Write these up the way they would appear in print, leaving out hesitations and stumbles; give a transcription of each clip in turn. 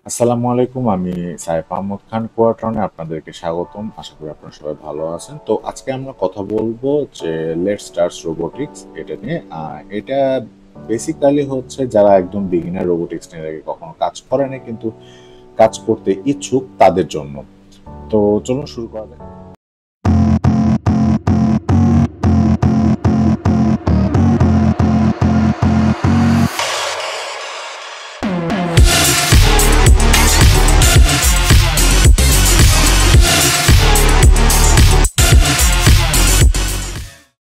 আসসালামু আলাইকুম। আমি সাইফ আহমদ খান কোয়ার্টনে আপনাদেরকে স্বাগতম। আশা করি আপনারা সবাই ভালো আছেন। তো আজকে আমরা কথা বলবো যে লেটস স্টার্ট রোবোটিক্স এটা নিয়ে। এটা বেসিক্যালি হচ্ছে যারা একদম বিগিনার রোবোটিক্স নিয়ে আগে কখনো কাজ করেনি কিন্তু কাজ করতে ইচ্ছুক তাদের জন্য। তো চলুন শুরু করা যাক।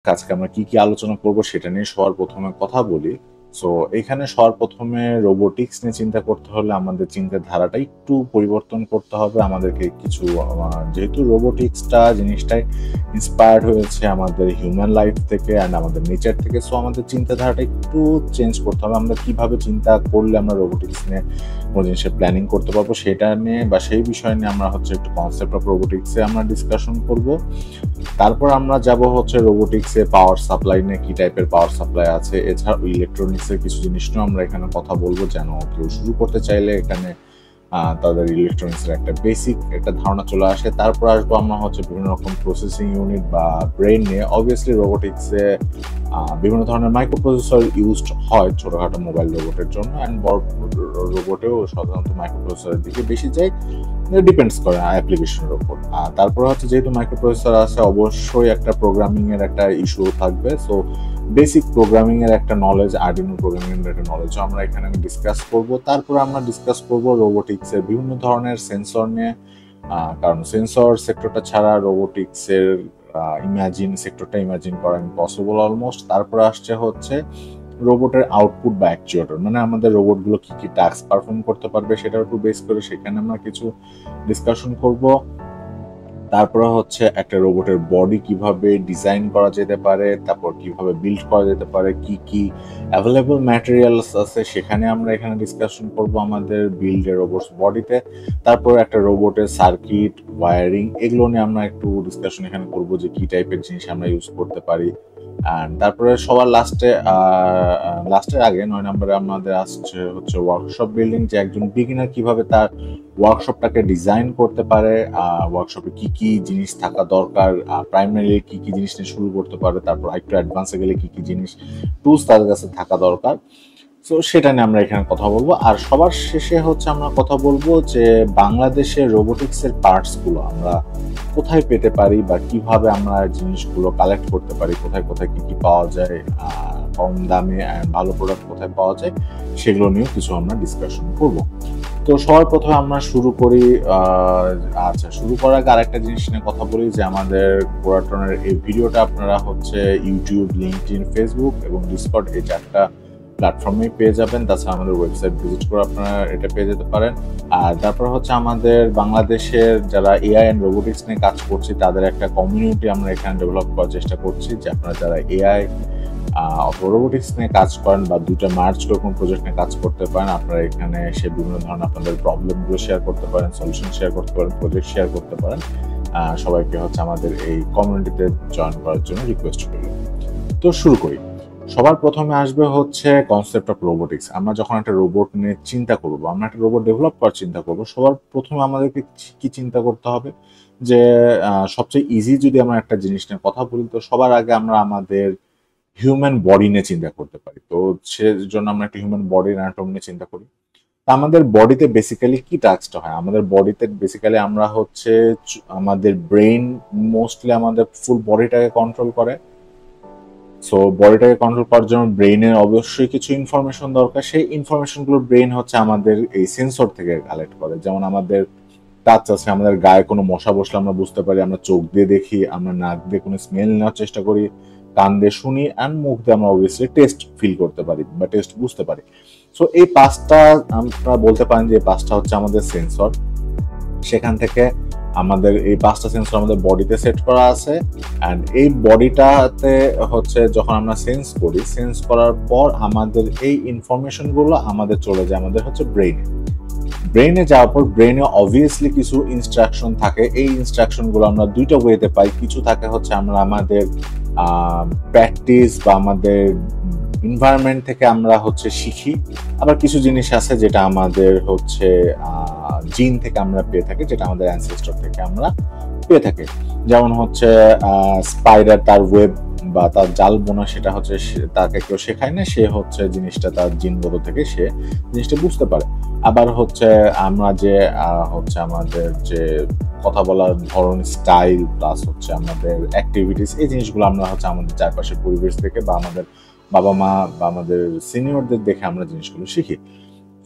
আজকে আমরা কি কি আলোচনা করব সেটা নিয়ে সবার প্রথমে কথা বলি। সো এখানে সবার প্রথমে রোবোটিক্স নিয়ে চিন্তা করতে হলে আমাদের চিন্তার ধারাটা একটু পরিবর্তন করতে হবে। আমাদেরকে কিছু যেহেতু রোবোটিক্সটা জিনিসটাই ইন্সপায়ার্ড হয়েছে আমাদের হিউম্যান লাইফ থেকে অ্যান্ড আমাদের নেচার থেকে, সো আমাদের চিন্তাধারাটা একটু চেঞ্জ করতে হবে। আমরা কিভাবে চিন্তা করলে আমরা রোবোটিক্স নিয়ে কোনো জিনিসের প্ল্যানিং করতে পারবো সেটা নিয়ে বা সেই বিষয় নিয়ে আমরা হচ্ছে একটু কনসেপ্ট অফ রোবোটিক্সে আমরা ডিসকাশন করব। তারপর আমরা যাব হচ্ছে রোবোটিক্সে পাওয়ার সাপ্লাই নিয়ে, কি টাইপের পাওয়ার সাপ্লাই আছে, এছাড়াও ইলেকট্রনিক্সের কিছু জিনিস নিয়েও আমরা এখানে কথা বলবো, যেন কেউ শুরু করতে চাইলে এখানে তাদের ইলেকট্রনিক্সের একটা বেসিক একটা ধারণা চলে আসে। তারপর আসবো আমরা হচ্ছে বিভিন্ন রকম প্রসেসিং ইউনিট বা ব্রেন নিয়ে। অবভিয়াসলি রোবোটিক্সে বিভিন্ন ধরনের মাইক্রো প্রসেসর ইউজড হয় ছোটখাটো মোবাইল রোবটের জন্য, অ্যান্ড বড় রোবটেও সাধারণত মাইক্রো প্রসেসরের দিকে বেশি যায়, ডিপেন্ডস করে অ্যাপ্লিকেশনের উপর। তারপরে হচ্ছে যেহেতু মাইক্রো প্রসেসর আছে অবশ্যই একটা প্রোগ্রামিং এর একটা ইস্যু থাকবে। সো বেসিক প্রোগ্রামিং এর একটা নলেজ, আর্ডিনো প্রোগ্রামিং এর একটা নলেজ আমরা এখানে ডিসকাস করব। তারপরে আমরা ডিসকাস করব রোবোটিক্স এর বিভিন্ন ধরনের সেন্সর নিয়ে, কারণ সেন্সর সেক্টরটা ছাড়া রোবোটিক্স এর সেক্টরটা ইমাজিন করা ইম্পসিবল অলমোস্ট। তারপরে আসছে হচ্ছে রোবটের আউটপুট বা অ্যাকচুয়েটর, মানে আমাদের রোবটগুলো কি কি টাস্ক পারফর্ম করতে পারবে সেটার উপর বেস করে সেখানে আমরা কিছু ডিসকাশন করব। তারপরে হচ্ছে একটা রোবটের বডি কিভাবে ডিজাইন করা যেতে পারে, তারপর কিভাবে বিল্ড করা যেতে পারে, কি কি অ্যাভেলেবল ম্যাটেরিয়ালস আছে সেখানে আমরা এখানে ডিসকাশন করব আমাদের বিল্ডের রোবটস বডিতে। তারপর একটা রোবটের সার্কিট, ওয়ারিং, এগুলো নিয়ে আমরা একটু ডিসকাশন এখানে করব যে কি টাইপের জিনিস আমরা ইউজ করতে পারি। অ্যান্ড তারপরে সবার লাস্টের আগে 9 নম্বরে আমাদের আসছে হচ্ছে ওয়ার্কশপ বিল্ডিং, যে একজন বিগিনার কিভাবে তার ওয়ার্কশপটাকে ডিজাইন করতে পারে, ওয়ার্কশপে কি কি জিনিস থাকা দরকার, প্রাইমারি কি কি জিনিস নিয়ে শুরু করতে পারে, তারপর একটু অ্যাডভান্সে গেলে কি কি জিনিস টুলস তাদের কাছে থাকা দরকার। সো সেটা নিয়ে আমরা এখানে কথা বলবো। আর সবার শেষে হচ্ছে আমরা কথা বলবো যে বাংলাদেশের রোবোটিক্সের পার্টসগুলো আমরা কোথায় পেতে পারি বা কিভাবে আমরা জিনিসগুলো কালেক্ট করতে পারি, কোথায় কোথায় কি কি পাওয়া যায়, কম দামে ভালো প্রোডাক্ট কোথায় পাওয়া যায়, সেগুলো নিয়েও কিছু আমরা ডিসকাশন করব। তো সবার প্রথমে আমরা শুরু করি। শুরু করার আগে আরেকটা জিনিস নিয়ে কথা বলি যে আমাদের পুরাতনের এই ভিডিওটা আপনারা হচ্ছে ইউটিউব, লিঙ্কডইন, ফেসবুক এবং ডিসকর্ড এই চারটা প্ল্যাটফর্মে পেয়ে যাবেন। তাছাড়া আমাদের ওয়েবসাইট ভিজিট করে আপনারা এটা পেয়ে যেতে পারেন। আর তারপর হচ্ছে আমাদের বাংলাদেশের যারা এআই অ্যান্ড রোবোটিক্স নিয়ে কাজ করছে তাদের একটা কমিউনিটি আমরা এখানে ডেভেলপ করার চেষ্টা করছি, যে আপনারা যারা এআই রোবোটিক্স নিয়ে কাজ করেন বা দুটো মার্চ করে কোনো প্রজেক্ট নিয়ে কাজ করতে পারেন, আপনারা এখানে এসে বিভিন্ন ধরনের আপনাদের প্রবলেমগুলো শেয়ার করতে পারেন, সলিউশন শেয়ার করতে পারেন, প্রজেক্ট শেয়ার করতে পারেন। সবাইকে হচ্ছে আমাদের এই কমিউনিটিতে জয়েন করার জন্য রিকোয়েস্ট করি। তো শুরু করি। সবার প্রথমে আসবে হচ্ছে কনসেপ্ট অফ রোবোটিক্স। আমরা যখন একটা রোবট নিয়ে চিন্তা করবো, আমরা একটা রোবট ডেভেলপ করার চিন্তা করবো, সবার প্রথমে আমাদেরকে কি চিন্তা করতে হবে যে সবচেয়ে ইজি যদি আমরা একটা জিনিস নিয়ে কথা বলি, তো সবার আগে আমরা আমাদের হিউম্যান বডি নিয়ে চিন্তা করতে পারি। তো সেজন্য আমরা একটা হিউম্যান বডির অ্যানাটমি নিয়ে চিন্তা করি। তা আমাদের বডিতে বেসিক্যালি কি টাস্কটা হয়, আমাদের বডিতে বেসিক্যালি আমরা হচ্ছে আমাদের ব্রেইন মোস্টলি আমাদের ফুল বডিটাকে কন্ট্রোল করে। সো বডিটাকে কন্ট্রোল করার জন্য ব্রেইনের অবশ্যই কিছু ইনফরমেশন দরকার। সেই ইনফরমেশনগুলো ব্রেইন হচ্ছে আমাদের এই সেন্সর থেকে কালেক্ট করে। যেমন আমাদের টাচ আছে, আমাদের গায়ে কোনো মশা বসলে আমরা বুঝতে পারি, আমরা চোখ দিয়ে দেখি, আমরা নাক দিয়ে কোনো স্মেল নেওয়ার চেষ্টা করি, কান দিয়ে শুনি, অ্যান্ড মুখ দিয়ে আমরা অবভিয়াসলি টেস্ট ফিল করতে পারি বা টেস্ট বুঝতে পারি। সো এই পাঁচটা আমরা বলতে পারেন যে এই পাঁচটা হচ্ছে আমাদের সেন্সর। সেখান থেকে আমাদের এই পাঁচটা সেন্সর আমাদের বডিতে সেট করা আছে, অ্যান্ড এই বডিটাতে হচ্ছে যখন আমরা সেন্স করার পর আমাদের এই ইনফরমেশনগুলো আমাদের চলে যায় আমাদের হচ্ছে ব্রেইনে যাওয়ার পর ব্রেইনে অবভিয়াসলি কিছু ইনস্ট্রাকশন থাকে। এই ইনস্ট্রাকশনগুলো আমরা দুইটা ওয়েতে পাই। কিছু থাকে হচ্ছে আমরা আমাদের প্র্যাকটিস বা আমাদের এনভায়রনমেন্ট থেকে আমরা হচ্ছে শিখি, আবার কিছু জিনিস আছে যেটা আমাদের হচ্ছে জিন থেকে আমরা পেয়ে থাকি, যেটা আমাদের অ্যানসেস্টর থেকে আমরা পেয়ে থাকি। যেমন হচ্ছে স্পাইডার তার ওয়েব বা তার জাল বোনা, সেটা হচ্ছে তাকে কেউ শেখায় না, সে হচ্ছে জিনিসটা তার জিনগত থেকে সে জিনিসটা বুঝতে পারে। আবার হচ্ছে আমরা যে হচ্ছে আমাদের যে কথা বলার ধরন, স্টাইল প্লাস হচ্ছে আমাদের অ্যাক্টিভিটিস, এই জিনিসগুলো আমরা হচ্ছে আমাদের চারপাশের পরিবেশ থেকে বা আমাদের বাবা মা বা আমাদের সিনিয়রদের দেখে আমরা জিনিসগুলো শিখি।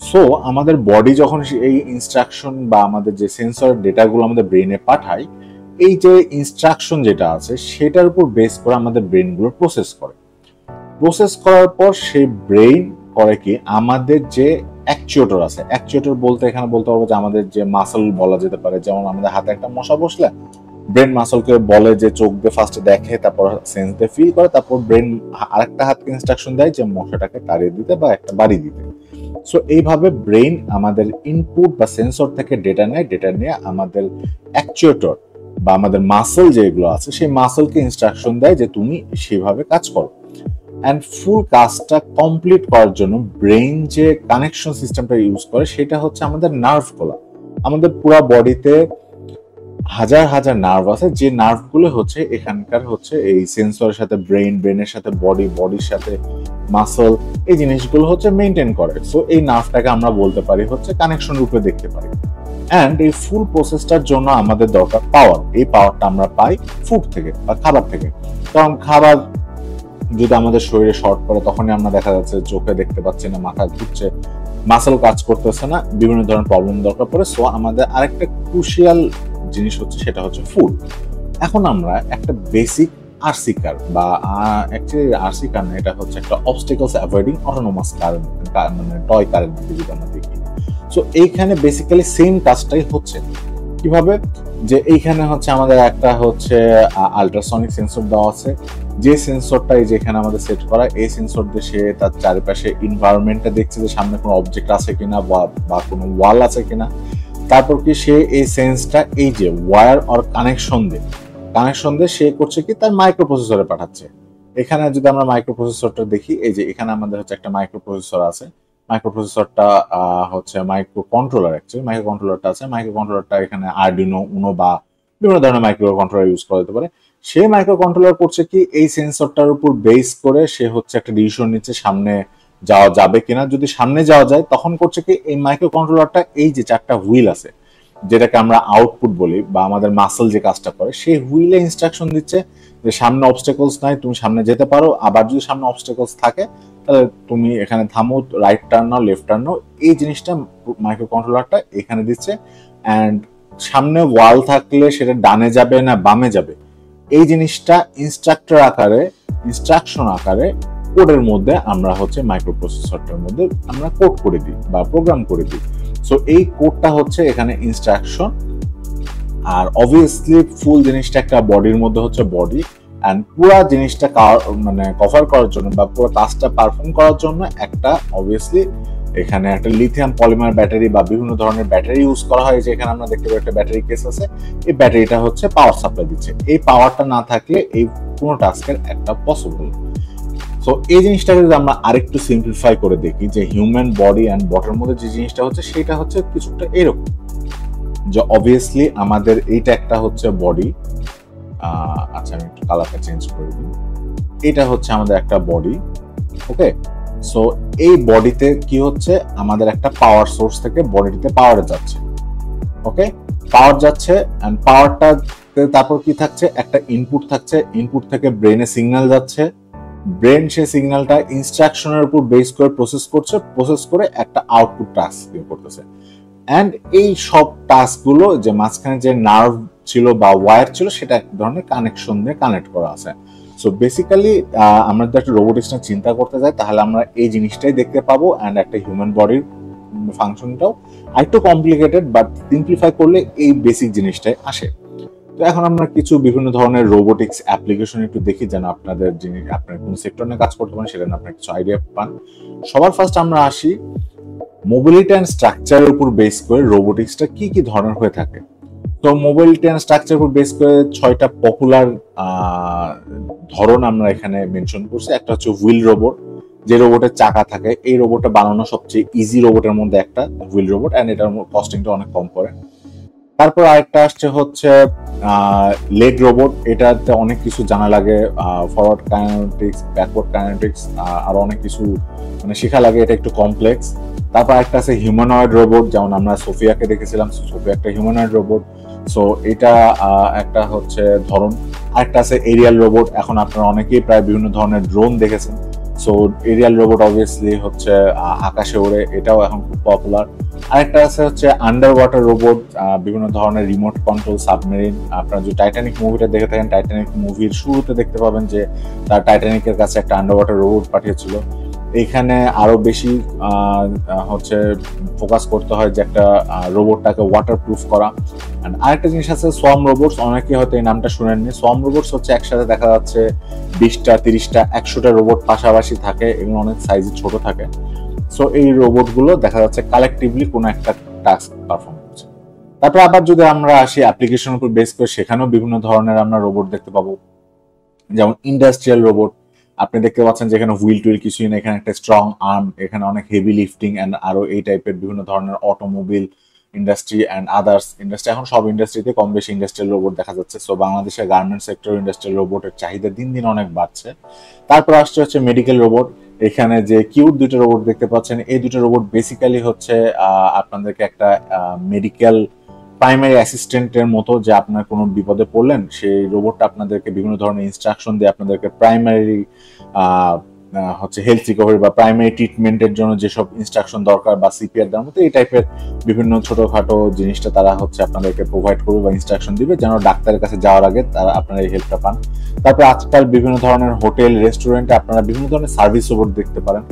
সো আমাদের বডি যখন এই ইনস্ট্রাকশন বা আমাদের যে সেন্সর ডেটাগুলো আমাদের ব্রেনে পাঠায়, এই যে ইনস্ট্রাকশন যেটা আছে সেটার উপর বেস করে আমাদের ব্রেনগুলো প্রসেস করার পর সেই ব্রেন করে কি আমাদের যে অ্যাকচুয়েটর আছে, অ্যাকচুয়েটর বলতে এখানে বলতে পারবো যে আমাদের যে মাসল বলা যেতে পারে। যেমন আমাদের হাতে একটা মশা বসলে ব্রেন মাসলকে বলে যে চোখ দিয়ে ফার্স্টে দেখে, তারপর সেন্স দিয়ে ফিল করে, তারপর ব্রেন আরেকটা হাতকে ইনস্ট্রাকশন দেয় যে মশাটাকে তাড়িয়ে দিতে বা একটা বাড়ি দিতে। সো এইভাবে ব্রেন আমাদের ইনপুট বা সেন্সর থেকে ডেটা নিয়ে আমাদের অ্যাকচুয়েটর বা আমাদের মাসল যেগুলো আছে সেই মাসলকে ইনস্ট্রাকশন দেয় যে তুমি সেভাবে কাজ করো। অ্যান্ড ফুল কাজটা কমপ্লিট করার জন্য ব্রেন যে কানেকশন সিস্টেমটা ইউজ করে সেটা হচ্ছে আমাদের নার্ভগুলো। আমাদের পুরো বডিতে হাজার হাজার নার্ভ আছে, যে নার্ভগুলো হচ্ছে এখানকার হচ্ছে এই সেন্সরের সাথে ব্রেনের সাথে বডির সাথে মাসল, এই জিনিসগুলো হচ্ছে মেনটেন করে। সো এই নার্ভটাকে আমরা বলতে পারি হচ্ছে কানেকশন রূপে দেখতে পারি। অ্যান্ড এই ফুল প্রসেসটার জন্য আমাদের দরকার পাওয়ার। এই পাওয়ারটা আমরা পাই ফুড থেকে বা খাবার থেকে। কারণ খাবার যদি আমাদের শরীরে শর্ট করে তখনই আমরা দেখা যাচ্ছে চোখে দেখতে পাচ্ছি না, মাথা ঘুরছে, মাসল কাজ করতেছে না, বিভিন্ন ধরনের প্রবলেম দরকার পড়ে। সো আমাদের আরেকটা ক্রুশিয়াল জিনিস হচ্ছে সেটা হচ্ছে ফুড। এখন আমরা একটা বেসিক আরসি কার বা অ্যাকচুয়ালি আরসি কার না, এটা হচ্ছে একটা অবস্টেকলস অ্যাভয়েডিং অটোনোমাস কার, মানে টয় কারের দিকে যদি আমরা দেখি। সো এইখানে বেসিক্যালি সেম কাজটাই হচ্ছে। কিভাবে? যে এইখানে হচ্ছে আমাদের একটা হচ্ছে আল্ট্রাসনিক সেন্সর দেওয়া আছে, যে সেন্সরটা এই যেখানে আমাদের সেট করা, এই সেন্সর দিয়ে সে তার চারিপাশে এনভায়রনমেন্টটা দেখছে যে সামনে কোনো অবজেক্ট আছে কিনা বা কোনো ওয়াল আছে কিনা। তারপর কি সে এই সেন্সটা এই যে ওয়্যার অর কানেকশন দিয়ে সে করছে কি তার মাইক্রোপ্রসেসরে পাঠাচ্ছে। এখানে যদি আমরা মাইক্রোপ্রসেসরটা দেখি, এই যে এখানে আমাদের হচ্ছে একটা মাইক্রোপ্রসেসর আছে। মাইক্রোপ্রসেসরটা হচ্ছে মাইক্রো কন্ট্রোলার, অ্যাকচুয়ালি মাইক্রো কন্ট্রোলারটা আছে। মাইক্রো কন্ট্রোলারটা এখানে আরডিনো উনো বা বিভিন্ন ধরনের মাইক্রো কন্ট্রোলার ইউজ করা যেতে পারে। সেই মাইক্রো কন্ট্রোলার করছে কি এই সেন্সরটার উপর বেস করে সে হচ্ছে একটা ডিসিশন নিচ্ছে সামনে যাওয়া যাবে কিনা। যদি সামনে যাওয়া যায় তখন করছে কি এই মাইক্রো কন্ট্রোলারটা এই যে চারটা হুইল আছে যেটাকে আমরা আউটপুট বলি বা আমাদের মাসল যে কাজটা করে, সেই হুইলে ইনস্ট্রাকশন দিচ্ছে যে সামনে অবস্টেকলস নাই, তুমি সামনে যেতে পারো। আবার যদি সামনে অবস্টেকলস থাকে তাহলে তুমি এখানে থামো, right turn now, left turn now. এই জিনিসটা মাইক্রো কন্ট্রোলারটা এখানে দিচ্ছে। অ্যান্ড সামনে ওয়াল থাকলে সেটা ডানে যাবে না বামে যাবে, এই জিনিসটা ইনস্ট্রাকশন আকারে কোডের মধ্যে আমরা হচ্ছে মাইক্রোপ্রসেসরটার মধ্যে আমরা কোড করে দিই বা প্রোগ্রাম করে দিই। সো এই কোডটা হচ্ছে এখানে ইনস্ট্রাকশন। আর অবভিয়াসলি ফুল জিনিসটা একটা বডির মধ্যে হচ্ছে বডি, অ্যান্ড পুরো জিনিসটা মানে কভার করার জন্য বা পুরো কাজটা পারফর্ম করার জন্য একটা অবভিয়াসলি এখানে একটা লিথিয়াম পলিমার ব্যাটারি বা বিভিন্ন ধরনের ব্যাটারি ইউজ করা হয়। যে এখানে আমরা দেখতে পাই একটা ব্যাটারি কেস আছে, এই ব্যাটারিটা হচ্ছে পাওয়ার সাপ্লাই দিচ্ছে। এই পাওয়ারটা না থাকলে এই কোনো টাস্কের একটা পসিবল। সো এই জিনিসটাকে যদি আমরা আরেকটু সিম্পলিফাই করে দেখি, যে হিউম্যান বডি অ্যান্ড বডির মধ্যে যে জিনিসটা হচ্ছে সেটা হচ্ছে কিছুটা এরকম, যে অবভিয়াসলি আমাদের এইটা একটা হচ্ছে বডি। আচ্ছা আমি একটু কালারটা চেঞ্জ করে দিই। এটা হচ্ছে আমাদের একটা বডি, ওকে। সো এই বডিতে কি হচ্ছে, আমাদের একটা পাওয়ার সোর্স থেকে বডিতে পাওয়ার যাচ্ছে, ওকে। পাওয়ার যাচ্ছে এন্ড পাওয়ারটা তারপর কি থাকছে, একটা ইনপুট থাকছে, ইনপুট থেকে ব্রেনে সিগন্যাল যাচ্ছে, ব্রেন সেই সিগন্যালটা ইনস্ট্রাকশনের উপর বেস করে প্রসেস করে একটা আউটপুট টাস্ক করতেছে। অ্যান্ড এই সব টাস্কগুলো যে মাঝখানে যে নার্ভ ছিল বা ওয়্যার ছিল সেটা এক ধরনের কানেকশন দিয়ে কানেক্ট করা আছে। সো বেসিক্যালি আমরা যদি একটা রোবোটিক্স নিয়ে চিন্তা করতে যাই তাহলে আমরা এই জিনিসটাই দেখতে পাবো। অ্যান্ড একটা হিউম্যান বডির ফাংশনটাও একটু কমপ্লিকেটেড, বাট সিম্পলিফাই করলে এই বেসিক জিনিসটাই আসে। তো এখন আমরা কিছু বিভিন্ন ধরনের রোবোটিক্স অ্যাপ্লিকেশন একটু দেখি, যেন আপনাদের আপনার কোন সেক্টর নিয়ে কাজ করতে পারেন সেটা নিয়ে আপনার কিছু আইডিয়া পান। সবার ফার্স্ট আমরা আসি মোবিলিটি অ্যান্ড স্ট্রাকচারের উপর বেস করে রোবোটিক্সটা কি কি ধরনের হয়ে থাকে। তো মোবিলিটি অ্যান্ড স্ট্রাকচার উপর বেস করে 6টা পপুলার ধরন আমরা এখানে মেনশন করছি। একটা হচ্ছে হুইল রোবট, যে রোবটের চাকা থাকে, এই রোবটটা বানানো সবচেয়ে ইজি রোবটের মধ্যে একটা হুইল রোবট, অ্যান্ড এটার কস্টিংটা অনেক কম করে। তারপর আরেকটা আসছে হচ্ছে লেগ রোবট। এটাতে অনেক কিছু জানা লাগে, ফরওয়ার্ড কাইনেটিক্স, ব্যাকওয়ার্ড কাইনেটিক্স, আর অনেক কিছু মানে শেখা লাগে, এটা একটু কমপ্লেক্স। তারপর একটা আছে হিউম্যানয়েড রোবট, যেমন আমরা সোফিয়াকে দেখেছিলাম, সোফিয়া একটা হিউম্যানয়েড রোবট। সো এটা একটা হচ্ছে ধরন। আরেকটা আছে এরিয়াল রোবট। এখন আপনারা অনেকেই প্রায় বিভিন্ন ধরনের ড্রোন দেখেছেন। সো এরিয়াল রোবট অবভিয়াসলি হচ্ছে আকাশে ওড়ে, এটাও এখন খুব পপুলার। আরেকটা আছে হচ্ছে আন্ডার ওয়াটার রোবট, বিভিন্ন ধরনের রিমোট কন্ট্রোল সাবমেরিন। আপনারা যদি টাইটানিক মুভিটা দেখে থাকেন, টাইটানিক মুভির শুরুতে দেখতে পাবেন যে তার টাইটানিকের কাছে একটা আন্ডার ওয়াটার রোবট পাঠিয়েছিল। এখানে আরো বেশি হচ্ছে ফোকাস করতে হয় যে একটা রোবটটাকে ওয়াটার প্রুফ করা। আরেকটা জিনিস আছে সোয়াম রোবটস, অনেকে হয়তো এই নামটা শুনেননি। সোয়াম রোবটস হচ্ছে একসাথে দেখা যাচ্ছে 20টা 30টা 100টা রোবট পাশাপাশি থাকে এবং অনেক সাইজে ছোট থাকে। সো এই রোবট গুলো দেখা যাচ্ছে কালেকটিভলি কোনো একটা টাস্ক পারফর্ম করছে। তারপর আবার যদি আমরা আসি অ্যাপ্লিকেশনের উপর বেস করে, সেখানেও বিভিন্ন ধরনের আমরা রোবট দেখতে পাবো। যেমন ইন্ডাস্ট্রিয়াল রোবট, আপনি দেখতে পাচ্ছেন যেখানে হুইল টুইল কিছুই না, এখানে একটা স্ট্রং আর্ম, এখানে অনেক হেভি লিফটিং অ্যান্ড আরো এই টাইপের বিভিন্ন ধরনের automobile industry and others industry. এখন সব ইন্ডাস্ট্রিতে কম বেশি ইন্ডাস্ট্রিয়াল রোবট দেখা যাচ্ছে। সো বাংলাদেশের গার্মেন্ট সেক্টর ইন্ডাস্ট্রিয়াল রোবটের চাহিদা দিন দিন অনেক বাড়ছে। তারপর আসছে হচ্ছে মেডিকেল রোবট। এখানে যে কিউট দুটো রোবট দেখতে পাচ্ছেন, এই দুটো রোবট বেসিক্যালি হচ্ছে আপনাদেরকে একটা মেডিকেল প্রাইমারি অ্যাসিস্ট্যান্টের মতো, যে আপনার কোনো বিপদে পড়লেন, সেই রোবটটা আপনাদেরকে বিভিন্ন ধরনের ইনস্ট্রাকশন দিয়ে আপনাদেরকে প্রাইমারি হচ্ছে হেলথ রিকভারি বা প্রাইমারি ট্রিটমেন্টের জন্য যেসব ইনস্ট্রাকশন দরকার বা সিপিআর দেওয়ার মতো এই টাইপের বিভিন্ন ছোটখাটো জিনিসটা তারা হচ্ছে আপনাদেরকে প্রোভাইড করবে বা ইনস্ট্রাকশন দিবে, যেন ডাক্তারের কাছে যাওয়ার আগে তারা আপনারা এই হেল্পটা পান। তারপর আজকাল বিভিন্ন ধরনের হোটেল রেস্টুরেন্টে আপনারা বিভিন্ন ধরনের সার্ভিস রোবট দেখতে পারেন।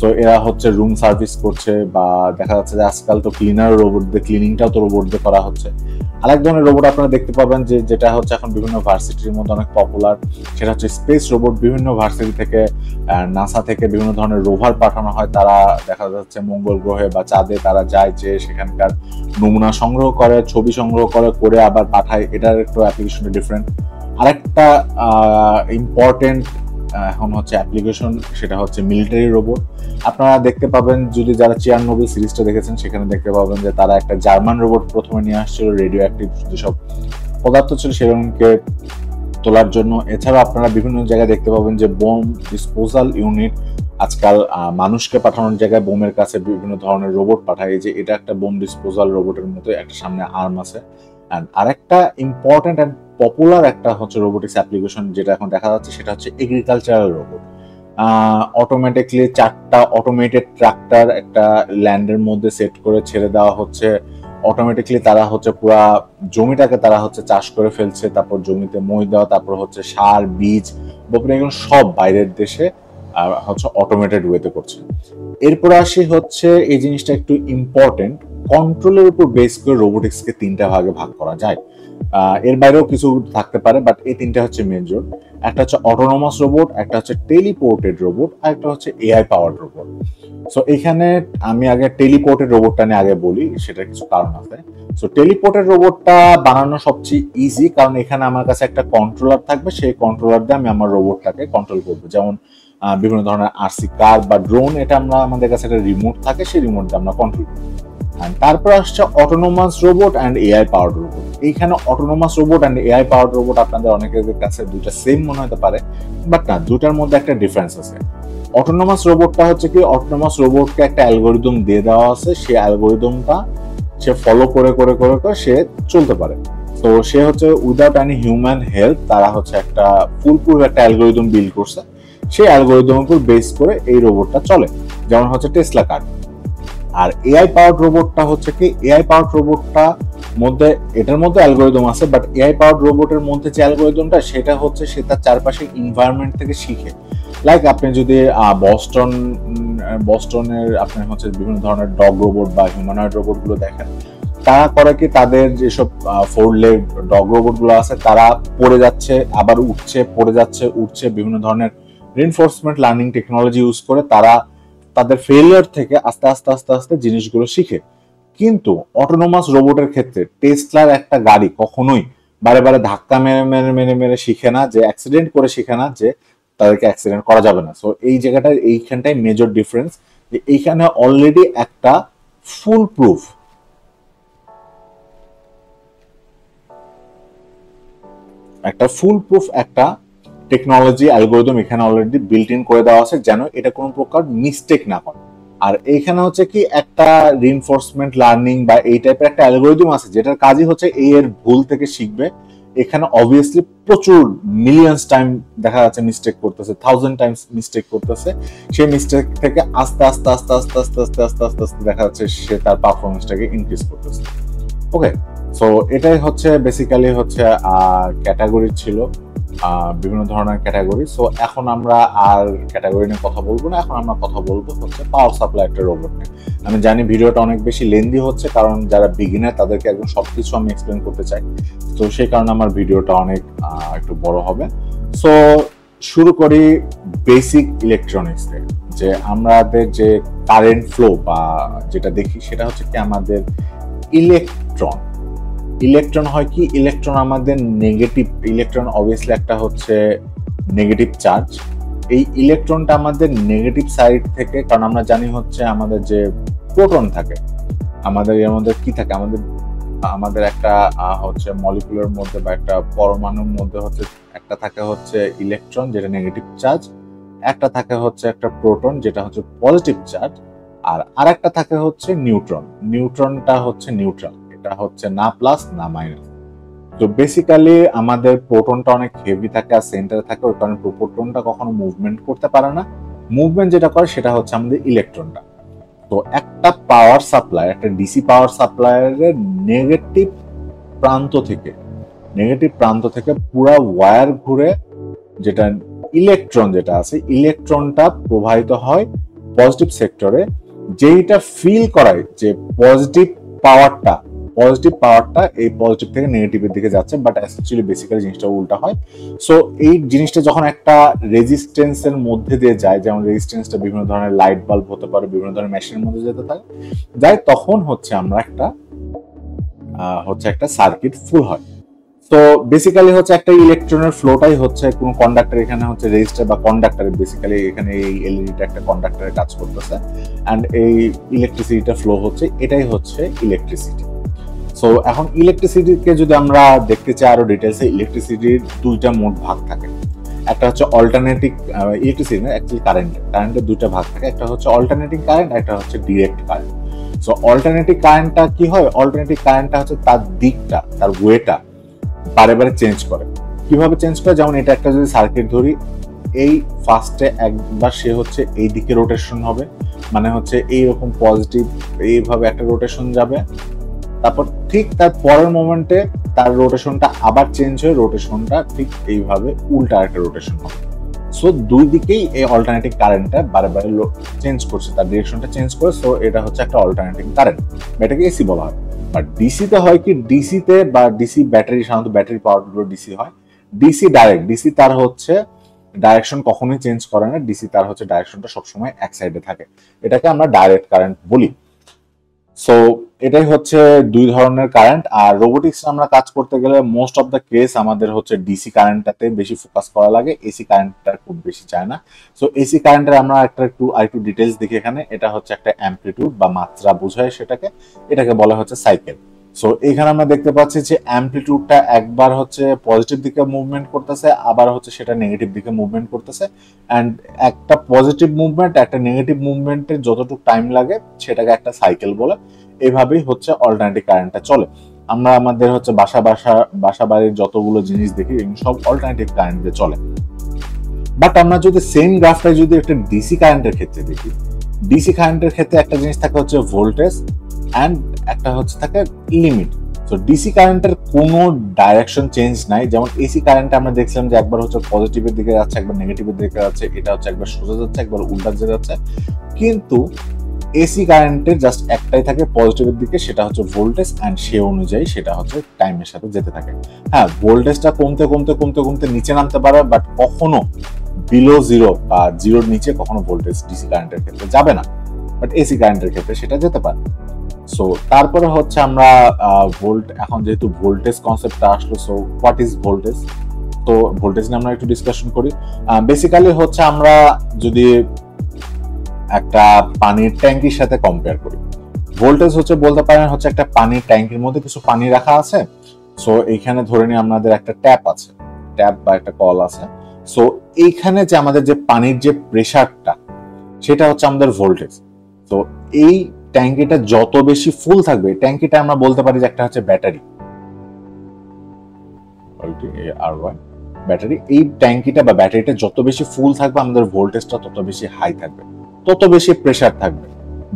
সো এরা হচ্ছে রুম সার্ভিস করছে, বা দেখা যাচ্ছে যে আজকাল তো ক্লিনার রোবট দিয়ে, ক্লিনিংটাও তো রোবট দিয়ে করা হচ্ছে। আরেক ধরনের রোবট আপনারা দেখতে পাবেন যে যেটা হচ্ছে এখন বিভিন্ন ভার্সিটির মধ্যে অনেক পপুলার, সেটা হচ্ছে স্পেস রোবট। বিভিন্ন ভার্সিটি থেকে, নাসা থেকে বিভিন্ন ধরনের রোভার পাঠানো হয়, তারা দেখা যাচ্ছে মঙ্গল গ্রহে বা চাঁদে তারা যায়, যে সেখানকার নমুনা সংগ্রহ করে, ছবি সংগ্রহ করে আবার পাঠায়। এটার একটু অ্যাপ্লিকেশনটা ডিফারেন্ট। আরেকটা ইম্পর্টেন্ট এখন হচ্ছে অ্যাপ্লিকেশন, সেটা হচ্ছে মিলিটারি রোবট। আপনারা দেখতে পাবেন, যদি যারা চেয়ারনোবিল সিরিজটা দেখেছেন সেখানে দেখতে পাবেন যে তারা একটা জার্মান রোবট প্রথমে নিয়ে আসছিল রেডিও অ্যাক্টিভ যেসব পদার্থ ছিল সেগুলোকে তোলার জন্য। এছাড়াও আপনারা বিভিন্ন জায়গায় দেখতে পাবেন যে বোম ডিসপোজাল ইউনিট আজকাল মানুষকে পাঠানোর জায়গায় বোমের কাছে বিভিন্ন ধরনের রোবট পাঠায়, যে এটা একটা বোম ডিসপোজাল রোবটের মতো, একটা সামনে আর্ম আছে। আরেকটা ইম্পর্টেন্ট অ্যান্ড পপুলার একটা হচ্ছে রোবোটিক্স অ্যাপ্লিকেশন যেটা এখন দেখা যাচ্ছে, সেটা হচ্ছে এগ্রিকালচারাল রোবট। অটোমেটিকলি 4টা অটোমেটেড ট্রাক্টর একটা ল্যান্ডের মধ্যে সেট করে ছেড়ে দেওয়া হচ্ছে। অটোমেটিকলি তারা হচ্ছে পুরা জমিটাকে তারা হচ্ছে চাষ করে ফেলছে, তারপর জমিতে মই দেওয়া, তারপর হচ্ছে সার বীজ বপন, এগুলো সব বাইরের দেশে হচ্ছে অটোমেটেড ওয়েতে করছে। এরপর আসি হচ্ছে এই জিনিসটা একটু ইম্পর্টেন্ট, কন্ট্রোলের উপর বেস করে রোবোটিক্সকে 3টা ভাগে ভাগ করা যায়। এর বাইরেও কিছু থাকতে পারে, বাট এই 3টা হচ্ছে মেজর। একটা হচ্ছে অটোনোমাস রোবট, একটা হচ্ছে টেলিপোর্টেড রোবট, আর একটা হচ্ছে এআই পাওয়ার্ড রোবট। সো এখানে আমি আগে টেলিপোর্টেড রোবটটা নিয়ে আগে বলি, সেটা কিছু কারণ আছে। সো টেলিপোর্টেড রোবটটা বানানো সবচেয়ে ইজি, কারণ এখানে আমার কাছে একটা কন্ট্রোলার থাকবে, সেই কন্ট্রোলার দিয়ে আমি আমার রোবটটাকে কন্ট্রোল করবো। যেমন বিভিন্ন ধরনের আরসি কার বা ড্রোন, এটা আমরা আমাদের কাছে একটা রিমোট থাকে, সেই রিমোট দিয়ে আমরা কন্ট্রোল করি। তারপর আসছে autonomous robot and AI powered robot. এইখানে autonomous robot and AI powered robot আপনাদের অনেকের কাছে দুইটা সেম মনে হতে পারে, বাট না, দুটার মধ্যে একটা ডিফারেন্স আছে। অটোনোমাস রোবটটা হচ্ছে কি, অটোনোমাস রোবটকে একটা অ্যালগোরিদম দিয়ে দেওয়া আছে, সেই অ্যালগোরিদমটা সে ফলো করে করে করে করে সে চলতে পারে। তো সে হচ্ছে উইদাউট এনি হিউম্যান হেল্প তারা হচ্ছে একটা ফুলপ্রুফ একটা অ্যালগোরিদম বিল্ড করছে, সেই অ্যালগোরিদমের উপর বেস করে এই রোবটটা চলে, যেমন হচ্ছে টেসলা কার। আর এআই পাওয়ার্ড রোবটটা হচ্ছে কি, এআই পাওয়ার্ড রোবটটা মধ্যে এটার মধ্যে অ্যালগোরিদম আছে, বাট এআই পাওয়ার্ড রোবটের মধ্যে যে অ্যালগোরিদমটা সেটা হচ্ছে সে তার চারপাশে এনভায়রনমেন্ট থেকে শিখে। লাইক আপনি যদি বস্টনের আপনি হচ্ছে বিভিন্ন ধরনের ডগ রোবট বা হিউম্যানয়েড রোবট গুলো দেখেন, তারা করে কি, তাদের যেসব 4 লেগ ডগ রোবট গুলো আছে তারা পড়ে যাচ্ছে, আবার উঠছে, পড়ে যাচ্ছে, উঠছে, বিভিন্ন ধরনের রিইনফোর্সমেন্ট লার্নিং টেকনোলজি ইউজ করে তারা তাদের ফেলিয়ার থেকে আস্তে আস্তে আস্তে আস্তে জিনিসগুলো শিখে। কিন্তু অটোনোমাস রোবটের ক্ষেত্রে টেসলার একটা গাড়ি কখনোই বারে বারে ধাক্কা মেরে মেরে মেরে মেরে শিখে না, যে অ্যাক্সিডেন্ট করে শিখে না, যে তাদেরকে অ্যাক্সিডেন্ট করা যাবে না। সো এই জায়গাটায় এইখানটাই মেজর ডিফারেন্স, যে এইখানে অলরেডি একটা ফুল প্রুফ একটা টেকনোলজি অ্যালগোরিদম এখানে অলরেডি বিল্ট ইন করে দেওয়া আছে, যেন এটা কোনো প্রকার মিস্টেক না হয়। আর এইখানে হচ্ছে কি একটা রিইনফোর্সমেন্ট লার্নিং বা এই টাইপের একটা অ্যালগোরিদম আছে, যেটার কাজই হচ্ছে এর ভুল থেকে শিখবে। এখানে অবভিয়াসলি প্রচুর মিলিয়নস টাইম দেখা যাচ্ছে মিস্টেক করতেছে, 1000 টাইমস মিস্টেক করতেছে। সেই মিস্টেক থেকে আস্তে আস্তে আস্তে আস্তে আস্তে আস্তে আস্তে আস্তে আস্তে দেখা যাচ্ছে সে তার পারফরমেন্সটাকে ইনক্রিজ করতেছে। ওকে, সো এটাই হচ্ছে বেসিক্যালি হচ্ছে ক্যাটাগরি ছিল, বিভিন্ন ধরনের ক্যাটাগরি। সো এখন আমরা আর ক্যাটাগরি নিয়ে কথা বলবো না, এখন আমরা কথা বলবো হচ্ছে পাওয়ার সাপ্লাই একটা রোবট নিয়ে। আমি জানি ভিডিওটা অনেক বেশি লেন্দি হচ্ছে, কারণ যারা বিগিনার তাদেরকে একদম সবকিছু আমি এক্সপ্লেন করতে চাই, তো সেই কারণে আমার ভিডিওটা অনেক একটু বড় হবে। সো শুরু করি বেসিক ইলেকট্রনিক্স থেকে। যে আমাদের যে কারেন্ট ফ্লো বা যেটা দেখি সেটা হচ্ছে কি আমাদের ইলেকট্রন হয় কি, ইলেকট্রন আমাদের নেগেটিভ, ইলেকট্রন অবভিয়াসলি একটা হচ্ছে নেগেটিভ চার্জ। এই ইলেকট্রনটা আমাদের নেগেটিভ সাইড থেকে, কারণ আমরা জানি হচ্ছে আমাদের যে প্রোটন থাকে, আমাদের এর মধ্যে কি থাকে, আমাদের একটা হচ্ছে মলিকুলের মধ্যে বা একটা পরমাণুর মধ্যে হচ্ছে একটা থাকে হচ্ছে ইলেকট্রন যেটা নেগেটিভ চার্জ, একটা থাকে হচ্ছে একটা প্রোটন যেটা হচ্ছে পজিটিভ চার্জ, আর আরেকটা থাকে হচ্ছে নিউট্রনটা হচ্ছে নিউট্রাল, এটা হচ্ছে না প্লাস না মাইনাস। তো বেসিক্যালি আমাদের প্রোটনটা অনেক হেভি থাকে আর সেন্টারে থাকে, ওই কারণে প্রোটনটা কখনো মুভমেন্ট করতে পারে না। মুভমেন্ট যেটা করে সেটা হচ্ছে আমাদের ইলেকট্রনটা। তো একটা পাওয়ার সাপ্লাই, একটা ডিসি পাওয়ার সাপ্লাইয়ের নেগেটিভ প্রান্ত থেকে পুরো ওয়্যার ঘুরে যেটা ইলেকট্রন যেটা আছে, ইলেকট্রনটা প্রবাহিত হয় পজিটিভ সেক্টরে, যেটা ফিল করায় যে পজিটিভ পাওয়ারটা এই পজিটিভ থেকে নেগেটিভের দিকে যাচ্ছে, বাট অ্যাকচুয়ালি বেসিক্যালি জিনিসটা উল্টা হয়। সো এই জিনিসটা যখন একটা রেজিস্ট্যান্সের মধ্যে দিয়ে যায়, যেমন রেজিস্ট্যান্সটা বিভিন্ন ধরনের লাইট বাল্ব হতে পারে, বিভিন্ন ধরনের মেশিনের মধ্যে যেতে যায়, তখন হচ্ছে আমরা একটা সার্কিট ফুল হয়। তো বেসিক্যালি হচ্ছে একটা ইলেকট্রনের ফ্লোটাই হচ্ছে কোনো কন্ডাক্টর, এখানে হচ্ছে রেজিস্টার বা কন্ডাক্টরে, বেসিক্যালি এখানে এই এলইডিটা একটা কন্ডাক্টরের কাজ করতেছে, অ্যান্ড এই ইলেকট্রিসিটিটা ফ্লো হচ্ছে, এটাই হচ্ছে ইলেকট্রিসিটি। সো এখন ইলেকট্রিসিটিকে যদি আমরা দেখতে চাই আরো ডিটেলসে, ইলেকট্রিসিটির দুইটা মোট ভাগ থাকে। একটা হচ্ছে অল্টারনেটিং ইলেকট্রিসিটি না, অ্যাকচুয়ালি কারেন্টের দুইটা ভাগ থাকে, একটা হচ্ছে অল্টারনেটিং কারেন্ট, একটা হচ্ছে ডিরেক্ট কারেন্ট। সো অল্টারনেটিং কারেন্টটা কি হয়, অল্টারনেটিং কারেন্টটা হচ্ছে তার দিকটা, তার ওয়েটা বারে বারে চেঞ্জ করে। কিভাবে চেঞ্জ করে, যেমন এটা একটা যদি সার্কিট ধরি, এই ফার্স্টে একবার সে হচ্ছে এই দিকে রোটেশন হবে, মানে হচ্ছে এইরকম পজিটিভ এইভাবে একটা রোটেশন যাবে, তারপর ঠিক তার পরের মোমেন্টে তার রোটেশনটা আবার চেঞ্জ হয়ে রোটেশনটা ঠিক এইভাবে উল্টা একটা রোটেশন হবে। সো দুই দিকেই এই অল্টারনেটিং কারেন্টটা বারে বারে চেঞ্জ করছে, তার ডিরেকশনটা চেঞ্জ করে। সো এটা হচ্ছে একটা অল্টারনেটিং কারেন্ট, এটাকে এসি বলা হয়। বাট ডিসিতে হয় কি, ডিসিতে বা ডিসি ব্যাটারি, সাধারণত ব্যাটারি পাওয়ার গুলো ডিসি হয়, ডিসি ডাইরেক্ট, ডিসি তার হচ্ছে ডাইরেকশন কখনোই চেঞ্জ করে না, ডিসি তার হচ্ছে ডাইরেকশনটা সবসময় এক সাইডে থাকে, এটাকে আমরা ডাইরেক্ট কারেন্ট বলি। সো এটাই হচ্ছে দুই ধরনের কারেন্ট। আর রোবোটিক্স আমরা কাজ করতে গেলে মোস্ট অফ দ্য কেস আমাদের হচ্ছে ডিসি কারেন্টটাতে বেশি ফোকাস করা লাগে, এসি কারেন্টটা খুব বেশি চায় না। সো এসি কারেন্টের আমরা একটু ডিটেলস দেখি এখানে। এটা হচ্ছে একটা অ্যামপ্লিটিউড বা মাত্রা বোঝায় এটাকে বলা হচ্ছে সাইকেল। সো এখানে আমরা দেখতে পাচ্ছি যে অ্যামপ্লিটিউডটা একবার হচ্ছে পজিটিভ দিকে মুভমেন্ট করতেছে, আবার হচ্ছে সেটা নেগেটিভ দিকে মুভমেন্ট করতেছে, অ্যান্ড একটা পজিটিভ মুভমেন্ট একটা নেগেটিভ মুভমেন্টের যতটুকু টাইম লাগে সেটাকে একটা সাইকেল বলে। এইভাবেই হচ্ছে অল্টারনেটিভ কারেন্টটা চলে। আমরা আমাদের হচ্ছে বাসা বাড়ির যতগুলো জিনিস দেখি সব অল্টারনেটিভ কারেন্ট দিয়ে চলে। বাট আমরা যদি সেম গ্রাফটাই যদি একটা ডিসি কারেন্টের ক্ষেত্রে দেখি, ডিসি কারেন্টের ক্ষেত্রে একটা জিনিস থাকে হচ্ছে ভোল্টেজ, অ্যান্ড একটা হচ্ছে থাকে লিমিট। তো ডিসি কারেন্টের কোনো ডাইরেকশন চেঞ্জ নাই, যেমন এসি কারেন্টে আমরা দেখছিলাম যে একবার হচ্ছে পজিটিভের দিকে যাচ্ছে, একবার নেগেটিভের দিকে যাচ্ছে, এটা হচ্ছে একবার সোজা যাচ্ছে, একবার উল্টা যাচ্ছে। কিন্তু এসি কারেন্টের জাস্ট একটাই থাকে পজিটিভের দিকে, সেটা হচ্ছে ভোল্টেজ, অ্যান্ড সে অনুযায়ী সেটা হচ্ছে টাইমের সাথে যেতে থাকে। হ্যাঁ, ভোল্টেজটা কমতে কমতে কমতে কমতে নিচে নামতে পারে, বাট কখনো বিলো জিরো বা জিরোর নিচে কখনো ভোল্টেজ ডিসি কারেন্টের ক্ষেত্রে যাবে না, বাট এসি কারেন্টের ক্ষেত্রে সেটা যেতে পারে। সো তারপরে হচ্ছে আমরা এখন যেহেতু ভোল্টেজ কনসেপ্টটা আসলো, সো হোয়াট ইজ ভোল্টেজ? তো ভোল্টেজ নিয়ে আমরা একটু ডিসকাশন করি। বেসিক্যালি হচ্ছে আমরা যদি একটা পানির ট্যাঙ্কির সাথে কম্পেয়ার করি, ভোল্টেজ হচ্ছে বলতে পারেন হচ্ছে একটা পানির ট্যাঙ্কির মধ্যে কিছু পানি রাখা আছে। সো এইখানে ধরে নিই আমাদের একটা ট্যাপ আছে, ট্যাপ বা একটা কল আছে। সো এইখানে যে আমাদের যে পানির যে প্রেসারটা, সেটা হচ্ছে আমাদের ভোল্টেজ। তো এই ট্যাঙ্কিটা যত বেশি ফুল থাকবে, ট্যাঙ্কিটা আমরা বলতে পারি যে একটা হচ্ছে ব্যাটারি, ব্যাটারি। এই ট্যাঙ্কিটা বা ব্যাটারিটা যত বেশি ফুল থাকবে, আমাদের ভোল্টেজটা তত বেশি হাই থাকবে, তত বেশি প্রেসার থাকবে।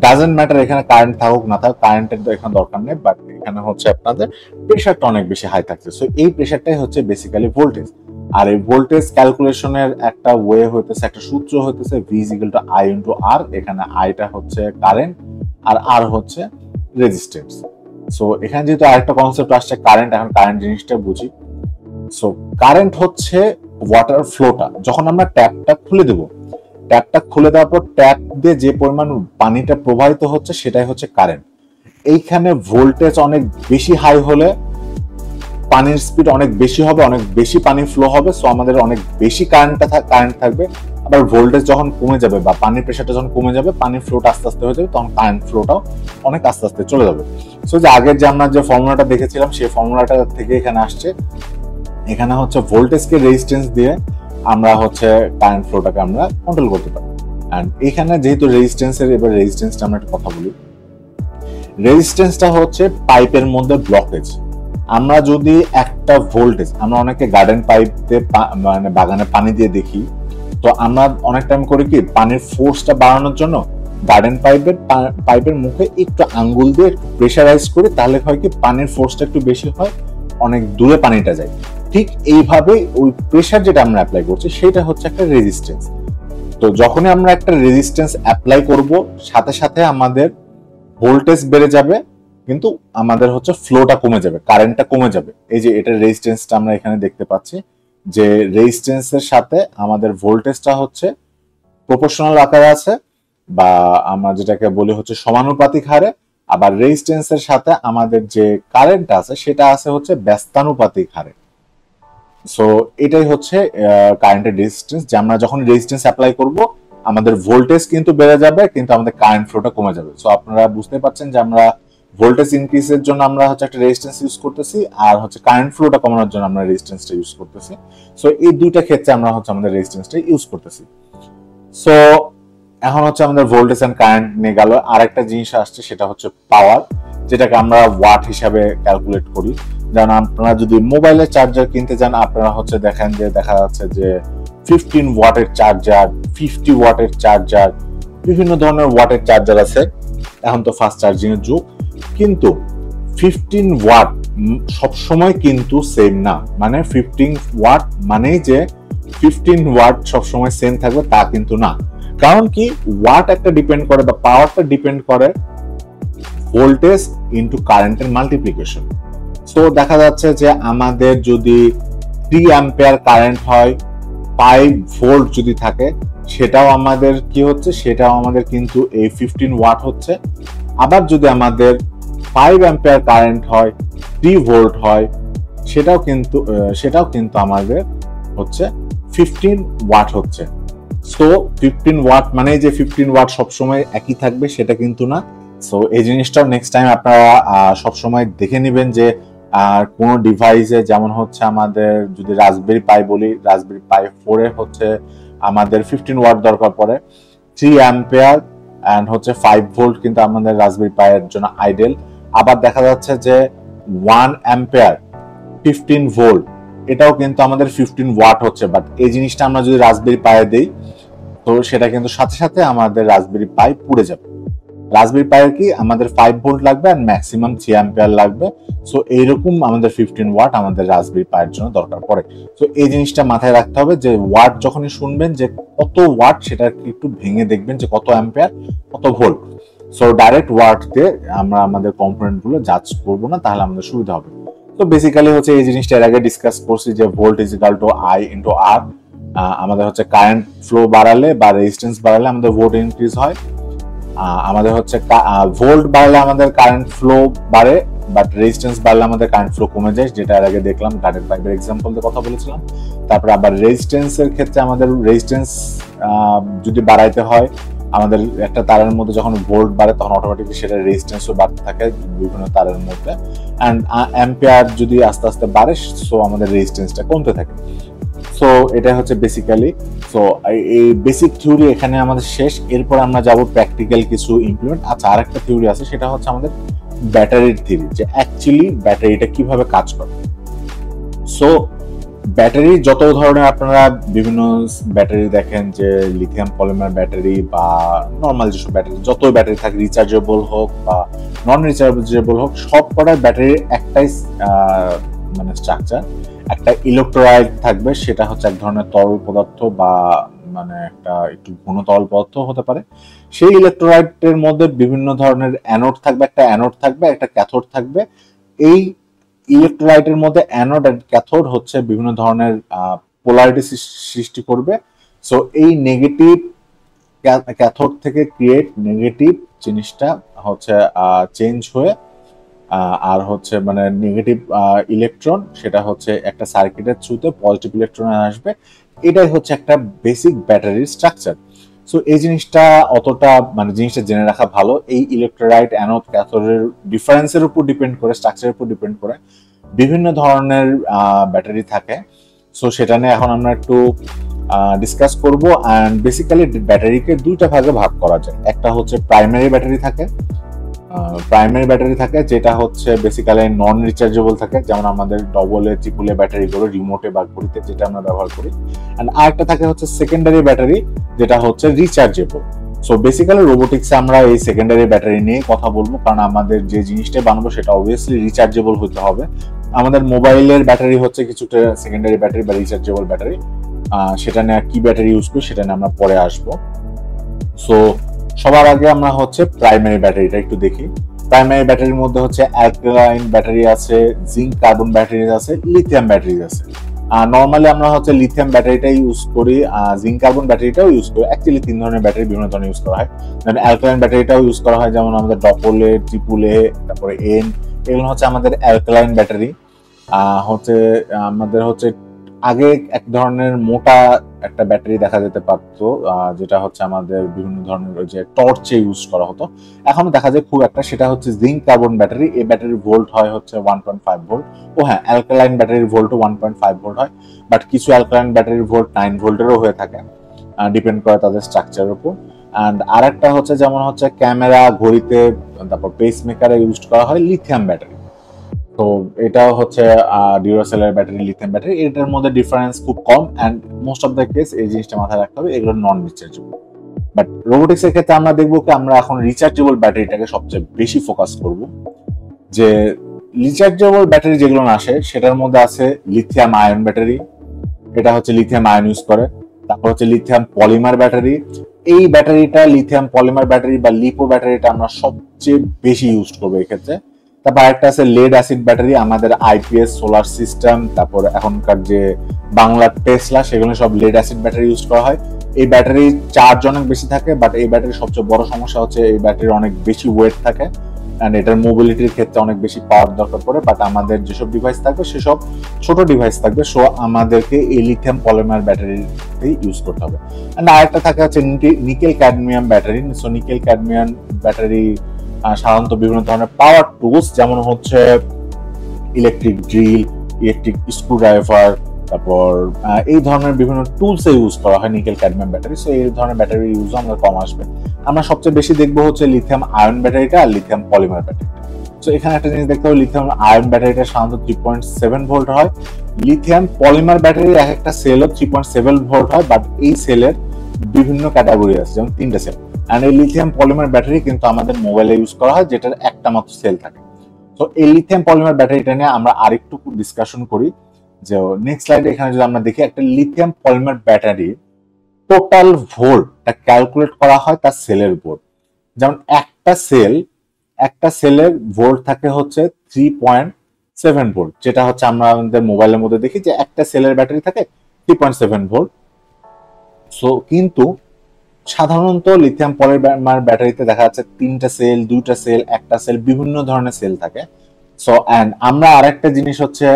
ডাজন্ট ম্যাটার এখানে কারেন্ট থাকুক না থাকুক, কারেন্টের তো এখানে দরকার নেই, বাট এখানে হচ্ছে আপনাদের প্রেসারটা অনেক বেশি হাই থাকছে। সো এই প্রেসারটাই হচ্ছে বেসিক্যালি ভোল্টেজ। আর এই ভোল্টেজ ক্যালকুলেশনের একটা ওয়ে হইতেছে, একটা সূত্র হইতেছে V = I × R। এখানে আইটা হচ্ছে কারেন্ট আর আর হচ্ছে রেজিস্ট্যান্স। সো এখানে যেহেতু আরেকটা কনসেপ্ট আসছে কারেন্ট, এখন কারেন্ট জিনিসটা বুঝি। সো কারেন্ট হচ্ছে ওয়াটার ফ্লোটা। যখন আমরা ট্যাপটা খুলে দেব, ট্যাপটা খুলে দেওয়ার পর ট্যাপ দিয়ে যে পরিমাণ পানিটা প্রবাহিত হচ্ছে সেটাই হচ্ছে কারেন্ট। এইখানে ভোল্টেজ অনেক বেশি হাই হলে পানির স্পিড অনেক বেশি হবে, অনেক বেশি পানি ফ্লো হবে। সো আমাদের অনেক বেশি কারেন্ট থাকবে। আবার ভোল্টেজ যখন কমে যাবে বা পানির প্রেসারটা যখন কমে যাবে, পানির ফ্লোটা আস্তে আস্তে হয়ে যাবে, তখন কারেন্ট ফ্লোটাও অনেক আস্তে আস্তে চলে যাবে। সো যে আগের যে আমরা যে ফর্মুলাটা দেখেছিলাম, সেই ফর্মুলাটা থেকে এখানে আসছে। এখানে হচ্ছে ভোল্টেজকে রেজিস্ট্যান্স দিয়ে আমরা হচ্ছে কারেন্ট ফ্লোটাকে আমরা কন্ট্রোল করতে পারি। এন্ড এখানে যেহেতু রেজিস্ট্যান্সের, এবার রেজিস্ট্যান্সটা আমরা একটু কথা বলি। রেজিস্ট্যান্সটা হচ্ছে পাইপের মধ্যে ব্লকেজ। আমরা যদি একটা ভোল্টেজ, আমরা অনেকে গার্ডেন পাইপে মানে বাগানে পানি দিয়ে দেখি, তো আমরা অনেক টাইম করি কি, পানির ফোর্সটা বাড়ানোর জন্য গার্ডেন পাইপের মুখে একটু আঙ্গুল দিয়ে একটু প্রেসারাইজ করি, তাহলে হয় কি পানির ফোর্সটা একটু বেশি হয়, অনেক দূরে পানিটা যায়। ঠিক এইভাবে ওই প্রেসার যেটা আমরা অ্যাপ্লাই করছি সেটা হচ্ছে একটা রেজিস্ট্যান্স। তো যখনই আমরা একটা রেজিস্ট্যান্স অ্যাপ্লাই করব, সাথে সাথে আমাদের ভোল্টেজ বেড়ে যাবে, কিন্তু আমাদের হচ্ছে ফ্লোটা কমে যাবে, কারেন্টটা কমে যাবে। এই যে এটা রেজিস্ট্যান্সটা আমরা এখানে দেখতে পাচ্ছি, যে রেজিস্ট্যান্সের সাথে আমাদের ভোল্টেজটা হচ্ছে প্রপোর্শনাল আকারে আছে, বা আমরা যেটাকে বলি হচ্ছে সমানুপাতিক হারে। আবার রেজিস্ট্যান্সের সাথে আমাদের যে কারেন্ট আছে সেটা আছে হচ্ছে ব্যস্তানুপাতিক হারে। সো এটাই হচ্ছে কারেন্টের রেজিস্ট্যান্স, যে আমরা যখন রেজিস্ট্যান্স অ্যাপ্লাই করব, আমাদের ভোল্টেজ কিন্তু বেড়ে যাবে, কিন্তু আমাদের কারেন্ট ফ্লোটা কমে যাবে। সো আপনারা বুঝতে পারছেন যে আমরা ভোল্টেজ ইনক্রিজের জন্য আমরা হচ্ছে একটা রেজিস্ট্যান্স ইউজ করতেছি, আর হচ্ছে কারেন্ট ফ্লোটা কমানোর জন্য আমরা রেজিস্ট্যান্সটা ইউজ করতেছি। সো এই দুইটা ক্ষেত্রে আমরা হচ্ছে আমাদের রেজিস্ট্যান্সটা ইউজ করতেছি। সো এখন হচ্ছে আমাদের ভোল্টেজ এন্ড কারেন্ট নিয়ে গেল। আরেকটা জিনিস আসছে, সেটা হচ্ছে পাওয়ার, যেটাকে আমরা ওয়াট হিসাবে ক্যালকুলেট করি। যেমন আপনারা যদি মোবাইলের চার্জার কিনতে যান, আপনারা হচ্ছে দেখেন যে দেখা যাচ্ছে যে 15 ওয়াটের চার্জার, 50 ওয়াটের চার্জার, বিভিন্ন ধরনের ওয়াটের চার্জার আছে। এখন তো ফাস্ট চার্জিং এর যুগ, কিন্তু 15 ওয়াট সবসময় কিন্তু সেম না। মানে 15 ওয়াট মানেই যে 15 ওয়াট সবসময় সেম থাকবে তা কিন্তু না। কারণ কি, ওয়াট একটা ডিপেন্ড করে বা পাওয়ারটা ডিপেন্ড করে ভোল্টেজ ইনটু কারেন্টের মাল্টিপ্লিকেশন। সো দেখা যাচ্ছে যে আমাদের যদি 3 অ্যাম্পিয়ার কারেন্ট হয়, 5 ভোল্ট যদি থাকে, সেটাও আমাদের কি হচ্ছে, সেটাও আমাদের কিন্তু এই 15 ওয়াট হচ্ছে। আবার যদি আমাদের 5 অ্যাম্পিয়ার কারেন্ট হয়, 3 ভোল্ট হয়, সেটাও কিন্তু আমাদের হচ্ছে 15 ওয়াট হচ্ছে। সো 15 ওয়াট মানে যে 15 ওয়াট সবসময় একই থাকবে সেটা কিন্তু না। সো এই জিনিসটাও নেক্সট টাইম আপনারা সবসময় দেখে নেবেন যে কোন ডিভাইসে, যেমন হচ্ছে আমাদের যদি রাসবেরি পাই বলি, রাসবেরি পাই 4 এ হচ্ছে আমাদের 15 ওয়াট দরকার পড়ে, 3 অ্যাম্পিয়ার এন্ড হচ্ছে 5 ভোল্ট কিন্তু আমাদের রাসবেরি পাই এর জন্য আইডেল। আবার দেখা যাচ্ছে যে 1 অ্যাম্পিয়ার 15 ভোল্ট, এটাও কিন্তু আমাদের 15 ওয়াট হচ্ছে। বাট এই জিনিসটা আমরা যদি রাসবেরি পাইয়ে দেই, তো সেটা কিন্তু সাথে সাথে আমাদের রাসবেরি পাই পুড়ে যাবে। রাসবেরি পাইয়ের কি আমাদের 5 ভোল্ট লাগবে আর ম্যাক্সিমাম 3 অ্যাম্পিয়ার লাগবে। সো এইরকম আমাদের 15 ওয়াট আমাদের রাসবেরি পাইয়ের জন্য দরকার পড়ে। সো এই জিনিসটা মাথায় রাখতে হবে যে ওয়াট যখনই শুনবেন যে কত ওয়াট, সেটা একটু ভেঙে দেখবেন যে কত অ্যাম্পিয়ার, কত ভোল্ট। সো ডাইরেক্ট ওয়াট দিয়ে আমরা আমাদের কম্পোনেন্ট গুলো জাজ করবো না, তাহলে আমাদের সুবিধা হবে। তো বেসিক্যালি হচ্ছে এই জিনিসটা এর আগে ডিসকাস করছি যে ভোল্ট = I × R। আমাদের হচ্ছে কারেন্ট ফ্লো বাড়ালে বা রেজিস্ট্যান্স বাড়ালে আমাদের ভোল্ট ইনক্রিজ হয়। আমাদের হচ্ছে ভোল্ট বাড়ালে আমাদের কারেন্ট ফ্লো বাড়ে, বাট রেজিস্ট্যান্স বাড়লে আমাদের কারেন্ট ফ্লো কমে যায়, যেটা এর আগে দেখলাম গার্ডেন পাইপের এক্সাম্পল দিয়ে কথা বলেছিলাম। তারপরে আবার রেজিস্ট্যান্সের ক্ষেত্রে আমাদের রেজিস্ট্যান্স যদি বাড়াইতে হয়, আমাদের একটা তারের মধ্যে যখন ভোল্ট বাড়ে তখন অটোমেটিকলি সেটা রেজিস্ট্যান্সও বাড়তে থাকে বিভিন্ন তারের মধ্যে, অ্যান্ড অ্যাম্পিয়ার যদি আস্তে আস্তে বাড়ে সো আমাদের রেজিস্ট্যান্সটা কমতে থাকে। সো এটা হচ্ছে বেসিক্যালি, সো এই বেসিক থিওরি এখানে আমাদের শেষ। এরপর আমরা যাব প্র্যাকটিক্যাল কিছু ইমপ্লিমেন্ট। আচ্ছা, আরেকটা থিওরি আছে, সেটা হচ্ছে আমাদের ব্যাটারির থিওরি, যে অ্যাকচুয়ালি ব্যাটারিটা কিভাবে কাজ করে। সো ব্যাটারি যত ধরনের আপনারা বিভিন্ন ব্যাটারি দেখেন, যে লিথিয়াম পলিমার ব্যাটারি বা নর্মাল যেসব ব্যাটারি, যত ব্যাটারি থাকে, রিচার্জেবল হোক বা নন রিচার্জেবল হোক, সব কটার ব্যাটারির একটাই মানে স্ট্রাকচার, একটা ইলেকট্রোলাইট থাকবে, সেটা হচ্ছে এক ধরনের তরল পদার্থ বা মানে একটা একটু ঘন তরল পদার্থ হতে পারে। সেই ইলেকট্রোলাইটের মধ্যে বিভিন্ন ধরনের অ্যানোড থাকবে, একটা অ্যানোড থাকবে, একটা ক্যাথোড থাকবে। এই ইলেকট্রোলাইটের মধ্যে অ্যানোড এন্ড ক্যাথোড হচ্ছে বিভিন্ন ধরনের পোলারিটি সৃষ্টি করবে। সো এই নেগেটিভ ক্যাথোড থেকে ক্রিয়েট নেগেটিভ জিনিসটা হচ্ছে চেঞ্জ হয়ে আর হচ্ছে মানে নেগেটিভ ইলেকট্রন, সেটা হচ্ছে একটা সার্কিটের থ্রুতে পজিটিভ ইলেকট্রন আসবে। এটাই হচ্ছে একটা বেসিক ব্যাটারির স্ট্রাকচার। সো এই জিনিসটা অতটা মানে জিনিসটা জেনে রাখা ভালো। এই ইলেকট্রোলাইট অ্যানোড ক্যাথোডের ডিফারেন্সের উপর ডিপেন্ড করে, স্ট্রাকচারের উপর ডিপেন্ড করে বিভিন্ন ধরনের ব্যাটারি থাকে। সো সেটা নিয়ে এখন আমরা একটু ডিসকাস করব। অ্যান্ড বেসিক্যালি ব্যাটারিকে দুইটা ভাগে ভাগ করা যায়। একটা হচ্ছে প্রাইমারি ব্যাটারি থাকে, যেটা হচ্ছে বেসিক্যালি নন রিচার্জেবল থাকে, যেমন আমাদের ডবল এ ট্রিপল এ ব্যাটারিগুলো রিমোটে বা ঘড়িতে যেটা আমরা ব্যবহার করি। এন্ড আরেকটা থাকে হচ্ছে সেকেন্ডারি ব্যাটারি, যেটা হচ্ছে রিচার্জেবল। সো বেসিক্যালি রোবোটিক্সে আমরা এই সেকেন্ডারি ব্যাটারি নিয়ে কথা বলবো, কারণ আমাদের যে জিনিসটা বানাবো সেটা অবভিয়াসলি রিচার্জেবল হতে হবে। আমাদের মোবাইলের ব্যাটারি হচ্ছে কিছুটা সেকেন্ডারি ব্যাটারি বা রিচার্জেবল ব্যাটারি, সেটা নিয়ে কি ব্যাটারি ইউজ করি সেটা নিয়ে আমরা পরে আসবো। সো সবার আগে আমরা হচ্ছে প্রাইমারি ব্যাটারিটা একটু দেখি। প্রাইমারি ব্যাটারির মধ্যে হচ্ছে অ্যালকালাইন ব্যাটারি আছে, জিঙ্ক কার্বন ব্যাটারি আছে, লিথিয়াম ব্যাটারি আছে। নর্মালি আমরা হচ্ছে লিথিয়াম ব্যাটারিটাই ইউজ করি, জিঙ্ক কার্বন ব্যাটারিটাও ইউজ করি। অ্যাকচুয়ালি তিন ধরনের ব্যাটারি বিভিন্ন ধরনের ইউজ করা হয়। যেমন অ্যালকালাইন ব্যাটারিটাও ইউজ করা হয়, যেমন আমাদের ডবল এ, ট্রিপল এ, তারপরে এন, এগুলো হচ্ছে আমাদের অ্যালকালাইন ব্যাটারি। হচ্ছে আমাদের হচ্ছে আগে এক ধরনের মোটা একটা ব্যাটারি দেখা যেতে পারতো, যেটা হচ্ছে আমাদের বিভিন্ন ধরনের ওই যে টর্চে ইউজ করা হতো, এখন দেখা যায় খুব একটা, সেটা হচ্ছে জিঙ্ক কার্বন ব্যাটারি। এই ব্যাটারির ভোল্ট হয় হচ্ছে 1.5 ভোল্ট। ও হ্যাঁ, অ্যালকালাইন ব্যাটারির ভোল্টও 1.5 ভোল্ট হয়, বাট কিছু অ্যালকালাইন ব্যাটারির ভোল্ট 9 ভোল্টেরও হয়ে থাকে, ডিপেন্ড করে তাদের স্ট্রাকচারের উপর। অ্যান্ড আরেকটা হচ্ছে যেমন হচ্ছে ক্যামেরা, ঘড়িতে, তারপর পেস মেকারে ইউজ করা হয় লিথিয়াম ব্যাটারি। তো এটাও হচ্ছে ডিউরাসেলের ব্যাটারি, লিথিয়াম ব্যাটারি, এটার মধ্যে ডিফারেন্স খুব কম। And most of the case এই জিনিসটা মাথায় রাখতে হবে, এগুলো নন রিচার্জেবল। বাট রোবোটিক্স এর ক্ষেত্রে আমরা দেখবো কি আমরা এখন রিচার্জেবল ব্যাটারিটাকে সবচেয়ে বেশি ফোকাস করব। যে রিচার্জেবল ব্যাটারি যেগুলো আসে সেটার মধ্যে আছে লিথিয়াম আয়ন ব্যাটারি, এটা হচ্ছে লিথিয়াম আয়ন ইউজ করে। তারপর হচ্ছে লিথিয়াম পলিমার ব্যাটারি, এই ব্যাটারিটা লিথিয়াম পলিমার ব্যাটারি বা লিপো ব্যাটারিটা আমরা সবচেয়ে বেশি ইউজ করবো এই ক্ষেত্রে। তারপর একটা আছে লেড অ্যাসিড ব্যাটারি, আমাদের আইপিএস, সোলার সিস্টেম, তারপর এখনকার যে বাংলার টেসলা, সেগুলো সব লেড অ্যাসিড ব্যাটারি ইউজ করা হয়। এই ব্যাটারির চার্জ অনেক বেশি থাকে, বাট এই ব্যাটারির সবচেয়ে বড় সমস্যা হচ্ছে এই ব্যাটারির অনেক বেশি ওয়েট থাকে, অ্যান্ড এটার মোবিলিটির ক্ষেত্রে অনেক বেশি পাওয়ার দরকার পড়ে। বাট আমাদের যেসব ডিভাইস থাকবে সেসব ছোট ডিভাইস থাকবে, সো আমাদেরকে এই লিথিয়াম পলিমার ব্যাটারিতেই ইউজ করতে হবে। অ্যান্ড আরেকটা থাকে হচ্ছে nickel cadmium battery. So nickel cadmium battery সাধারণত বিভিন্ন ধরনের পাওয়ার টুলস, যেমন হচ্ছে ইলেকট্রিক ড্রিল, ইলেকট্রিক স্ক্রুড্রাইভার, তারপর এই ধরনের বিভিন্ন টুলসে ইউজ করা হয় নিকেল ক্যাডমিয়াম ব্যাটারি। সো এই ধরনের ব্যাটারির ইউজ আমরা কম আসবে। আমরা সবচেয়ে বেশি দেখবো হচ্ছে লিথিয়াম আয়ন ব্যাটারিটা আর লিথিয়াম পলিমার ব্যাটারিটা। সো এখানে একটা জিনিস দেখতে হবে, লিথিয়াম আয়ন ব্যাটারিটা সাধারণত 3.7 ভোল্ট হয়। লিথিয়াম পলিমার ব্যাটারির এক একটা সেলও 3.7 ভোল্ট হয়, বাট এই সেলের বিভিন্ন ক্যাটাগরি আছে, যেমন 3টে সেল। অ্যান্ড এই লিথিয়াম পলিমার ব্যাটারি কিন্তু আমাদের মোবাইলে ইউজ করা হয়, যেটার একটা মাত্র সেল থাকে। তো এই লিথিয়াম পলিমার ব্যাটারিটা নিয়ে আমরা আরেকটু ডিসকাশন করি। যে নেক্সট স্লাইডে এখানে যদি আমরা দেখি, একটা লিথিয়াম পলিমার ব্যাটারি টোটাল ভোল্টটা ক্যালকুলেট করা হয় তার সেলের উপর। যেমন একটা সেলের ভোল্ট থাকে হচ্ছে 3.7 ভোল্ট, যেটা হচ্ছে আমরা আমাদের মোবাইলের মধ্যে দেখি যে একটা সেলের ব্যাটারি থাকে 3.7 ভোল্ট। সো কিন্তু সাধারণত লিথিয়াম পলিমার ব্যাটারিতে দেখা যাচ্ছে 3টা সেল, 2টা সেল, একটা সেল, বিভিন্ন ধরনের সেল থাকে। সো এন্ড আমরা আরেকটা জিনিস হচ্ছে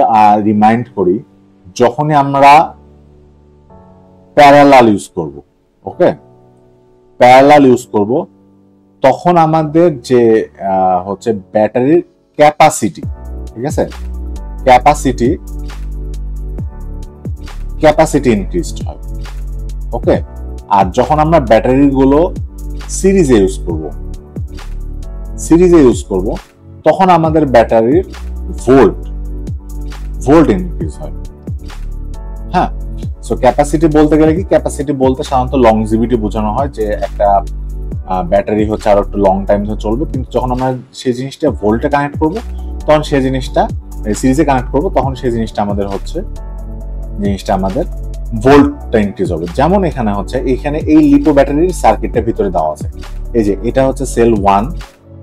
রিমাইন্ড করি, যখনই আমরা প্যারালাল ইউজ করব, ওকে, প্যারালাল ইউজ করব, তখন আমাদের যে হচ্ছে ব্যাটারির ক্যাপাসিটি, ঠিক আছে, ক্যাপাসিটি ইনক্রিজড হয়, ওকে। আর যখন আমরা ব্যাটারি গুলো সিরিজে ইউজ করব তখন আমাদের ব্যাটারির ভোল্ট ইনক্রিজ হয়। হ্যাঁ, সো ক্যাপাসিটি বলতে গেলে কি, ক্যাপাসিটি বলতে সাধারণত লংজিভিটি বোঝানো হয়, যে একটা ব্যাটারি হচ্ছে আরো একটু লং টাইম ধরে চলবে, কিন্তু যখন আমরা সেই জিনিসটা ভোল্টে কানেক্ট করব তখন সেই জিনিসটা সিরিজে কানেক্ট করব তখন সেই জিনিসটা আমাদের ভোল্টটা ইনক্রিজ হবে। যেমন এখানে এই লিপো ব্যাটারির সার্কিটটা ভিতরে দেওয়া আছে, এই যে এটা হচ্ছে সেল 1,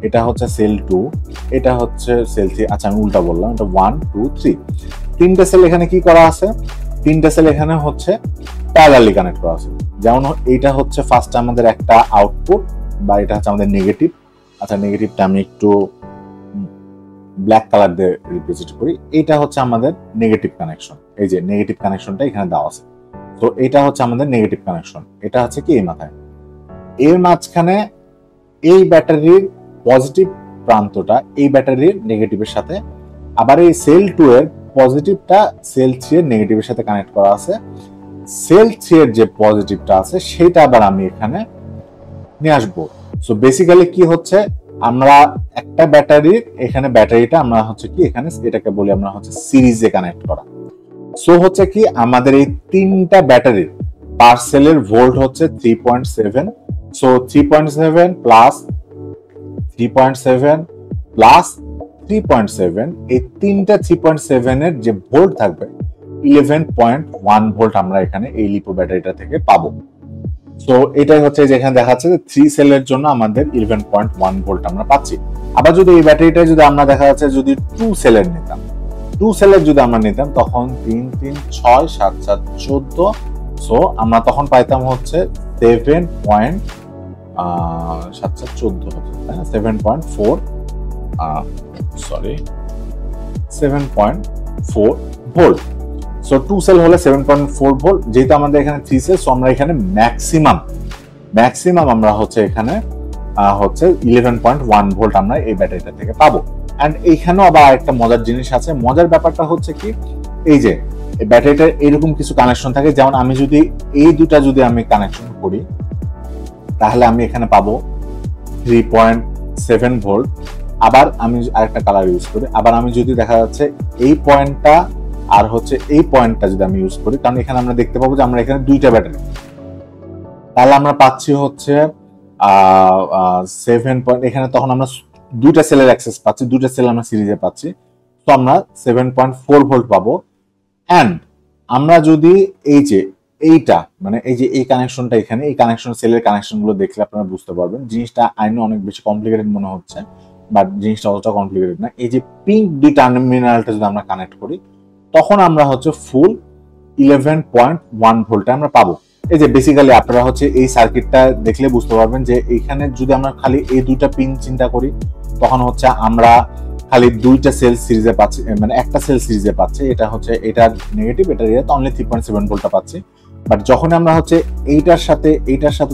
এটা হচ্ছে সেল 2, এটা হচ্ছে সেল 3, আচ্ছা আমি উল্টা বললাম, এটা 1 2 3, তিনটা সেল এখানে কি করা আছে, তিনটা সেল এখানে হচ্ছে প্যারালালি কানেক্ট করা আছে। যেমন এইটা হচ্ছে ফার্স্ট আমাদের একটা আউটপুট, বা এটা হচ্ছে আমাদের নেগেটিভ, আচ্ছা নেগেটিভটা আমি একটু ব্ল্যাক কালার দিয়ে রিপ্রেজেন্ট করি, এটা হচ্ছে আমাদের নেগেটিভ কানেকশন, এই যে নেগেটিভ কানেকশনটা এখানে দেওয়া আছে। তো এটা হচ্ছে আমাদের নেগেটিভ কানেকশন, এটা হচ্ছে কি এই মাথায়, এর মাঝখানে এই ব্যাটারির পজিটিভ প্রান্তটা এই ব্যাটারির নেগেটিভের সাথে, আবার এই সেল 2 এর পজিটিভটা সেল 3 এর নেগেটিভের সাথে কানেক্ট করা আছে। সেল 3 এর যে পজিটিভটা আছে সেটা আবার আমি এখানে নিয়ে আসবো। সো বেসিক্যালি কি হচ্ছে, আমরা একটা ব্যাটারির এখানে ব্যাটারিটা আমরা হচ্ছে কি এখানে এটাকে বলি আমরা হচ্ছে সিরিজে কানেক্ট করা। সো হচ্ছে কি আমাদের এই তিনটা ব্যাটারির পার সেলের ভোল্ট হচ্ছে 3.7, সো 3.7 প্লাস 3.7 প্লাস 3.7, এই তিনটা 3.7 এর যে ভোল্ট থাকবে 11.1 ভোল্ট আমরা এখানে এই লিপো ব্যাটারিটা থেকে পাবো। সো এটাই হচ্ছে যেখানে দেখা যাচ্ছে যে 3 সেলের জন্য আমাদের 11.1 ভোল্ট আমরা পাচ্ছি। আবার যদি এই ব্যাটারিটা যদি আমরা দেখা যাচ্ছে যদি 2 সেলের নিতাম, 2 সেলের যদি আমরা নিতাম তখন 3 3 6 7 7 14, সো আমরা তখন পাইতাম হচ্ছে 7.4 ভোল্ট। সো 2 সেল হলে 7.4 ভোল্ট, যেহেতু আমাদের এখানে 3 সেল, সো আমরা এখানে ম্যাক্সিমাম আমরা হচ্ছে এখানে হচ্ছে 11.1 ভোল্ট আমরা এই ব্যাটারিটা থেকে পাবো। এন্ড এইখানেও আবার একটা মজার জিনিস আছে, মজার ব্যাপারটা হচ্ছে কি, এই যে ব্যাটারিটার এরকম কিছু কানেকশন থাকে, যেমন আমি যদি এই দুটা যদি আমি কানেকশন করি তাহলে আমি এখানে পাবো 3.7 ভোল্ট। আবার আমি আরেকটা কালার ইউজ করি, আবার আমি যদি দেখা যাচ্ছে এই পয়েন্টটা আর হচ্ছে এই পয়েন্টটা যদি আমি ইউজ করি, কারণ এখানে আমরা দেখতে পাবো যে আমরা এখানে দুইটা ব্যাটারি, তাহলে আমরা পাচ্ছি হচ্ছে 7 পয়েন্ট, এখানে তখন আমরা দুইটা সেলের অ্যাক্সেস পাচ্ছি, দুইটা সেল আমরা সিরিজে পাচ্ছি, তো আমরা 7.4 ভোল্ট পাবো। এন্ড আমরা যদি এই যে এইটা মানে এই যে এই কানেকশনটা এখানে এই কানেকশন সেলের কানেকশন গুলো দেখলে আপনারা বুঝতে পারবেন জিনিসটা আইনে অনেক বেশি কমপ্লিকেটেড মনে হচ্ছে, বাট জিনিসটা অতটা কমপ্লিকেটেড না। এই যে পিঙ্ক দুই টার্মিনালটা যদি আমরা কানেক্ট করি তখন আমরা হচ্ছে ফুল 11.1 ভোল্টে আমরা পাবো। এই যে বেসিক্যালি আপনারা হচ্ছে এই সার্কিটটা দেখলে বুঝতে পারবেন যে এইখানে যদি আমরা খালি এই দুইটা পিন চিন্তা করি তখন হচ্ছে আমরা খালি দুইটা সেল সিরিজে পাচ্ছি, মানে একটা সেল সিরিজে পাচ্ছি, এটা হচ্ছে এটা নেগেটিভ, এটা রিয়েল, অনলি 3.7 ভোল্টটা পাচ্ছি। বাট যখন আমরা হচ্ছে এইটার সাথে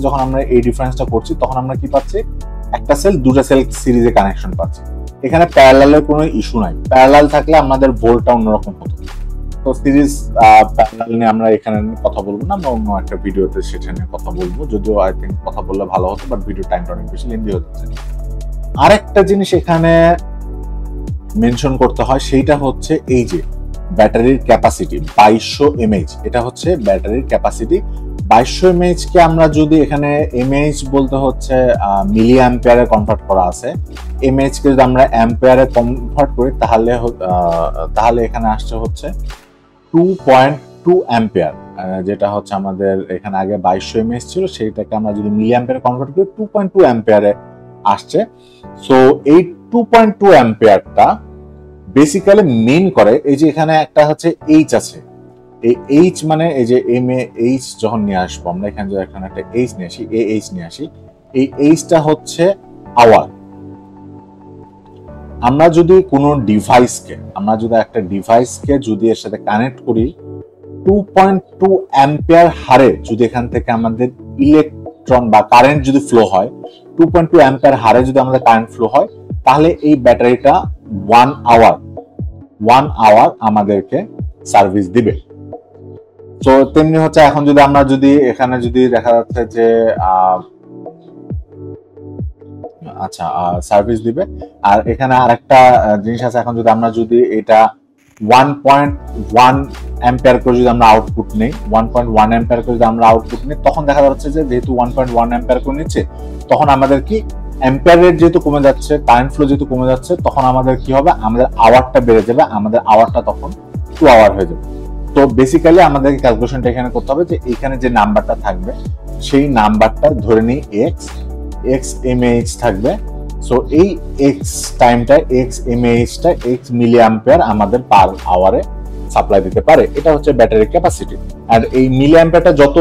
যখন আমরা এই ডিফারেন্সটা করছি তখন আমরা কি পাচ্ছি, একটা সেল দুটা সেল সিরিজে কানেকশন পাচ্ছি। এখানে প্যারালালের কোনো ইস্যু নাই, প্যারালাল থাকলে আমাদের ভোল্টটা অন্যরকম হতো। তো সিরিজ প্যারালাল নিয়ে আমরা এখানে কথা বলবো না, আমরা অন্য একটা ভিডিওতে সেটা নিয়ে কথা বলবো, যদিও আই থিঙ্ক কথা বললে ভালো হতো, বাট ভিডিও টাইমটা অনেক বেশি লেন্দি হয়ে যাচ্ছে। আরেকটা জিনিস এখানে মেনশন করতে হয়, সেইটা হচ্ছে এই যে ব্যাটারির ক্যাপাসিটি 2200 mAh, এটা হচ্ছে ব্যাটারির ক্যাপাসিটি 2200 mAh কে আমরা যদি এখানে mAh বলতে হচ্ছে মিলি অ্যাম্পিয়ারে কনভার্ট করা আছে, mAh কে যদি আমরা অ্যাম্পিয়ারে কনভার্ট করি তাহলে এখানে আসছে হচ্ছে 2.2 অ্যাম্পিয়ার, যেটা হচ্ছে আমাদের এখানে আগে 2200 mAh ছিল, সেইটাকে আমরা যদি মিলি অ্যাম্পিয়ারে কনভার্ট করি 2.2 অ্যাম্পিয়ারে আসছে। সো এই 2.2 অ্যাম্পিয়ারটা বেসিক্যালি মেইন করে এই যে এখানে একটা হচ্ছে এইচ আছে, এই এইচ মানে এই যে এইচ যখন নিয়ে আসবো আমরা এখানে যদি এখানে একটা এইচ নিয়ে আসি, এইচ নিয়ে আসি, এই এইচটা হচ্ছে আওয়ার, আমরা যদি কোনো ডিভাইসকে একটা ডিভাইসকে যদি এর সাথে কানেক্ট করি 2.2 অ্যাম্পিয়ার হারে যদি এখান থেকে আমাদের ইলেকট্রন বা কারেন্ট যদি ফ্লো হয় 2.2 অ্যাম্পিয়ার হারে যদি আমাদের কারেন্ট ফ্লো হয় তাহলে এই ব্যাটারিটা 1 আওয়ার আমাদেরকে সার্ভিস দিবে। তো তেমনি হচ্ছে এখন যদি আমরা এখানে যদি দেখা যাচ্ছে যে আচ্ছা সার্ভিস দিবে, আর এখানে আরেকটা জিনিস আছে, এখন যদি এটা 1.1 অ্যাম্পিয়ার করে যদি আমরা আউটপুট নেই 1.1 অ্যাম্পিয়ার করে যদি আমরা আউটপুট নিই তখন দেখা যাচ্ছে যে যেহেতু 1.1 অ্যাম্পিয়ার করে নিচ্ছে তখন আমাদের কি অ্যাম্পিয়ার রেট যেহেতু কমে যাচ্ছে, কারেন্ট ফ্লো যেহেতু কমে যাচ্ছে, তখন আমাদের কি হবে, আমাদের আওয়ারটা বেড়ে যাবে, আমাদের আওয়ারটা তখন 2 আওয়ার হয়ে যাবে। তো বেসিক্যালি আমাদের ক্যালকুলেশনটা এখানে করতে হবে যে এখানে যে নাম্বারটা থাকবে সেই নাম্বারটা ধরে নিই x mAh থাকবে। সো এই x টাইমটা x mAh-টা x মিলি অ্যাম্পিয়ার আমাদের পার আওয়ারে সাপ্লাই দিতে পারে। এটা হচ্ছে ব্যাটারির ক্যাপাসিটি। আর এই মিলি অ্যাম্পিয়ারটা যত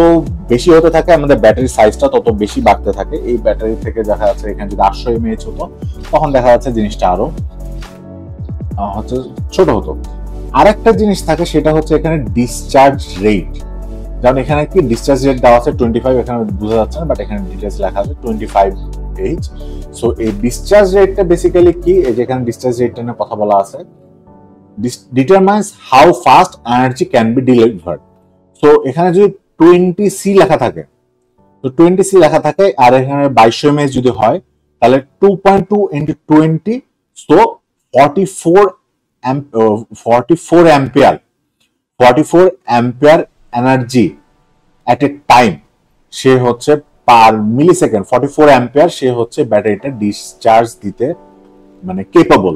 বেশি হতে থাকে আমাদের ব্যাটারির সাইজটা তত বেশি বাড়তে থাকে। এই ব্যাটারি থেকে দেখা যাচ্ছে এখানে যদি 800 mAh হতো তখন দেখা যাচ্ছে জিনিসটা আরো হচ্ছে ছোট হতো। আরেকটা জিনিস থাকে সেটা হচ্ছে এখানে ডিসচার্জ রেট। যেমন এখানে কি ডিসচার্জ রেট দেওয়া আছে 25, এখানে বোঝা যাচ্ছে না বাট এখানে ডিটেইলস লেখা আছে 25H। সো এই ডিসচার্জ রেটটা বেসিক্যালি কি, এই যে এখানে ডিসচার্জ রেটটা নিয়ে কথা বলা আছে, determines how fast energy can be delivered. So এখানে যদি 20C লেখা থাকে, তো 20C লেখা থাকে আর এখানে 2200 mAh যদি হয় তাহলে 2.2 into 20, so 44 ampere energy at a time সে হচ্ছে পার মিলি সেকেন্ড 44 অ্যাম্পিয়ার সে হচ্ছে ব্যাটারিটা ডিসচার্জ দিতে মানে কেপাবল।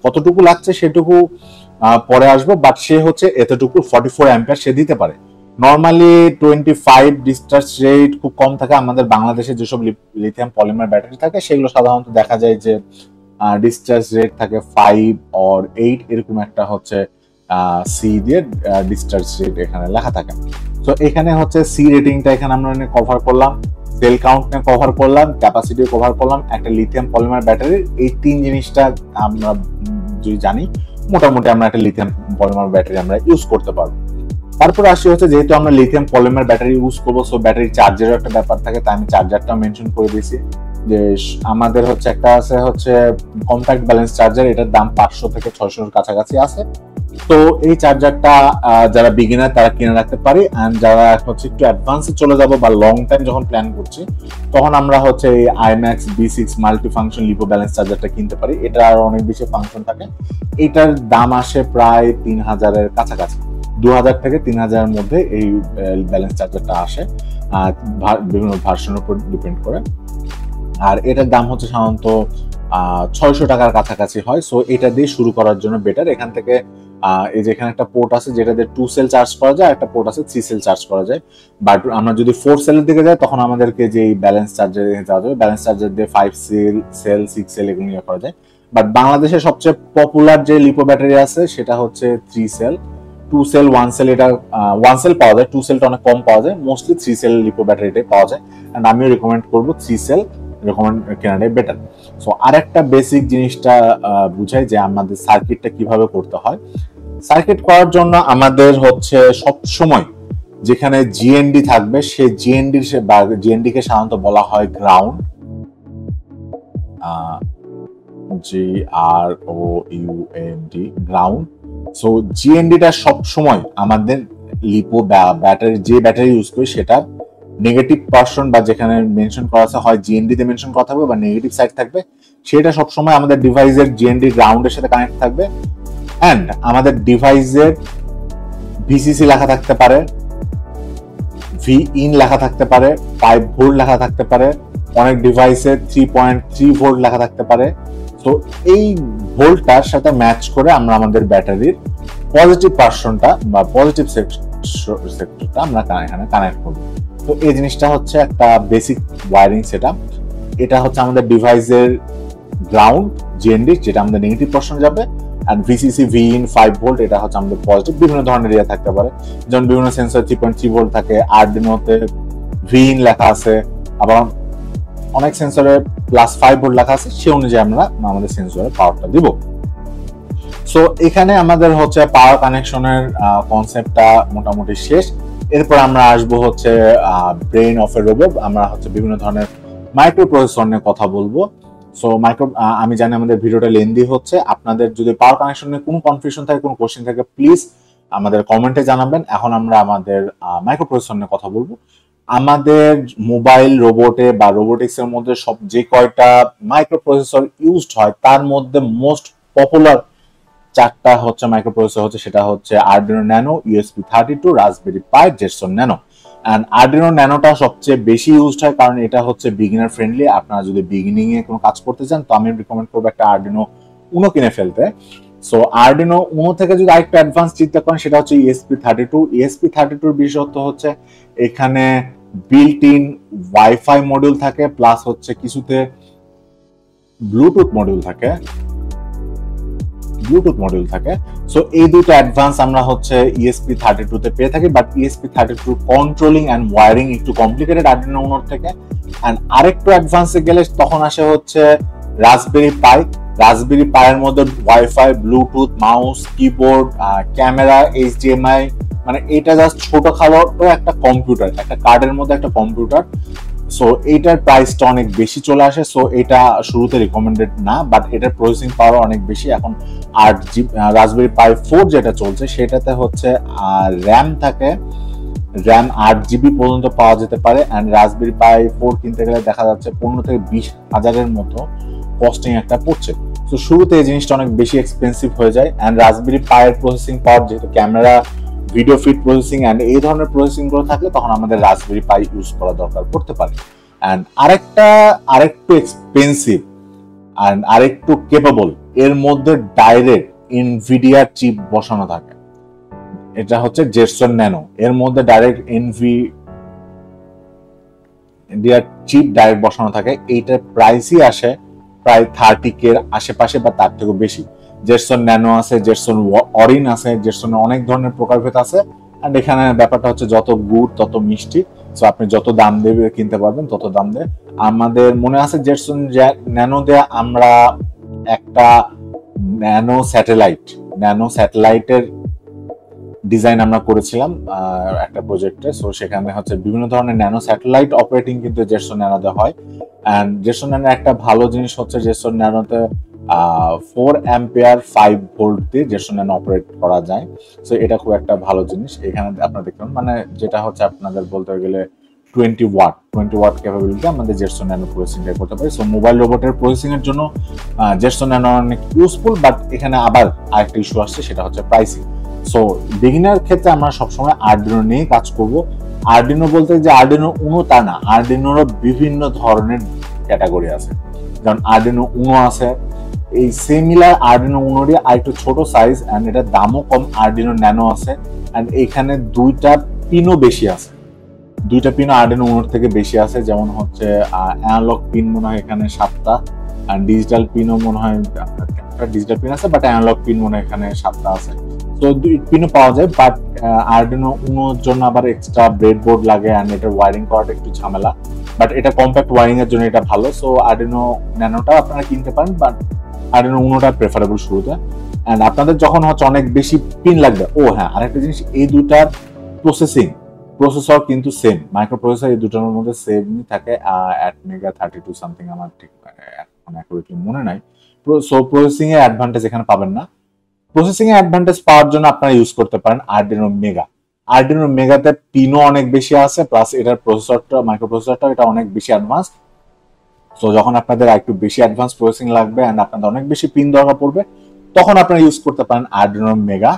কতটুকু লাগছে সেটুকু পরে আসবো, বাট সে হচ্ছে এতটুকু 44 অ্যাম্পিয়ার সে দিতে পারে। নর্মালি 25 ডিসচার্জ রেট খুব কম থাকে। আমাদের বাংলাদেশে যেসব লিথিয়াম পলিমার ব্যাটারি থাকে সেগুলো সাধারণত দেখা যায় যে ডিসচার্জ রেট থাকে 5 or 8 এরকম একটা হচ্ছে সি দিয়ে ডিসচার্জ রেট এখানে লেখা থাকে। তো এখানে হচ্ছে সি রেটিংটা এখানে আমরা কভার করলাম, সেল কাউন্ট নিয়ে কভার করলাম, ক্যাপাসিটি কভার করলাম, একটা লিথিয়াম পলিমার ব্যাটারির এই 3 জিনিসটা আমরা যদি জানি মোটামুটি আমরা একটা লিথিয়াম পলিমার ব্যাটারি আমরা ইউজ করতে পারবো। তারপর আসি হচ্ছে যেহেতু আমরা লিথিয়াম পলিমার ব্যাটারি ইউজ করবো সো ব্যাটারি চার্জারের একটা ব্যাপার থাকে, তাই আমি চার্জারটা মেনশন করে দিয়েছি যে আমাদের হচ্ছে একটা আছে হচ্ছে কম্প্যাক্ট ব্যালেন্স চার্জার, এটার দাম 500 থেকে 600 কাছাকাছি আছে। তো এই চার্জারটা যারা বিগিনার তারা কিনে রাখতে পারি, এন্ড যারা হচ্ছে একটু অ্যাডভান্সে চলে যাব বা লং টাইম যখন প্ল্যান করছি তখন আমরা হচ্ছে এই IMAX B6 multi function lipo balance চার্জারটা কিনতে পারি। এটা আর অনেক বেশি ফাংশন থাকে। এটার দাম আসে প্রায় 3000-এর কাছাকাছি, 2000 থেকে 3000-এর মধ্যে এই ব্যালেন্স চার্জারটা আসে, বিভিন্ন ভার্সনের উপর ডিপেন্ড করে। আর এটার দাম হচ্ছে সাধারণত 600 টাকার কাছাকাছি হয়। সো এটা দিয়ে শুরু করার জন্য বেটার। এখান থেকে এই যে এখানে একটা পোর্ট আছে যেটা দিয়ে 2 সেল চার্জ করা যায়, একটা পোর্ট আছে 3 সেল চার্জ করা যায়। বাট আমরা যদি 4 সেলের দিকে যাই তখন আমাদেরকে যে ব্যালেন্স চার্জার যাওয়া যাবে, ব্যালেন্স চার্জার দিয়ে 5 সেল 6 সেল এগুলো নিয়ে করা যায়। বাট বাংলাদেশে সবচেয়ে পপুলার যে লিপো ব্যাটারি আছে সেটা হচ্ছে 3 সেল, 2 সেল 1 সেল। এটা 1 সেল পাওয়া যায়, 2 সেলটা অনেক কম পাওয়া যায়, মোস্টলি 3 সেল লিপো ব্যাটারিটাই পাওয়া যায়। এন্ড আমিও রিকমেন্ড করবো 3 সেল কেনাটাই বেটার। সো আরেকটা বেসিক জিনিসটা বুঝাই যে আমাদের সার্কিটটা কিভাবে করতে হয়। সার্কিট করার জন্য আমাদের হচ্ছে সব সময় যেখানে জিএনডি থাকবে সেই জিএনডি কে সাধারণত বলা হয় গ্রাউন্ড, GROUND গ্রাউন্ড। সো জিএনডিটা সব সময় আমাদের লিপো ব্যাটারি যে ব্যাটারি ইউজ করি সেটা নেগেটিভ পার্সন বা যেখানে মেনশন করা আছে হয় জিএনডি তে মেনশন করা থাকবে বা নেগেটিভ সাইড থাকবে, সেটা সবসময় আমাদের ডিভাইসের জিএনডি গ্রাউন্ডের সাথে কানেক্ট থাকবে। এন্ড আমাদের ডিভাইসের ভিসিসি লেখা থাকতে পারে, ভি ইন লেখা থাকতে পারে, 5 ভোল্ট লেখা থাকতে পারে, অনেক ডিভাইসে 3.3 ভোল্ট লেখা থাকতে পারে। তো এই ভোল্টটার সাথে ম্যাচ করে আমরা আমাদের ব্যাটারির পজিটিভ পার্সনটা বা পজিটিভ সেক্টরটা আমরা এখানে কানেক্ট করব। তো এই জিনিসটা হচ্ছে একটা বেসিক ওয়্যারিং সেটআপ। এটা হচ্ছে আমাদের ডিভাইসের গ্রাউন্ড জিএনডি যেটা আমাদের নেগেটিভ পার্সন যাবে, আর ভিসিসি ভি ইন 5 ভোল্ট এটা হচ্ছে আমাদের পজিটিভ। বিভিন্ন ধরনের ইয়ে থাকতে পারে, যেমন বিভিন্ন সেন্সর 3.3 ভোল্ট থাকে, আরডিনোতে ভি ইন লেখা আছে, আবার অনেক সেন্সরে +5 ভোল্ট লেখা আছে, সে অনুযায়ী আমরা আমাদের সেন্সরের পাওয়ারটা দিব। সো এখানে আমাদের হচ্ছে পাওয়ার কানেকশনের কনসেপ্টটা মোটামুটি শেষ। এরপর আমরা আসবো হচ্ছে ব্রেন অফ এ রোবট। আমরা হচ্ছে বিভিন্ন ধরনের মাইক্রো প্রসেসর নিয়ে কথা বলবো। সো আমি জানি আমাদের ভিডিওটা লেন্দি হচ্ছে, আপনাদের যদি পাওয়ার কানেকশন নিয়ে কোনো কনফিউশন থাকে, কোনো কোশ্চেন থাকে, প্লিজ আমাদের কমেন্টে জানাবেন। এখন আমরা আমাদের মাইক্রো প্রসেসর নিয়ে কথা বলবো। আমাদের মোবাইল রোবটে বা রোবোটিক্স এর মধ্যে সব যে কয়টা মাইক্রো প্রসেসর ইউজড হয় তার মধ্যে মোস্ট পপুলার 4টা হচ্ছে মাইক্রো প্রসেসর হচ্ছে, সেটা হচ্ছে Arduino nano, ESP32, Raspberry Pi, Jetson nano. And Arduino ন্যানোটা সবচেয়ে বেশি ইউজড হয় কারণ এটা হচ্ছে বিগিনার ফ্রেন্ডলি। আপনারা যদি বিগিনিং এ কোনো কাজ করতে চান তো আমি রিকমেন্ড করবো একটা আরডিনো উনো কিনে ফেলতে। সো আরডিনো উনো থেকে যদি আরেকটু অ্যাডভান্স চিন্তা করেন সেটা হচ্ছে ESP32। ESP32 এর বিশেষত্ব হচ্ছে এখানে বিল্ট ইন ওয়াইফাই মডিউল থাকে, প্লাস হচ্ছে কিছুতে ব্লুটুথ মডিউল থাকে। সো এই দুটো অ্যাডভান্স আমরা হচ্ছে ESP32 তে পেয়ে থাকি, but ESP32 controlling and wiring একটু কমপ্লিকেটেড আরডিনো উনোর থেকে। এন্ড আরেকটু অ্যাডভান্সে গেলে তখন আসে হচ্ছে রাসবেরি পাইয়ের মধ্যে wifi, Bluetooth, mouse, keyboard, camera, HDMI, মানে এটা জাস্ট ছোটখাটো একটা কম্পিউটার, একটা কার্ডের মধ্যে একটা কম্পিউটার। সো এইটার প্রাইসটা অনেক বেশি চলে আসে। সো এটা শুরুতে রিকমেন্ডেড না, বাট এটার প্রসেসিং পাওয়ার অনেক বেশি। এখন 8GB রাসবেরি পাই 4 যেটা চলছে সেটাতে হচ্ছে র্যাম থাকে, র্যাম 8GB পর্যন্ত পাওয়া যেতে পারে। অ্যান্ড রাসবেরি পাই 4 কিনতে গেলে দেখা যাচ্ছে 15 থেকে 20 হাজারের মতো কস্টিং একটা পড়ছে। তো শুরুতে এই জিনিসটা অনেক বেশি এক্সপেন্সিভ হয়ে যায়। অ্যান্ড রাসবেরি পাইয়ের প্রসেসিং পাওয়ার, যেহেতু camera, video feed processing and এই ধরনের প্রসেসিং গুলো থাকলে তখন আমাদের রাসবেরি পাই ইউজ করা দরকার পড়তে পারে। এন্ড আরেকটু এক্সপেন্সিভ এন্ড আরেকটু কেপেবল, এর মধ্যে ডাইরেক্ট এনভিডিয়া চিপ বসানো থাকে, এটা হচ্ছে জেটসন ন্যানো। এর মধ্যে ডাইরেক্ট এনভিডিয়া চিপ ডাইরেক্ট বসানো থাকে। এইটার প্রাইসই আসে প্রায় 30K এর আশেপাশে বা তার থেকেও বেশি। জেটসন ন্যানো আছে, জেটসন অরিন আছে, জেটসনের অনেক ধরনের প্রকারভেদ আছে। এন্ড এখানে ব্যাপারটা হচ্ছে যত গুড় তত মিষ্টি। সো আপনি যত দাম দেবে কিনতে পারবেন তত দাম দেয়। আমাদের মনে আছে জেটসন ন্যানো দেয়া আমরা একটা ন্যানো স্যাটেলাইটের ডিজাইন আমরা করেছিলাম একটা প্রজেক্টে। সো সেখানে হচ্ছে বিভিন্ন ধরনের ন্যানো স্যাটেলাইট অপারেটিং কিন্তু জেটসন ন্যানোতে হয়। এন্ড জেটসন ন্যানো একটা ভালো জিনিস হচ্ছে জেটসন ন্যানোতে 4 অ্যাম্পিয়ার 5 ভোল্ট দিয়ে জেটসন ন্যানো অপারেট করা যায়। সো এটা খুব একটা ভালো জিনিস। এখানে আপনারা দেখুন, মানে যেটা হচ্ছে আপনাদের বলতে গেলে 20 ওয়াট ক্যাপাবিলিটি আমাদের জেটসন ন্যানো প্রসেসিং করতে পারে। সো মোবাইল রোবটের প্রসেসিং এর জন্য জেটসন ন্যানো অনেক ইউজফুল, বাট এখানে আবার আরেকটা ইস্যু আসছে, সেটা হচ্ছে প্রাইসিং। সো বিগিনার ক্ষেত্রে আমরা সবসময় আরডিনো নিয়ে কাজ করব। আরডিনো বলতে যে আরডিনো উনো তা না, আরডিনোর বিভিন্ন ধরনের ক্যাটাগরি আছে। যেমন আরডিনো উনো আছে, এই সিমিলার আরডিনো উনোরই আরেকটু ছোট সাইজ এন্ড এটার দামও কম, আরডিনো ন্যানো আছে। এন্ড এখানে দুইটা পিনও বেশি আছে, দুইটা পিন আরডিনো উনোর থেকে বেশি আছে। যেমন হচ্ছে অ্যানালগ পিন মনে হয় এখানে 7টা, আর ডিজিটাল পিনও মনে হয় একটা ডিজিটাল পিন আছে, বাট অ্যানালগ পিন মনে হয় এখানে 7টা আছে। তো দুই পিনও পাওয়া যায়, বাট আরডিনো উনোর জন্য আবার এক্সট্রা ব্রেডবোর্ড লাগে এন্ড এটার ওয়্যারিং করাটা একটু ঝামেলা, বাট এটা কম্প্যাক্ট ওয়্যারিং এর জন্য এটা ভালো। সো আরডিনো ন্যানোটা আপনারা কিনতে পারেন, বাট আরডিনো উনোটা প্রেফারেবল শুরুতে। এন্ড আপনাদের যখন হচ্ছে অনেক বেশি পিন লাগবে, ও হ্যাঁ আরেকটা জিনিস, এই দুটার প্রসেসর কিন্তু সেম, মাইক্রো প্রসেসর এই দুটার মধ্যে সেমই থাকে, Atmega 32 সামথিং, আমার ঠিক এখন অ্যাকুরেটলি মনে নাই। সো প্রসেসিং এর অ্যাডভান্টেজ এখানে পাবেন না। প্রসেসিং এর অ্যাডভান্টেজ পাওয়ার জন্য আপনারা ইউজ করতে পারেন আরডিনো মেগা। আরডিনো মেগাতে পিনও অনেক বেশি আছে, প্লাস এটার প্রসেসরটা, মাইক্রো প্রসেসরটা এটা অনেক বেশি অ্যাডভান্স। সো যখন আপনাদের একটু বেশি অ্যাডভান্স প্রসেসিং লাগবে এন্ড আপনাদের অনেক বেশি পিন দরকার পড়বে, তখন আপনারা ইউজ করতে পারেন আরডিনো মেগা।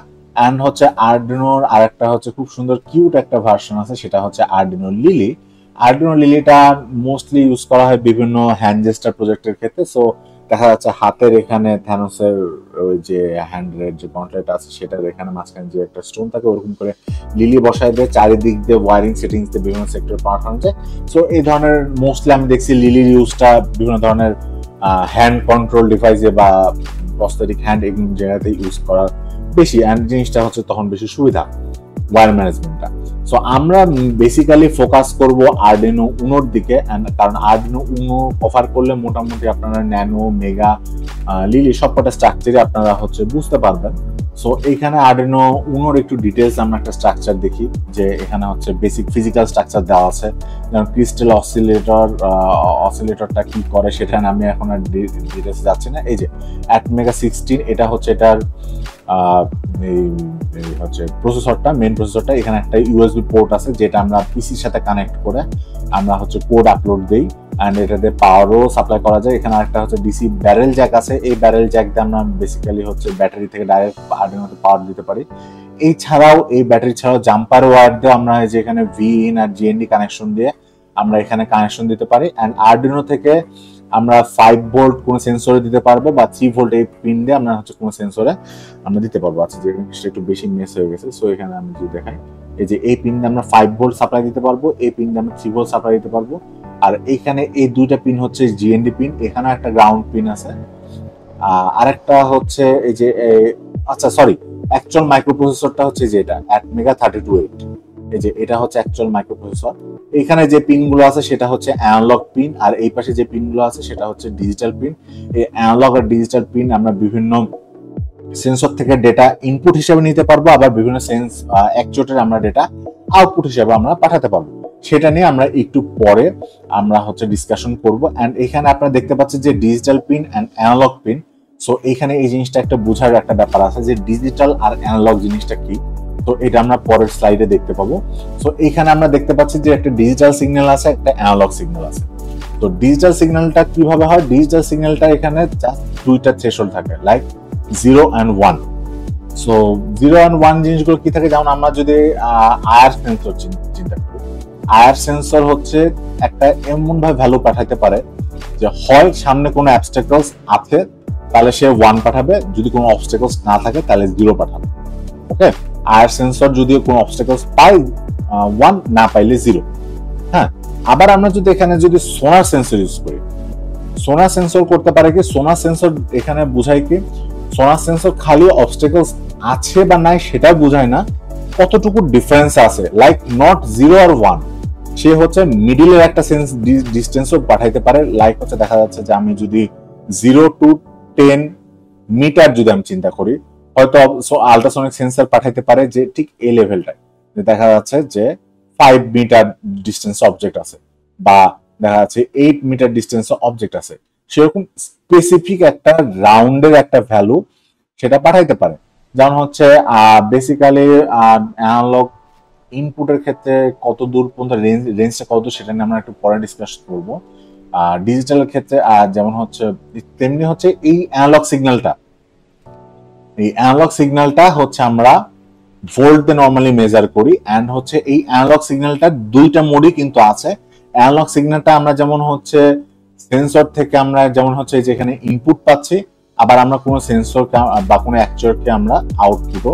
এন্ড হচ্ছে আরডিনোর আরেকটা হচ্ছে খুব সুন্দর কিউট একটা ভার্সন আছে, সেটা হচ্ছে আরডিনো লিলি। আরডিনো লিলিটা মোস্টলি ইউজ করা হয় বিভিন্ন হ্যান্ড জেস্টার প্রজেক্টের ক্ষেত্রে। সো দেখা যাচ্ছে হাতের এখানে থ্যানোসের ওই যে হ্যান্ডের যে গন্টলেট আছে সেটার এখানে মাঝখানে যে একটা স্টোন থাকে, ওরকম করে লিলি বসায় দিয়ে চারিদিক দিয়ে ওয়ারিং সেটিংস দিয়ে বিভিন্ন সেক্টর পাঠানো যায়। সো এই ধরনের মোস্টলি আমি দেখছি লিলির ইউজটা বিভিন্ন ধরনের হ্যান্ড কন্ট্রোল ডিভাইসে বা প্রস্থেটিক হ্যান্ড এগুলো জায়গাতে ইউজ করা বেশি, অ্যান্ড জিনিসটা হচ্ছে তখন বেশি সুবিধা ওয়্যার ম্যানেজমেন্টটা। সো আমরা বেসিক্যালি ফোকাস করব আরডিনো উনোর দিকে, কারণ আরডিনো উনো অফার করলে মোটামুটি আপনারা ন্যানো, মেগা, লিলি সবকটা স্ট্রাকচারই আপনারা হচ্ছে বুঝতে পারবেন। সো এইখানে আরডিনো উনোর একটু ডিটেলস আমরা একটা স্ট্রাকচার দেখি, যে এখানে হচ্ছে বেসিক ফিজিক্যাল স্ট্রাকচার দেওয়া আছে, যেমন ক্রিস্টাল অসিলেটরটা কি করে সেটা আমি এখন আর ডিটেলস যাচ্ছি না। এই যে ATmega 16, এটা হচ্ছে এটার এই হচ্ছে প্রসেসরটা, মেইন প্রসেসরটা। এখানে একটা ইউএসবি পোর্ট আছে যেটা আমরা পিসির সাথে কানেক্ট করে আমরা হচ্ছে কোড আপলোড দেই, এন্ড এটাতে পাওয়ারও সাপ্লাই করা যায়। এখানে একটা হচ্ছে ডিসি ব্যারেল জ্যাক আছে, এই ব্যারেল জ্যাক দিয়ে আমরা বেসিক্যালি হচ্ছে ব্যাটারি থেকে ডাইরেক্ট আরডিনোতে পাওয়ার দিতে পারি। এছাড়াও এই ব্যাটারি ছাড়াও জাম্পার ওয়্যার দিয়ে আমরা যে এখানে ভি ইন আর জিএনডি কানেকশন দিয়ে আমরা এখানে কানেকশন দিতে পারি, এন্ড আরডিনো থেকে আমরা 5 ভোল্ট কোন সেন্সরে দিতে পারবো, বা 3 ভোল্ট এই পিন দিয়ে আমরা হচ্ছে কোন সেন্সরে আমরা দিতে পারবো। আচ্ছা, যে জিনিসটা একটু বেশি মিস হয়ে গেছে, সো এখানে আমি যদি দেখাই, এই যে এই পিন দিয়ে আমরা 5 ভোল্ট সাপ্লাই দিতে পারবো, এই পিন দিয়ে আমরা 3 ভোল্ট সাপ্লাই দিতে পারবো। আর এইখানে এই দুইটা পিন হচ্ছে জিএনডি পিন, এখানে একটা গ্রাউন্ড পিন আছে, আরেকটা হচ্ছে এই যে আচ্ছা সরি, অ্যাকচুয়াল মাইক্রোপ্রসেসরটা হচ্ছে যে এটা ATmega 3208, এই যে এটা হচ্ছে অ্যাকচুয়াল মাইক্রোপ্রসেসর। এখানে যে পিনগুলো আছে সেটা হচ্ছে অ্যানালগ পিন, আর এই পাশে যে পিনগুলো আছে সেটা হচ্ছে ডিজিটাল পিন। এই অ্যানালগ আর ডিজিটাল পিন আমরা বিভিন্ন সেন্সর থেকে ডেটা ইনপুট হিসেবে নিতে পারবো, আবার বিভিন্ন অ্যাকচুয়েটরে আমরা ডেটা আউটপুট হিসেবে আমরা পাঠাতে পারবো। সেটা নিয়ে আমরা একটু পরে আমরা হচ্ছে ডিসকাশন করব। এন্ড এখানে আপনারা দেখতে পাচ্ছেন যে digital pin and analog pin. So এখানে এই জিনিসটা একটা বোঝার একটা ব্যাপার আছে যে ডিজিটাল আর অ্যানালগ জিনিসটা কি, তো এটা আমরা পরের স্লাইডে দেখতে পাবো। সো এখানে আমরা দেখতে পাচ্ছি যে একটা ডিজিটাল সিগন্যাল আছে, একটা অ্যানালগ সিগন্যাল আছে। তো ডিজিটাল সিগন্যালটা কিভাবে হয়, ডিজিটাল সিগন্যালটা এখানে জাস্ট দুইটা থ্রেশহোল্ড থাকে, লাইক 0 and 1। সো 0 and 1 জিনিসগুলো কি থাকে, যেমন আমরা যদি আয়ার সেন্সর চিন্তা করি, আয়ার সেন্সর হচ্ছে একটা এমন ভাবে ভ্যালু পাঠাতে পারে যে হয় সামনে কোনো অবস্টাকলস আছে তাহলে সে 1 পাঠাবে, যদি কোনো অবস্টাকলস না থাকে তাহলে 0 পাঠাবে। ওকে, আয়ার সেন্সর যদি কোনো অবস্টাকলস পায় 1, না পাইলে 0। হ্যাঁ, আবার আমরা যদি এখানে যদি সোনার সেন্সর ইউজ করি, সোনার সেন্সর করতে পারে কি, সোনার সেন্সর এখানে বোঝায় কি, সোনার সেন্সর খালি অবস্টাকলস আছে বা নাই সেটা বোঝায় না, কতটুকু ডিফারেন্স আছে, লাইক নট 0 আর 1। সে হচ্ছে মিডিলের একটা ডিস্টেন্সও পাঠাইতে পারে, লাইক হচ্ছে দেখা যাচ্ছে যে আমি যদি 0 to 10 মিটার যদি আমি চিন্তা করি, হয়তো আল্ট্রাসনিক সেন্সর পাঠাইতে পারে যে ঠিক এই লেভেলটায়, দেখা যাচ্ছে যে 5 মিটার ডিস্টেন্স অবজেক্ট আছে, বা দেখা যাচ্ছে 8 মিটার ডিস্টেন্স অবজেক্ট আছে, সেরকম স্পেসিফিক একটা রাউন্ডের একটা ভ্যালু সেটা পাঠাইতে পারে। যেমন হচ্ছে বেসিক্যালি অ্যানালগ ইনপুটের ক্ষেত্রে কত দূর পর্যন্ত রেঞ্জটা কত, সেটা নিয়ে আমরা একটু পরে ডিসকাস করবো। ডিজিটালের ক্ষেত্রে যেমন হচ্ছে তেমনি হচ্ছে এই অ্যানালগ সিগন্যালটা হচ্ছে আমরা ভোল্টে নরমালি মেজার করি, এন্ড হচ্ছে এই অ্যানালগ সিগন্যালটা দুইটা মোডই কিন্তু আছে। অ্যানালগ সিগন্যালটা আমরা যেমন হচ্ছে সেন্সর থেকে আমরা যেমন হচ্ছে যেখানে ইনপুট পাচ্ছি, আবার আমরা কোনো সেন্সর বা কোনো অ্যাকচুয়েটরকে আমরা আউটপুটও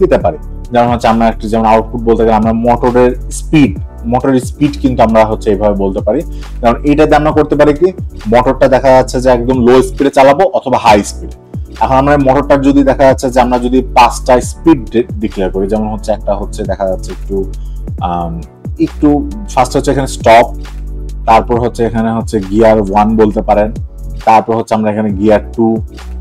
দিতে পারি। যেমন হচ্ছে আমরা একটা, যেমন আউটপুট বলতে গেলে আমরা মোটরের স্পিড কিন্তু আমরা হচ্ছে এইভাবে বলতে পারি। কারণ এইটাতে আমরা করতে পারি কি, মোটরটা দেখা যাচ্ছে যে একদম লো স্পিডে চালাবো অথবা হাই স্পিডে। এখন আমরা মোটরটার যদি দেখা যাচ্ছে যে আমরা যদি 5টা স্পিড ডিক্লেয়ার করি, যেমন হচ্ছে একটা হচ্ছে দেখা যাচ্ছে একটু ফার্স্ট হচ্ছে এখানে স্টপ, তারপর হচ্ছে এখানে হচ্ছে গিয়ার 1 বলতে পারেন, তারপর হচ্ছে আমরা এখানে গিয়ার 2,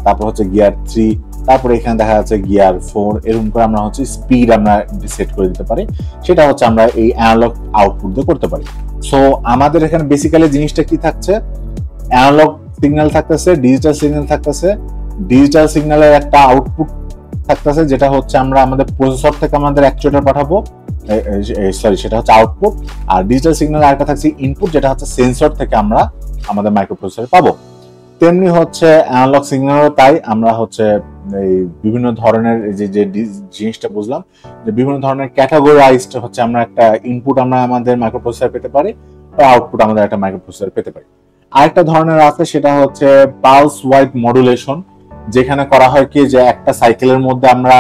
তারপর হচ্ছে গিয়ার 3, তারপরে এখানে দেখা যাচ্ছে গিয়ার 4, এরকম করে আমরা হচ্ছে স্পিড আমরা সেট করে দিতে পারি। সেটা হচ্ছে আমরা এই অ্যানালগ আউটপুট দিয়ে করতে পারি। সো আমাদের এখানে বেসিক্যালি জিনিসটা কি থাকছে, অ্যানালগ সিগন্যাল থাকতেছে, ডিজিটাল সিগন্যাল থাকতেছে, ডিজিটাল সিগন্যালের একটা আউটপুট থাকতেছে যেটা হচ্ছে আমরা আমাদের প্রসেসর থেকে আমাদের অ্যাকচুয়েটর পাঠাবো, সরি সেটা হচ্ছে আউটপুট। আর ডিজিটাল সিগন্যাল আরেকটা থাকছে ইনপুট, যেটা হচ্ছে সেন্সর থেকে আমরা আমাদের মাইক্রোপ্রসেসরে পাবো। তেমনি হচ্ছে অ্যানালগ সিগন্যালও তাই, আমরা হচ্ছে এই বিভিন্ন ধরনের যে জিনিসটা বুঝলাম যে বিভিন্ন ধরনের ক্যাটাগরাইজড হচ্ছে আমরা একটা ইনপুট আমরা আমাদের মাইক্রোপ্রসেসর পেতে পারি, আর আউটপুট আমাদের একটা মাইক্রোপ্রসেসর পেতে পারি। আরেকটা ধরনের আছে সেটা হচ্ছে পালস ওয়াইড মডুলেশন, যেখানে করা হয় কি যে একটা সাইকেলের মধ্যে আমরা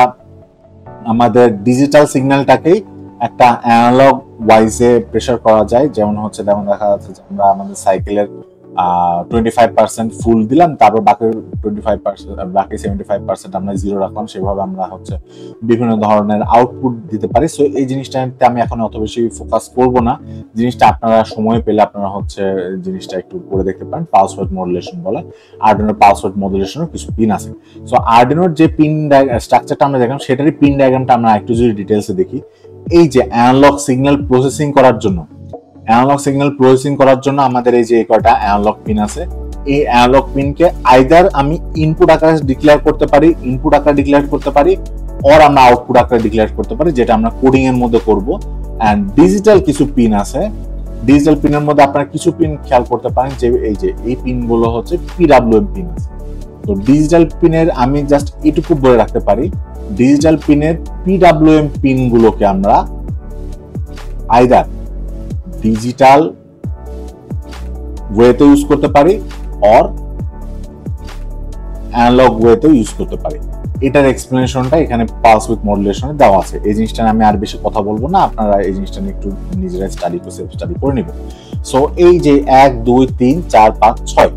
আমাদের ডিজিটাল সিগন্যালটাকেই একটা অ্যানালগ ওয়াইজে প্রেসার করা যায়। যেমন হচ্ছে যেমন দেখা যাচ্ছে যে আমরা আমাদের সাইকেলের 25% ফুল দিলাম, তারপর বাকি 25%, বাকি 75% আমরা জিরো রাখলাম। সেভাবে আমরা হচ্ছে বিভিন্ন ধরনের আউটপুট দিতে পারি। সো এই জিনিসটাতে আমি এখন অত বেশি ফোকাস করব না, জিনিসটা আপনারা সময় পেলে আপনারা হচ্ছে জিনিসটা একটু করে দেখতে পারেন। পালস ওয়েট মডুলেশন বলে, আরডুইনোর পালস ওয়েট মডুলেশনের কিছু পিন আছে। সো আরডুইনোর যে পিন স্ট্রাকচারটা আমরা দেখলাম সেটারই পিন ডায়াগ্রামটা আমরা একটু যদি ডিটেলসে দেখি। এই যে অ্যানালগ সিগন্যাল প্রসেসিং করার জন্য, আমাদের এই যে কয়টা অ্যানালগ পিন আছে, এই অ্যানালগ পিনকে আইদার আমি ইনপুট আকারে ডিক্লেয়ার করতে পারি, অর আমরা আউটপুট আকারে ডিক্লেয়ার করতে পারি, যেটা আমরা কোডিং এর মধ্যে করব। এন্ড ডিজিটাল কিছু পিন আছে, ডিজিটাল পিনের মধ্যে আপনারা কিছু পিন খেয়াল করতে পারেন যে এই পিন গুলো হচ্ছে পিডব্লিউএম পিন আছে। তো ডিজিটাল পিনের আমি জাস্ট এটুকু বলে রাখতে পারি, ডিজিটাল পিনের পিডব্লিউএম পিন গুলোকে আমরা আইদার ডিজিটাল ওয়েতে ইউজ করতে পারি অর অ্যানালগ ওয়েতে ইউজ করতে পারি। এটার এক্সপ্লেনেশনটা এখানে পালস উইথ মডুলেশনে দেওয়া আছে। এই জিনিসটা আমি আর বেশি কথা বলবো না, আপনারা এই জিনিসটা নিয়ে একটু নিজেরা স্টাডি করে নেবেন। সো এই যে 1 2 3 4 5 6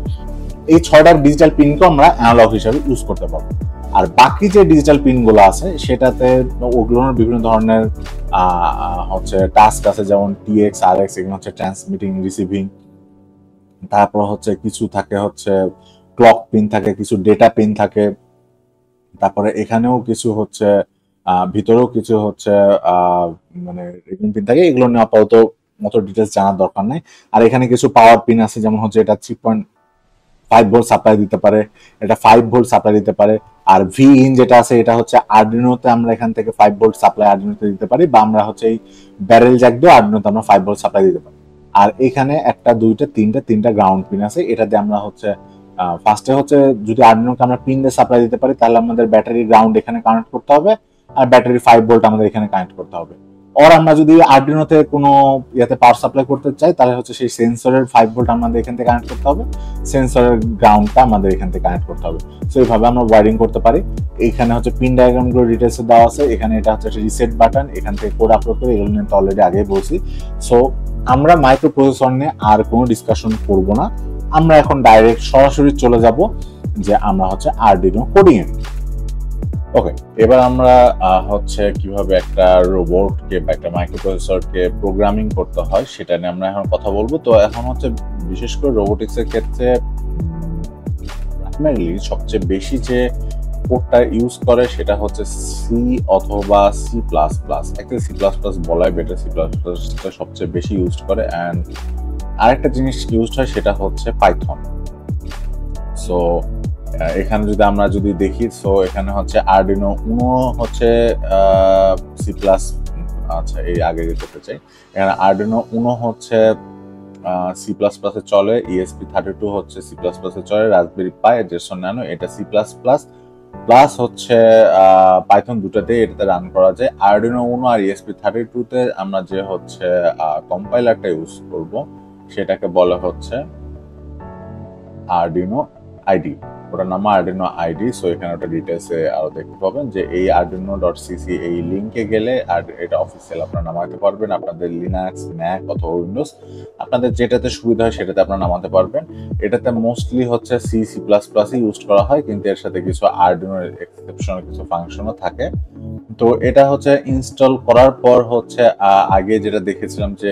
এই 6টার ডিজিটাল পিনকে আমরা অ্যানালগ হিসেবে ইউজ করতে পারবো। আর বাকি যে ডিজিটাল পিন গুলো আছে সেটাতে ওগুলোর বিভিন্ন ধরনের হচ্ছে টাস্ক আছে, যেমন টিএক্স আরএক্স, এগুলো হচ্ছে ট্রান্সমিটিং রিসিভিং। তারপর হচ্ছে কিছু থাকে হচ্ছে ক্লক পিন থাকে, কিছু ডেটা পিন থাকে, তারপরে এখানেও কিছু হচ্ছে ভিতরেও কিছু হচ্ছে মানে রিপিন পিন থাকে। এগুলো নিয়ে আপাতত মতো ডিটেলস জানার দরকার নাই। আর এখানে কিছু পাওয়ার পিন আছে, যেমন হচ্ছে এটা 3.5 ভোল্ট সাপ্লাই দিতে পারে, এটা 5 ভোল্ট সাপ্লাই দিতে পারে। আর ভি ইন যেটা আছে এটা হচ্ছে আরডুইনোতে আমরা এখান থেকে 5 ভোল্ট সাপ্লাই আরডুইনোতে দিতে পারি, বা আমরা হচ্ছে এই ব্যারেল জ্যাক দিয়ে আরডুইনোতে আমরা 5 ভোল্ট সাপ্লাই দিতে পারি। আর এখানে একটা দুইটা তিনটা গ্রাউন্ড পিন আছে, এটা দিয়ে আমরা হচ্ছে ফার্স্টে হচ্ছে যদি আরডুইনোকে আমরা পিন দিয়ে সাপ্লাই দিতে পারি তাহলে আমাদের ব্যাটারি গ্রাউন্ড এখানে কানেক্ট করতে হবে, আর ব্যাটারি 5 ভোল্ট আমাদের এখানে কানেক্ট করতে হবে। আর আমরা যদি আরডুইনোতে কোনো ইয়াতে পাওয়ার সাপ্লাই করতে চাই তাহলে হচ্ছে সেই সেন্সরের 5 ভোল্ট আমাদের এখান থেকে কানেক্ট করতে হবে, সেন্সরের গ্রাউন্ডটা আমাদের এখান থেকে কানেক্ট করতে হবে। সো এইভাবে আমরা ওয়্যারিং করতে পারি। এখানে হচ্ছে পিন ডায়াগ্রাম গুলো ডিটেলসে দেওয়া আছে। এখানে এটা হচ্ছে রিসেট বাটন, এখান থেকে কোড আপলোড করে, এগুলো নিয়ে তো অলরেডি আগেই বলছি। সো আমরা মাইক্রো প্রসেসর নিয়ে আর কোনো ডিসকাশন করব না, আমরা এখন ডাইরেক্ট সরাসরি চলে যাব যে আমরা হচ্ছে আরডুইনো কোডিং এ। ওকে, এবার আমরা হচ্ছে কিভাবে একটা রোবটকে বা একটা মাইক্রোপ্রসেসরকে প্রোগ্রামিং করতে হয় সেটা নিয়ে আমরা এখন কথা বলবো। তো এখন হচ্ছে বিশেষ করে রোবোটিক্স এর ক্ষেত্রে প্রাইমারিলি সবচেয়ে বেশি যে কোডটা ইউজ করে সেটা হচ্ছে সি অথবা সি প্লাস প্লাস। একটা সি প্লাস প্লাস বলাই বেটার, সি প্লাস প্লাসটা সবচেয়ে বেশি ইউজ করে। অ্যান্ড আরেকটা জিনিস ইউজ হয় সেটা হচ্ছে পাইথন। সো এখানে যদি আমরা দেখি, সো এখানে হচ্ছে আরডুইনো উনো হচ্ছে সি প্লাস, আচ্ছা এই আগে যেতে চাই, এখানে আরডুইনো উনো হচ্ছে সি প্লাস প্লাসে চলে, ESP32 হচ্ছে সি প্লাস প্লাসে চলে, রাসবেরি পাই, জেসন ন্যানো এটা সি প্লাস প্লাস প্লাস হচ্ছে পাইথন দুটাতে এটাতে রান করা যায়। আরডুইনো উনো আর ESP32 তে আমরা যে হচ্ছে কম্পাইলারটা ইউজ করব সেটাকে বলা হচ্ছে আরডুইনো আইডি, ওটার নাম আরডুইনো আইডি। সো এখানে ওটা ডিটেলসে আরো দেখতে পাবেন যে এই arduino.cc এই লিংকে গেলে আর এটা অফিসিয়াল আপনারা নামাতে পারবেন। আপনাদের লিনাক্স, ম্যাক অথবা উইন্ডোজ আপনাদের যেটাতে সুবিধা হয় সেটাতে আপনারা নামাতে পারবেন। এটাতে মোস্টলি হচ্ছে সি প্লাস প্লাসই ইউজ করা হয়, কিন্তু এর সাথে কিছু আরডুইনো এক্সেপশনাল কিছু ফাংশনও থাকে। তো এটা হচ্ছে ইনস্টল করার পর হচ্ছে আগে যেটা দেখেছিলাম যে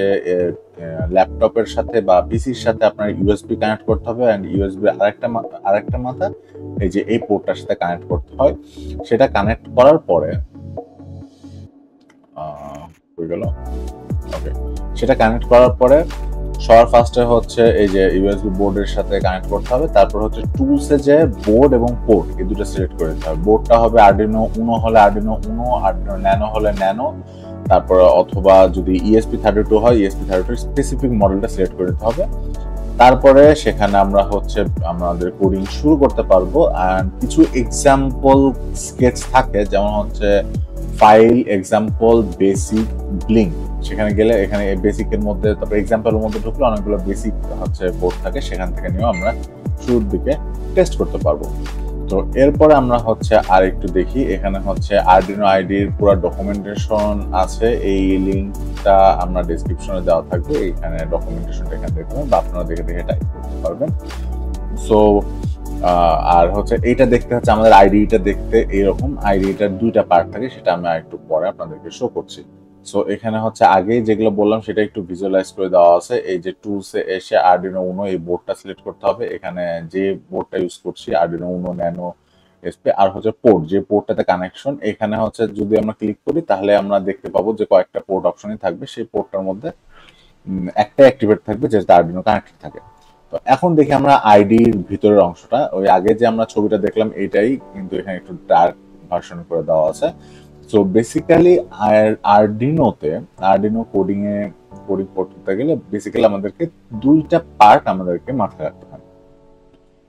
ল্যাপটপের সাথে বা পিসির সাথে আপনার ইউএসবি কানেক্ট করতে হবে, এন্ড ইউএসবি আরেকটা মাথা এই যে এই পোর্টটার সাথে কানেক্ট করতে হয়। সেটা কানেক্ট করার পরে হয়ে গেল। ওকে, সেটা কানেক্ট করার পরে সবার ফার্স্টে হচ্ছে এই যে ইউএসবি বোর্ডের সাথে কানেক্ট করতে হবে। তারপর হচ্ছে টুলসে যে বোর্ড এবং পোর্ট এই দুটো সিলেক্ট করে দিতে হবে। বোর্ডটা হবে আরডুইনো উনো হলে আরডুইনো উনো, আরডুইনো ন্যানো হলে ন্যানো, তারপর অথবা যদি ESP32 হয় ESP32 স্পেসিফিক মডেলটা সিলেক্ট করে দিতে হবে। তারপরে সেখানে আমরা হচ্ছে আমাদের কোডিং শুরু করতে পারবো। এন্ড কিছু এক্সাম্পল স্কেচ থাকে, যেমন হচ্ছে ফাইল, এক্সাম্পল, বেসিক, ব্লিঙ্ক। সেখানে গেলে এখানে বেসিকের মধ্যে, তারপর এক্সাম্পলের মধ্যে ঢুকলে অনেকগুলো বেসিক হচ্ছে কোড থাকে, সেখান থেকে নিয়েও আমরা শুরুর দিকে টেস্ট করতে পারবো। তো তো এরপরে আমরা হচ্ছে আর একটু দেখি, এখানে হচ্ছে আরডিনো আইডির পুরো ডকুমেন্টেশন আছে, এই লিঙ্কটা আমরা ডেসক্রিপশনে দেওয়া থাকবে, এখানে ডকুমেন্টেশনটা এখানে দেখতে পাবেন বা আপনারা দেখে দেখে টাইপ করতে পারবেন। সো আর হচ্ছে এইটা দেখতে হচ্ছে আমাদের আইডিটা দেখতে এইরকম, আইডিটার দুইটা পার্ট থাকে, সেটা আমি একটু পরে আপনাদেরকে শো করছি। সো এখানে হচ্ছে আগে যেগুলো বললাম সেটা একটু ভিজুয়ালাইজ করে দেওয়া আছে। এই যে টুলসে এসে আরডিনো উনো এই বোর্ডটা সিলেক্ট করতে হবে, এখানে যে বোর্ডটা ইউজ করছি আরডিনো উনো ন্যানো এসপি, আর হচ্ছে পোর্ট, যে পোর্টটাতে কানেকশন, এখানে হচ্ছে যদি আমরা ক্লিক করি তাহলে আমরা দেখতে পাবো যে কয়েকটা পোর্ট অপশনই থাকবে, সেই পোর্টটার মধ্যে একটা অ্যাক্টিভেট থাকবে যেটা আরডিনো কানেক্টেড থাকে। তো এখন দেখি আমরা আইডির ভিতরের অংশটা, ওই আগে যে আমরা ছবিটা দেখলাম এটাই, কিন্তু এখানে একটু ডার্ক ভার্সন করে দেওয়া আছে। সো বেসিক্যালি আরডিনো কোডিং করতে গেলে বেসিক্যালি আমাদেরকে দুইটা পার্ট আমাদেরকে মাথায় রাখতে হবে,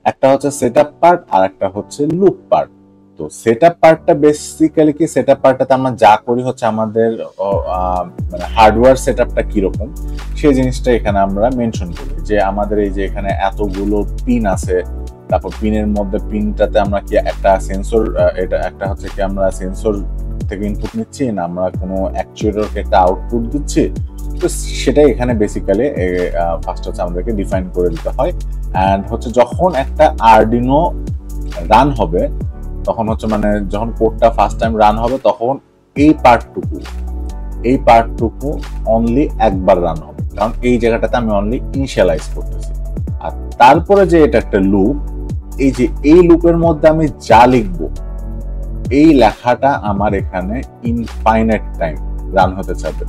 একটা হচ্ছে সেটআপ পার্ট আর একটা হচ্ছে লুপ পার্ট। তো সেটআপ পার্টটা বেসিক্যালি কি, সেটআপ পার্টটাতে আমরা যা করি হচ্ছে আমাদের মানে হার্ডওয়্যার সেটআপটা কিরকম সেই জিনিসটা এখানে আমরা মেনশন করি, যে আমাদের এই যে এখানে এতগুলো পিন আছে, তারপর পিনের মধ্যে পিনটাতে আমরা কি একটা সেন্সর, এটা একটা হচ্ছে কি আমরা সেন্সর থেকে ইনপুট নিচ্ছি না আমরা কোনো অ্যাকচুয়েটরকে একটা আউটপুট দিচ্ছি। তো সেটাই এখানে বেসিক্যালি ফার্স্ট হচ্ছে আমাদেরকে ডিফাইন করে দিতে হয়। অ্যান্ড হচ্ছে যখন একটা আরডিনো রান হবে তখন হচ্ছে মানে যখন কোডটা ফার্স্ট টাইম রান হবে তখন এই পার্টটুকু অনলি একবার রান হবে, কারণ এই জায়গাটাতে আমি অনলি ইনিশিয়ালাইজ করতেছি। আর তারপরে যে এটা একটা লুপ, এই যে এই লুপের মধ্যে আমি যা লিখবো এই লেখাটা আমার এখানে ইনফাইনাইট টাইম রান হতে চাবে,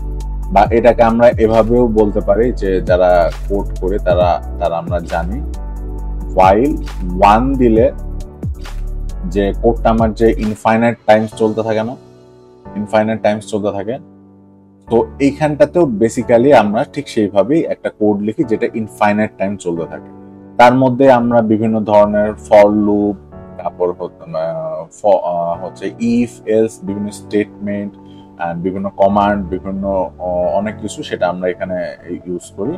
বা এটাকে আমরা এভাবেও বলতে পারি যে যারা কোড করে তারা আমরা জানি while 1 দিলে যে কোডটা আমার যে ইনফাইনাইট টাইমস চলতে থাকে, তো এইখানটাতেও বেসিক্যালি আমরা ঠিক সেইভাবেই একটা কোড লিখি যেটা ইনফাইনাইট টাইম চলতে থাকে। তার মধ্যে আমরা বিভিন্ন ধরনের ফর লুপ, তারপর হচ্ছে ইফ এলস, বিভিন্ন স্টেটমেন্ট, বিভিন্ন কমান্ড, বিভিন্ন অনেক কিছু সেটা আমরা এখানে ইউজ করি।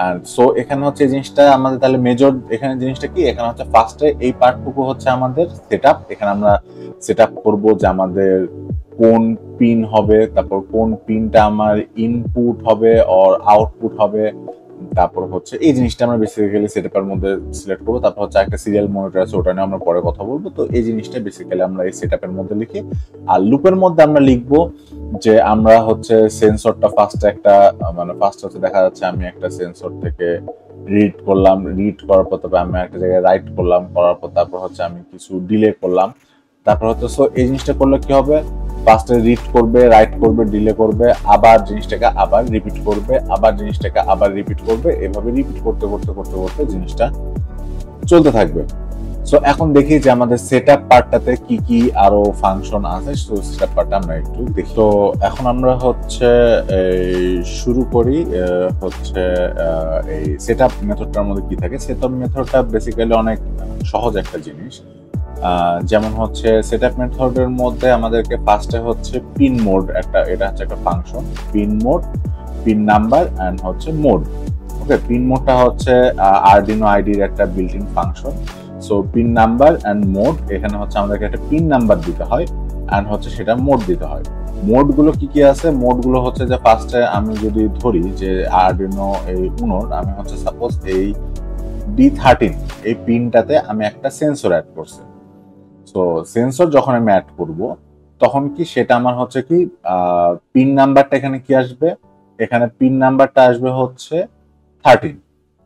এন্ড সো এখানে হচ্ছে জিনিসটা আমাদের তাহলে মেজর এখানে জিনিসটা কি, এখানে হচ্ছে ফার্স্টে এই পার্টটুকু হচ্ছে আমাদের সেটআপ, এখানে আমরা সেটআপ করব যে আমাদের কোন পিন হবে, তারপর কোন পিনটা আমার ইনপুট হবে অর আউটপুট হবে, তারপর হচ্ছে এই জিনিসটা আমরা বেসিক্যালি সেটআপের মধ্যে সিলেক্ট করবো। তারপর হচ্ছে একটা সিরিয়াল মনিটর আছে, ওটা নিয়ে আমরা পরে কথা বলবো। তো এই জিনিসটা বেসিক্যালি আমরা এই সেটআপের মধ্যে লিখি। আর লুপের মধ্যে আমরা লিখবো যে আমরা হচ্ছে সেন্সরটা ফার্স্ট একটা মানে ফার্স্ট হচ্ছে দেখা যাচ্ছে আমি একটা সেন্সর থেকে রিড করার পর তারপর আমি একটা জায়গায় রাইট করলাম, করার পর তারপর হচ্ছে আমি কিছু ডিলে করলাম, তারপর হচ্ছে সো এই জিনিসটা করলে কি হবে, ফার্স্টে রিড করবে, রাইট করবে, ডিলে করবে, আবার জিনিসটাকে আবার রিপিট করবে, এভাবে রিপিট করতে জিনিসটা চলতে থাকবে। সো এখন দেখি যে আমাদের সেটআপ পার্টটাতে কি কি আরো ফাংশন আছে, সো সেটআপ পার্টটা আমরা একটু দেখি। তো এখন আমরা হচ্ছে শুরু করি হচ্ছে এই সেটআপ মেথডটার মধ্যে কি থাকে। সেটআপ মেথডটা বেসিক্যালি অনেক সহজ একটা জিনিস। যেমন হচ্ছে সেটআপ মেথডের মধ্যে আমাদেরকে ফার্স্টে হচ্ছে পিন মোড এটা হচ্ছে একটা function, pin mode, pin number and হচ্ছে মোড। ওকে, পিন মোডটা হচ্ছে আরডিনো আইডির একটা built in function. So pin number and mode, এখানে হচ্ছে আমাদেরকে একটা পিন নাম্বার দিতে হয় এন্ড হচ্ছে সেটা মোড দিতে হয়। মোড গুলো কি কি আছে, মোড গুলো হচ্ছে যে ফার্স্টে আমি যদি ধরি যে আরডিনো এই উনোর আমি হচ্ছে সাপোজ এই D13 এই পিনটাতে আমি একটা সেন্সর অ্যাড করছি। সো সেন্সর যখন আমি অ্যাড করব তখন কি সেটা আমার হচ্ছে কি পিন নাম্বারটা এখানে কি আসবে, এখানে পিন নাম্বারটা আসবে হচ্ছে 13।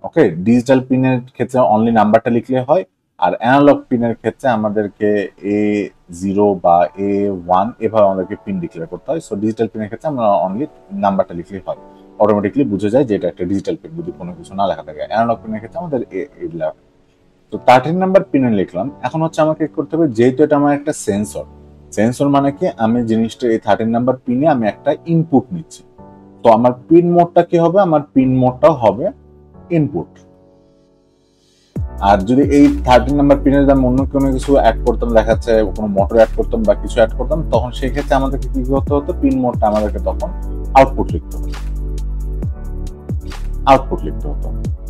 ওকে, ডিজিটাল পিনের ক্ষেত্রে অনলি নাম্বারটা লিখলে হয়, আর অ্যানালগ পিনের ক্ষেত্রে আমাদেরকে A0 বা A1 এভাবে আমাদেরকে পিন ডিক্লেয়ার করতে হয়। সো ডিজিটাল পিনের ক্ষেত্রে আমরা অনলি নাম্বারটা লিখলেই হয়, অটোমেটিকলি বুঝে যায় যে এটা একটা ডিজিটাল পিন যদি কোনো কিছু না লেখা থাকে। অ্যানালগ পিনের ক্ষেত্রে আমাদের তো 13 নাম্বার পিনে লিখলাম। এখন হচ্ছে আমাকে করতে হবে, যেহেতু এটা আমার একটা সেন্সর মানে কি আমি জিনিসটা এই 13 নাম্বার পিনে আমি একটা ইনপুট নিচ্ছি। তো আমার পিন মোডটা কি হবে, আমার পিন মোডটা হবে ইনপুট। আর যদি এই 13 নাম্বার পিনের দাম অন্য কোনো কিছু অ্যাড করতাম, দেখা যাচ্ছে কোনো মোটর অ্যাড করতাম বা কিছু অ্যাড করতাম, তখন সেই ক্ষেত্রে আমাদেরকে কি করতে হতো, পিন মোডটা আমাদেরকে তখন আউটপুট লিখতে হতো।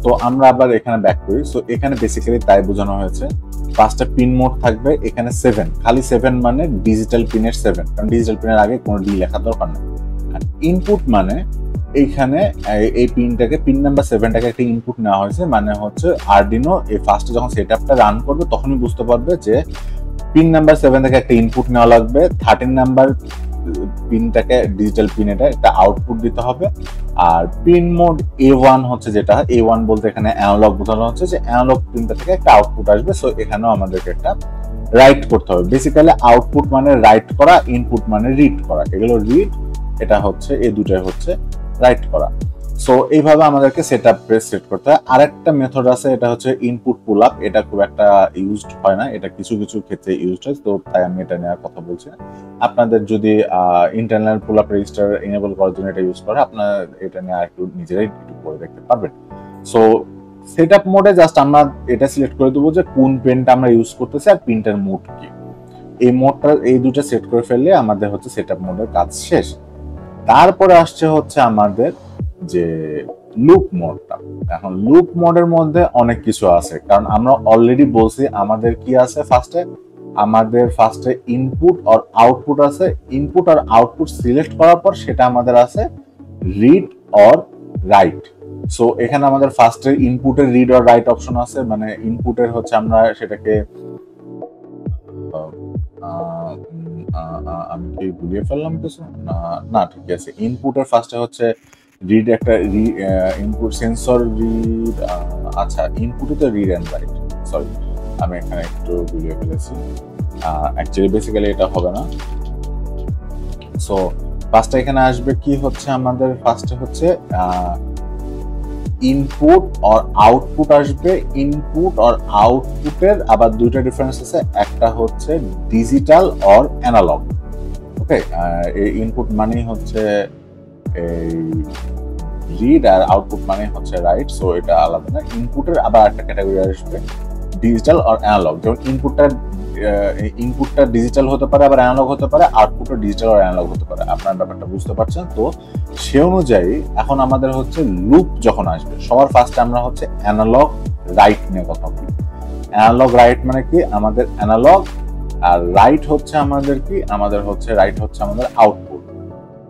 তো আমরা আবার এখানে ব্যাক করি। সো এখানে বেসিক্যালি তাই বোঝানো হয়েছে ফার্স্টে পিন মোড থাকবে এখানে 7, খালি 7 মানে ডিজিটাল পিনের 7, কারণ ডিজিটাল পিনের আগে কোনো ডি লেখার দরকার নেই। আর ইনপুট মানে এইখানে এই পিনটাকে, পিন নাম্বার 7টাকে একটা ইনপুট নেওয়া হয়েছে, মানে হচ্ছে আরডিনো এই ফার্স্টে যখন সেটআপটা রান করবে তখনই বুঝতে পারবে যে পিন নাম্বার 7 থেকে একটা ইনপুট নেওয়া লাগবে, 13 নাম্বার পিনটাকে ডিজিটাল পিন এটা একটা আউটপুট দিতে হবে। আর পিন মোড A1 হচ্ছে, যেটা A1 বলতে এখানে অ্যানালগ বোঝানো হচ্ছে, যে অ্যানালগ পিনটা থেকে একটা আউটপুট আসবে। সো এখানেও আমাদেরকে একটা রাইট করতে হবে। বেসিক্যালি আউটপুট মানে রাইট করা, ইনপুট মানে রিড করা। এগুলো রিড, এটা হচ্ছে এই দুটাই হচ্ছে রাইট করা। সো এইভাবে আমাদেরকে সেটআপ পেজ সেট করতে হয়। আরেকটা মেথড আছে, এটা হচ্ছে ইনপুট পুল আপ। এটা খুব একটা ইউজড হয় না, এটা কিছু কিছু ক্ষেত্রে ইউজড হয়, তো তাই আমি এটা নেওয়ার কথা বলছি। আপনাদের যদি internal pull up register enable করার জন্য এটা ইউজ করে, আপনারা এটা নিয়ে একটু নিজেরাই একটু করে দেখতে পারবেন। সো সেটআপ মোডে জাস্ট আমরা এটা সিলেক্ট করে দেবো যে কোন পেনটা আমরা ইউজ করতেছি আর পিনটার মোড কি। এই মোডটা, এই দুটো সেট করে ফেললে আমাদের হচ্ছে সেটআপ মোডের কাজ শেষ। তারপরে আসছে হচ্ছে আমাদের যে লুপ মোডটা। এখন লুপ মোডের মধ্যে অনেক কিছু আছে, কারণ আমরা অলরেডি বলছি আমাদের কি আছে ফার্স্টে, আমাদের ফার্স্টে ইনপুট আর আউটপুট আছে। ইনপুট আর আউটপুট সিলেক্ট করার পর সেটা আমাদের আছে রিড অর রাইট। সো এখানে আমাদের ফার্স্টে ইনপুটের রিড অর রাইট অপশন আছে, মানে ইনপুটের হচ্ছে আমরা সেটাকে আমি কি গুলিয়ে ফেললাম কিছু, না ঠিক আছে। ইনপুটের ফার্স্টে হচ্ছে রিড, একটা ইনপুট সেন্সর রিড, আচ্ছা ইনপুটে তো রিড এন্ড রাইট, সরি আমি এখানে একটু গুলিয়ে ফেলেছি। অ্যাকচুয়ালি বেসিক্যালি এটা হবে না। সো ফার্স্টে এখানে আসবে কি হচ্ছে আমাদের, ফার্স্টে হচ্ছে ইনপুট আর আউটপুট আসবে। ইনপুট আর আউটপুটের আবার দুইটা ডিফারেন্স আছে, একটা হচ্ছে ডিজিটাল আর অ্যানালগ। ওকে, এই ইনপুট মানে হচ্ছে এই রিড আর আউটপুট মানে হচ্ছে রাইট। সো এটা আলাদা না। ইনপুটের আবার একটা ক্যাটাগরি আসবে ডিজিটাল আর অ্যানালগ। যেমন ইনপুটটা ডিজিটাল হতে পারে, আবার অ্যানালগ হতে পারে, আউটপুটও ডিজিটাল আর অ্যানালগ হতে পারে। আপনার ব্যাপারটা বুঝতে পারছেন তো? সে অনুযায়ী এখন আমাদের হচ্ছে লুপ যখন আসবে, সবার ফার্স্টে আমরা হচ্ছে অ্যানালগ রাইট নিয়ে কথা বলি। অ্যানালগ রাইট মানে কি, আমাদের অ্যানালগ, আর রাইট হচ্ছে আমাদের কি, আমাদের হচ্ছে রাইট হচ্ছে আমাদের আউটপুট।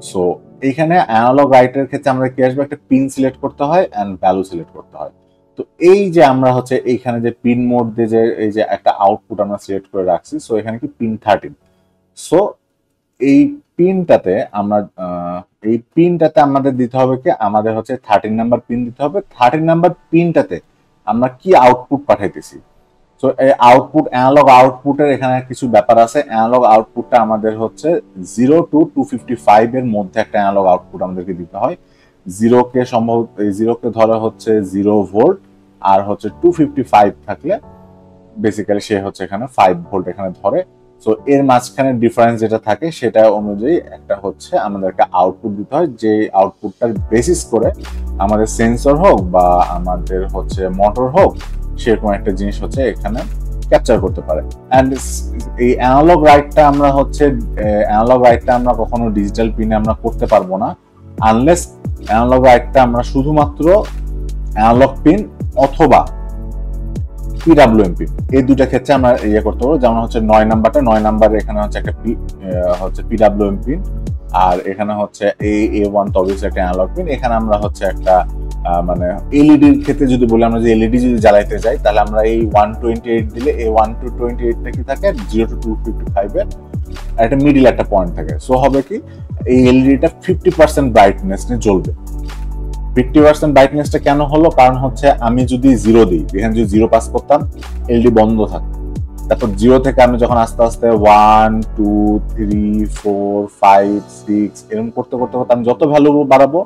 সো এইখানে অ্যানালগ রাইটের ক্ষেত্রে আমরা কি আসবে, একটা পিন সিলেক্ট করতে হয় এন্ড ভ্যালু সিলেক্ট করতে হয়। তো এই যে আমরা হচ্ছে এইখানে যে পিন মোড দিয়ে যে এই যে একটা আউটপুট আমরা সিলেক্ট করে রাখছি, সো এখানে কি পিন 13। সো এই পিনটাতে আমরা আমাদের দিতে হবে কি, আমাদের হচ্ছে 13 নাম্বার পিন দিতে হবে। 13 নাম্বার পিনটাতে আমরা কি আউটপুট পাঠাইতেছি। সো এই আউটপুট, অ্যানালগ আউটপুটের এখানে কিছু ব্যাপার আছে। অ্যানালগ আউটপুটটা আমাদের হচ্ছে 0 to 255 এর মধ্যে একটা অ্যানালগ আউটপুট আমাদেরকে দিতে হয়। জিরোকে সম্ভবত, জিরোকে ধরা হচ্ছে 0 ভোল্ট, আর হচ্ছে 255 থাকলে বেসিক্যালি সে হচ্ছে এখানে 5 ভোল্ট এখানে ধরে। সো এর মাঝখানে ডিফারেন্স যেটা থাকে সেটা অনুযায়ী একটা হচ্ছে আমাদেরকে আউটপুট দিতে হয়, যে আউটপুটটার বেসিস করে আমাদের সেন্সর হোক বা আমাদের হচ্ছে মোটর হোক, সেরকম একটা জিনিস হচ্ছে এখানে ক্যাপচার করতে পারে। অ্যান্ড এই অ্যানালগ রাইটটা আমরা কখনো ডিজিটাল পিনে আমরা করতে পারবো না, আনলেস অ্যানালগ রাইটটা আমরা শুধুমাত্র অ্যানালগ পিন অথবা পিডব্লিউএম পিন, এই দুইটা ক্ষেত্রে আমরা ইয়ে করতে পারবো। যেমন হচ্ছে 9 নাম্বার এখানে হচ্ছে একটা হচ্ছে পিডব্লিউএম পিন, আর এখানে হচ্ছে A1 তবে একটা অ্যানালগ পিন। এখানে আমরা হচ্ছে একটা মানে এলইডির ক্ষেত্রে যদি বলি, আমরা যে এলইডি যদি জ্বালাইতে যাই, তাহলে আমরা এই 128 দিলে এই 1 to 28টা কি থাকে, 0 to 255 এর একটা মিডিল একটা পয়েন্ট থাকে। সো হবে কি, এই এলইডিটা 50% ব্রাইটনেস নিয়ে জ্বলবে। 50% ব্রাইটনেসটা কেন হলো, কারণ হচ্ছে আমি যদি 0 দিই, এখানে যদি 0 পাস করতাম, এলইডি বন্ধ থাকতো। তারপর 0 থেকে আমি যখন আস্তে আস্তে 1 2 3 4 5 6 এরকম করতে করতে করতে আমি যত ভ্যালু বাড়াবো,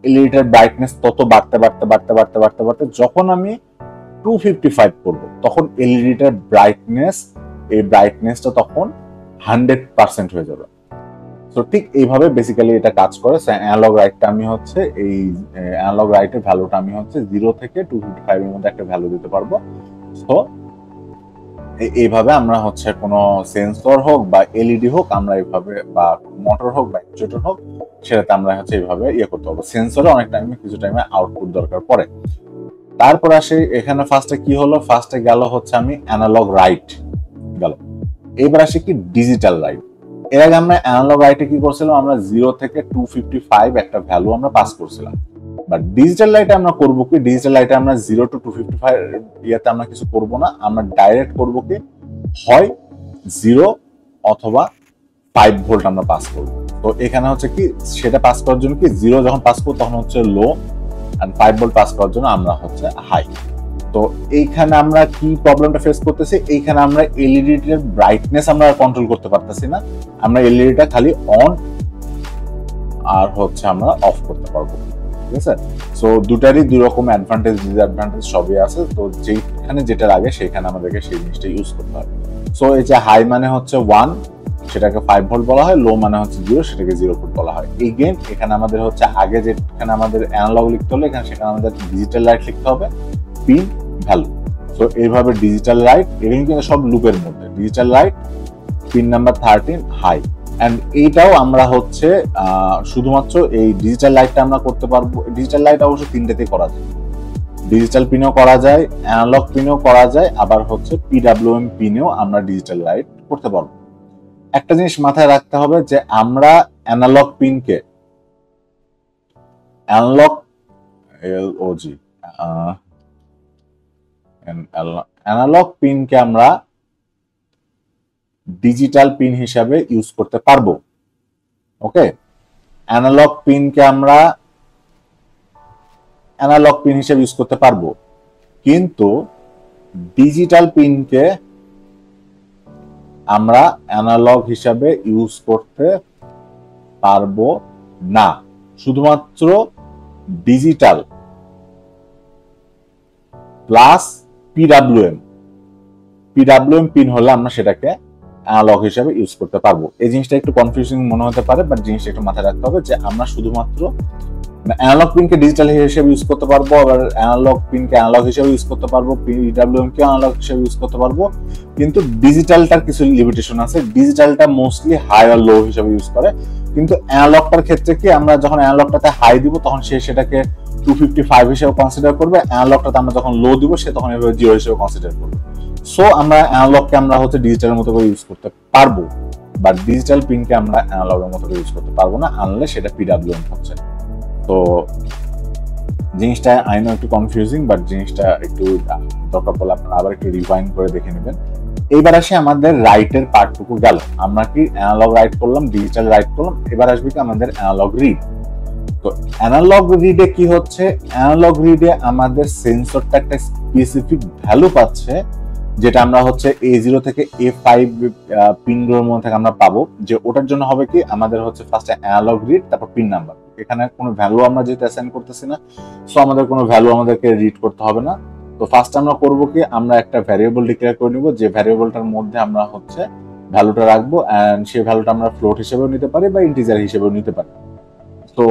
এলইডিটার ব্রাইটনেস তত বাড়তে বাড়তে বাড়তে বাড়তে বাড়তে বাড়তে যখন আমি 255 করবো, তখন এলইডিটার ব্রাইটনেসটা তখন 100% হয়ে যাবে। তো ঠিক এইভাবে বেসিক্যালি এটা কাজ করে। অ্যানালগ রাইটটা আমি হচ্ছে এই অ্যানালগ রাইটের ভ্যালুটা আমি হচ্ছে 0 থেকে 255 এর মধ্যে একটা ভ্যালু দিতে পারবো। সো এইভাবে আমরা হচ্ছে কোনো সেন্সর হোক বা এলইডি হোক, আমরা এইভাবে, বা মোটর হোক বা অ্যাকচুয়েটর হোক, সেটাতে আমরা হচ্ছে এইভাবে ইয়ে করতে পারবো। সেন্সরে অনেক টাইমে কিছু টাইমে আউটপুট দরকার পড়ে। তারপর আসে এখানে ফার্স্টে কি হলো, ফার্স্টে গেল হচ্ছে আমি অ্যানালগ রাইট গেল। এবার আসে কি ডিজিটাল রাইট। এর আগে আমরা অ্যানালগ রাইটে কি করছিলাম, আমরা 0 থেকে 255 একটা ভ্যালু আমরা পাস করছিলাম। বাট ডিজিটাল রাইটে আমরা করব কি, ডিজিটাল রাইটে আমরা 0 to 255 ইয়াতে আমরা কিছু করব না, আমরা ডাইরেক্ট করব কি হয় 0 অথবা 5 ভোল্ট আমরা পাস করব। তো এখানে হচ্ছে কি সেটা পাস করার জন্য কি 0 যখন পাস করব তখন হচ্ছে লো, আর 5 ভোল্ট পাস করার জন্য আমরা হচ্ছে হাই। তো এইখানে আমরা কি প্রবলেমটা ফেস করতেছি, এইখানে আমরা এলইডির ব্রাইটনেস আমরা কন্ট্রোল করতে পারতেছি না, আমরা এলইডিটা খালি অন আর হচ্ছে আমরা অফ করতে পারবো। ঠিক আছে, সো দুটারই দুই রকম অ্যাডভান্টেজ ডিসঅ্যাডভান্টেজ সবই আছে। তো যেখানে যেটা লাগে সেখানে আমাদেরকে সেই জিনিসটা ইউজ করতে হবে। সো এই যে হাই মানে হচ্ছে 1, সেটাকে 5 ভোল্ট বলা হয়, লো মানে হচ্ছে 0, সেটাকে 0 ভোল্ট বলা হয়। এগেইন এখানে আমাদের হচ্ছে আগে যেখানে আমাদের অ্যানালগ লিখতে হলো, এখানে সেখানে আমাদের ডিজিটাল রাইট লিখতে হবে, পিন ভ্যালু। সো এইভাবে ডিজিটাল রাইট, এগুলো কিন্তু সব লুপের মধ্যে, digital write pin number 13 high. And এইটাও আমরা হচ্ছে শুধুমাত্র এই ডিজিটাল লাইটটা আমরা করতে পারবো। ডিজিটাল লাইট অবশ্য তিনটেতেই করা যায়, ডিজিটাল পিনও করা যায়, অ্যানালগ পিনও করা যায়, আবার হচ্ছে পিডব্লিউএম পিনেও আমরা ডিজিটাল লাইট করতে পারবো। একটা জিনিস মাথায় রাখতে হবে যে আমরা অ্যানালগ পিনকে অ্যানালগ এলওজি অ্যানালগ পিনকে আমরা ডিজিটাল পিন হিসাবে ইউজ করতে পারবো। ওকে, অ্যানালগ পিনকে আমরা অ্যানালগ পিন হিসেবে ইউজ করতে পারবো, কিন্তু ডিজিটাল পিনকে আমরা অ্যানালগ হিসাবে ইউজ করতে পারবো না। শুধুমাত্র ডিজিটাল প্লাস পিডব্লিউএম পিন হলে আমরা সেটাকে অ্যানালগ হিসাবে ইউজ করতে পারবো। এই জিনিসটা একটু কনফিউজিং মনে হতে পারে, বাট জিনিসটা একটু মাথায় রাখতে হবে যে আমরা শুধুমাত্র অ্যানালগ পিনকে ডিজিটাল হিসেবে ইউজ করতে পারবো, আবার অ্যানালগ পিনকে অ্যানালগ হিসেবে ইউজ করতে পারবো, পিডব্লিউএম কে অ্যানালগ হিসেবে ইউজ করতে পারবো। কিন্তু ডিজিটালটার কিছু লিমিটেশন আছে, ডিজিটালটা মোস্টলি হাই আর লো হিসেবে ইউজ করে, কিন্তু অ্যানালগটার ক্ষেত্রে কি আমরা যখন অ্যানালগটাতে হাই দিব তখন সে সেটাকে 255 হিসেবে কনসিডার করবে, অ্যানালগটাতে আমরা যখন লো দিব সে তখন এভাবে 0 হিসেবে কনসিডার করবে। সো আমরা অ্যানালগকে আমরা হচ্ছে ডিজিটালের মতো করে ইউজ করতে পারবো, বাট ডিজিটাল পিনকে আমরা অ্যানালগের মতো করে ইউজ করতে পারবো না, আনলে সেটা পিডব্লিউএম হচ্ছে। তো জিনিসটা আই নো একটু কনফিউজিং, বাট জিনিসটা একটু দরকার পড়লে আপনারা আবার একটু রিভাইন্ড করে দেখে নেবেন। এইবার আসে আমাদের রাইটের পার্টটুকু গেল, আমরা কি অ্যানালগ রাইট করলাম, ডিজিটাল রাইট করলাম, এবার আসবে কি আমাদের অ্যানালগ রিড। তো অ্যানালগ রিডে কি হচ্ছে, অ্যানালগ রিডে আমাদের সেন্সরটা একটা স্পেসিফিক ভ্যালু পাচ্ছে, যেটা আমরা হচ্ছে A0 থেকে A5 পিনগুলোর মধ্যে থেকে আমরা পাবো, যে ওটার জন্য হবে কি আমাদের হচ্ছে ফার্স্টে অ্যানালগ রিড, তারপর পিন নাম্বার। এখানে কোনো ভ্যালু আমরা যেহেতু অ্যাসাইন করতেছি না, সো আমাদের কোনো ভ্যালু আমাদেরকে রিড করতে হবে না। তো ফার্স্ট আমরা করব কি, আমরা একটা ভ্যারিয়েবল ডিক্লেয়ার করে নিব, যে ভ্যারিয়েবলটার মধ্যে আমরা হচ্ছে ভ্যালুটা রাখবো, এন্ড সেই ভ্যালুটা আমরা ফ্লোট হিসেবেও নিতে পারি বা ইন্টিজার হিসেবেও নিতে পারি। তো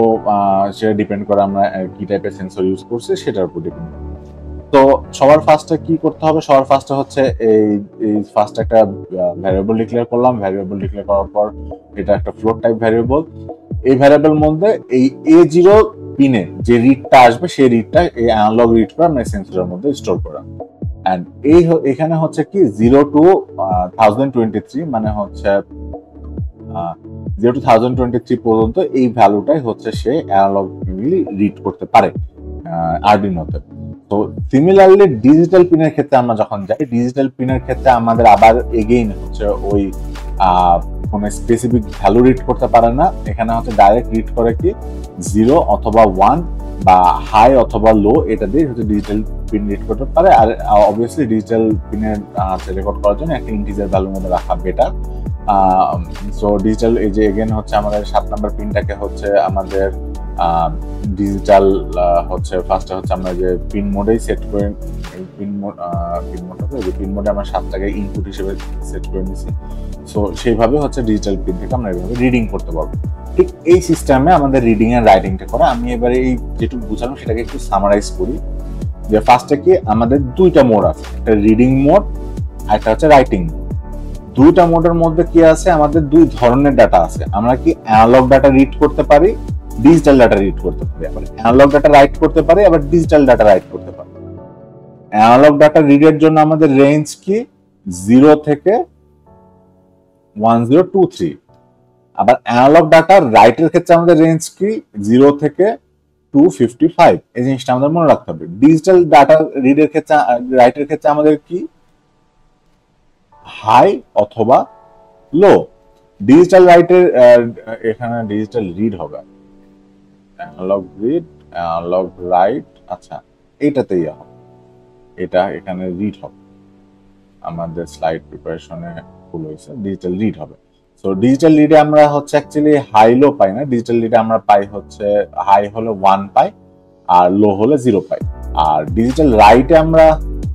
সেটা ডিপেন্ড করে আমরা কি টাইপের সেন্সর ইউজ করছি সেটার উপর ডিপেন্ড করে। তো সবার ফার্স্টে কি করতে হবে, সবার ফার্স্টে হচ্ছে এই ফার্স্ট একটা ভ্যারিয়েবল ডিক্লেয়ার করলাম, ভ্যারিয়েবল ডিক্লেয়ার করার পর এটা একটা ফ্লোট টাইপ ভ্যারিয়েবল। এই ভ্যারিয়েবল মধ্যে এই A0 পিনে যে রিডটা আসবে সেই রিডটা এই অ্যানালগ রিড করে আমরা সেন্সরের মধ্যে স্টোর করা। এন্ড এখানে হচ্ছে কি 0 to 1023 মানে হচ্ছে 0 to 1023 পর্যন্ত এই ভ্যালুটাই হচ্ছে সে অ্যানালগলি রিড করতে পারে আরডিনোতে। তো সিমিলারলি ডিজিটাল পিনের ক্ষেত্রে আমরা যখন যাই, ডিজিটাল পিনের ক্ষেত্রে আমাদের আবার এগেইন হচ্ছে ওই কোনো স্পেসিফিক ভ্যালু রিড করতে পারে না, এখানে হচ্ছে ডাইরেক্ট রিড করে কি 0 অথবা 1 বা হাই অথবা লো, এটা দিয়ে হচ্ছে ডিজিটাল পিন রিড করতে পারে। আর অবভিয়াসলি ডিজিটাল পিনের রেকর্ড করার জন্য একটা ইন্টিজার ভ্যালুর মধ্যে রাখা বেটার। সো ডিজিটাল এই যে এগেন হচ্ছে আমাদের 7 নাম্বার পিনটাকে হচ্ছে আমাদের ডিজিটাল হচ্ছে ফার্স্টে হচ্ছে আমরা যে পিন মোডেই সেট করে, পিন মোডে আমরা 7টাকে ইনপুট হিসেবে সেট করে নিয়েছি। সো সেইভাবে হচ্ছে ডিজিটাল পিন থেকে আমরা এইভাবে রিডিং করতে পারবো। ঠিক এই সিস্টেমে আমাদের রিডিং এর রাইটিংটা করা। আমি এবারে এই যেটুকু বুঝালাম সেটাকে একটু সামারাইজ করি। যে ফার্স্টে কি আমাদের দুইটা মোড আছে, একটা রিডিং মোড আর একটা হচ্ছে রাইটিং মোড। দুইটা মোডের মধ্যে কি আছে, আমাদের দুই ধরনের ডাটা আছে। আমরা কি অ্যানালগ ডাটা রিড করতে পারি, ডিজিটাল ডাটা রিড করতে পারি, আবার অ্যানালগ ডাটা রাইট করতে পারি, আবার ডিজিটাল ডাটা রাইট করতে পারি। অ্যানালগ ডাটা রিডের জন্য আমাদের রেঞ্জ কি 0 থেকে 1023। আবার অ্যানালগ ডাটা রাইটের ক্ষেত্রে আমাদের রেঞ্জ কি 0 থেকে 255। এই জিনিসটা আমাদের মনে রাখতে হবে। ডিজিটাল ডাটা রিডের ক্ষেত্রে রাইটের ক্ষেত্রে আমাদের কি হাই অথবা লো। ডিজিটাল রাইটের এখানে ডিজিটাল রিড হবে, অ্যানালগ রিড, অ্যানালগ রাইট, আচ্ছা এইটাতেই হবে, এটা এখানে রিড হবে। আমাদের স্লাইড প্রিপারেশনে ভুল হয়েছে, ডিজিটাল রিড হবে। সো ডিজিটাল রিডে আমরা হচ্ছে অ্যাকচুয়ালি হাই লো পাই না, ডিজিটাল রিডে আমরা পাই হচ্ছে হাই হলে 1 পাই আর লো হলে 0 পাই। আর ডিজিটাল রাইটে আমরা,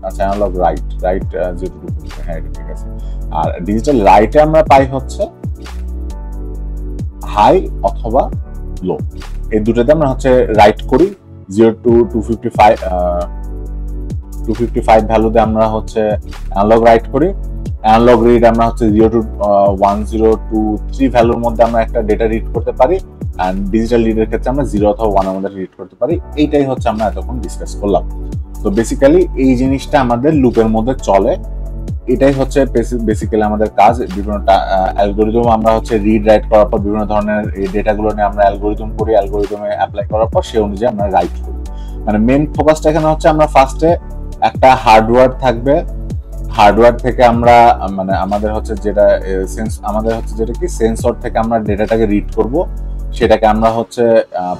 আচ্ছা অ্যানালগ রাইট, রাইট যেটুকু, হ্যাঁ এটা ঠিক আছে। আর ডিজিটাল রাইটে আমরা পাই হচ্ছে হাই অথবা লো, এই দুটোতে আমরা হচ্ছে রাইট করি। 0 to 255 ভ্যালুতে আমরা হচ্ছে অ্যানালগ রাইট করি। অ্যানালগ রিড আমরা হচ্ছে 0 to 1023 ভ্যালুর মধ্যে আমরা একটা ডেটা রিড করতে পারি। আর ডিজিটাল রিডের ক্ষেত্রে আমরা 0 অথবা 1 এর মধ্যে রিড করতে পারি। এইটাই হচ্ছে আমরা এতক্ষণ ডিসকাস করলাম। তো বেসিক্যালি এই জিনিসটা আমাদের লুপের মধ্যে চলে, এটাই হচ্ছে বেসিক্যালি আমাদের কাজ। বিভিন্ন অ্যালগোরিদম আমরা হচ্ছে রিড রাইট করার পর বিভিন্ন ধরনের এই ডেটাগুলো নিয়ে আমরা অ্যালগোরিদম করি, অ্যালগোরিদমে অ্যাপ্লাই করার পর সেই অনুযায়ী আমরা রাইট করি। মানে মেন ফোকাসটা এখানে হচ্ছে আমরা ফার্স্টে একটা হার্ডওয়্যার থাকবে, হার্ডওয়্যার থেকে আমরা মানে আমাদের হচ্ছে যেটা আমাদের হচ্ছে যেটা কি সেন্সর থেকে আমরা ডেটাটাকে রিড করব, সেটাকে আমরা হচ্ছে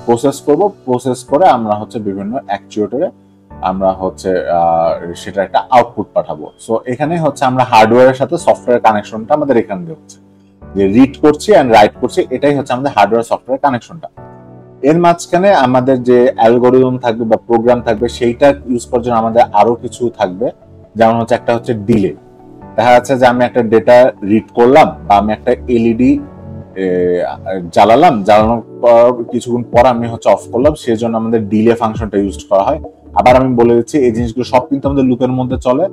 প্রসেস করব, প্রসেস করে আমরা হচ্ছে বিভিন্ন অ্যাকচুয়েটরে আমরা হচ্ছে সেটা একটা আউটপুট পাঠাবো। সো এখানে হচ্ছে আমরা হার্ডওয়্যারের সাথে সফটওয়্যার কানেকশনটা আমাদের এখান দিয়ে হচ্ছে যে রিড করছি এন্ড রাইট করছি, এটাই হচ্ছে আমাদের হার্ডওয়্যার সফটওয়্যার কানেকশনটা। এর মাঝখানে আমাদের যে অ্যালগোরিদম থাকবে বা প্রোগ্রাম থাকবে সেইটা ইউজ করার জন্য আমাদের আরো কিছু থাকবে, যেমন হচ্ছে একটা হচ্ছে ডিলে। দেখা যাচ্ছে যে আমি একটা ডেটা রিড করলাম বা আমি একটা এলইডি জ্বালানোর পর কিছুক্ষণ পর আমি হচ্ছে অফ করলাম, সেই জন্য আমাদের ডিলে ফাংশনটা ইউজ করা হয়। আবার আমি বলে দিচ্ছি এই জিনিসগুলো সব কিন্তু আমাদের লুপের মধ্যে চলে।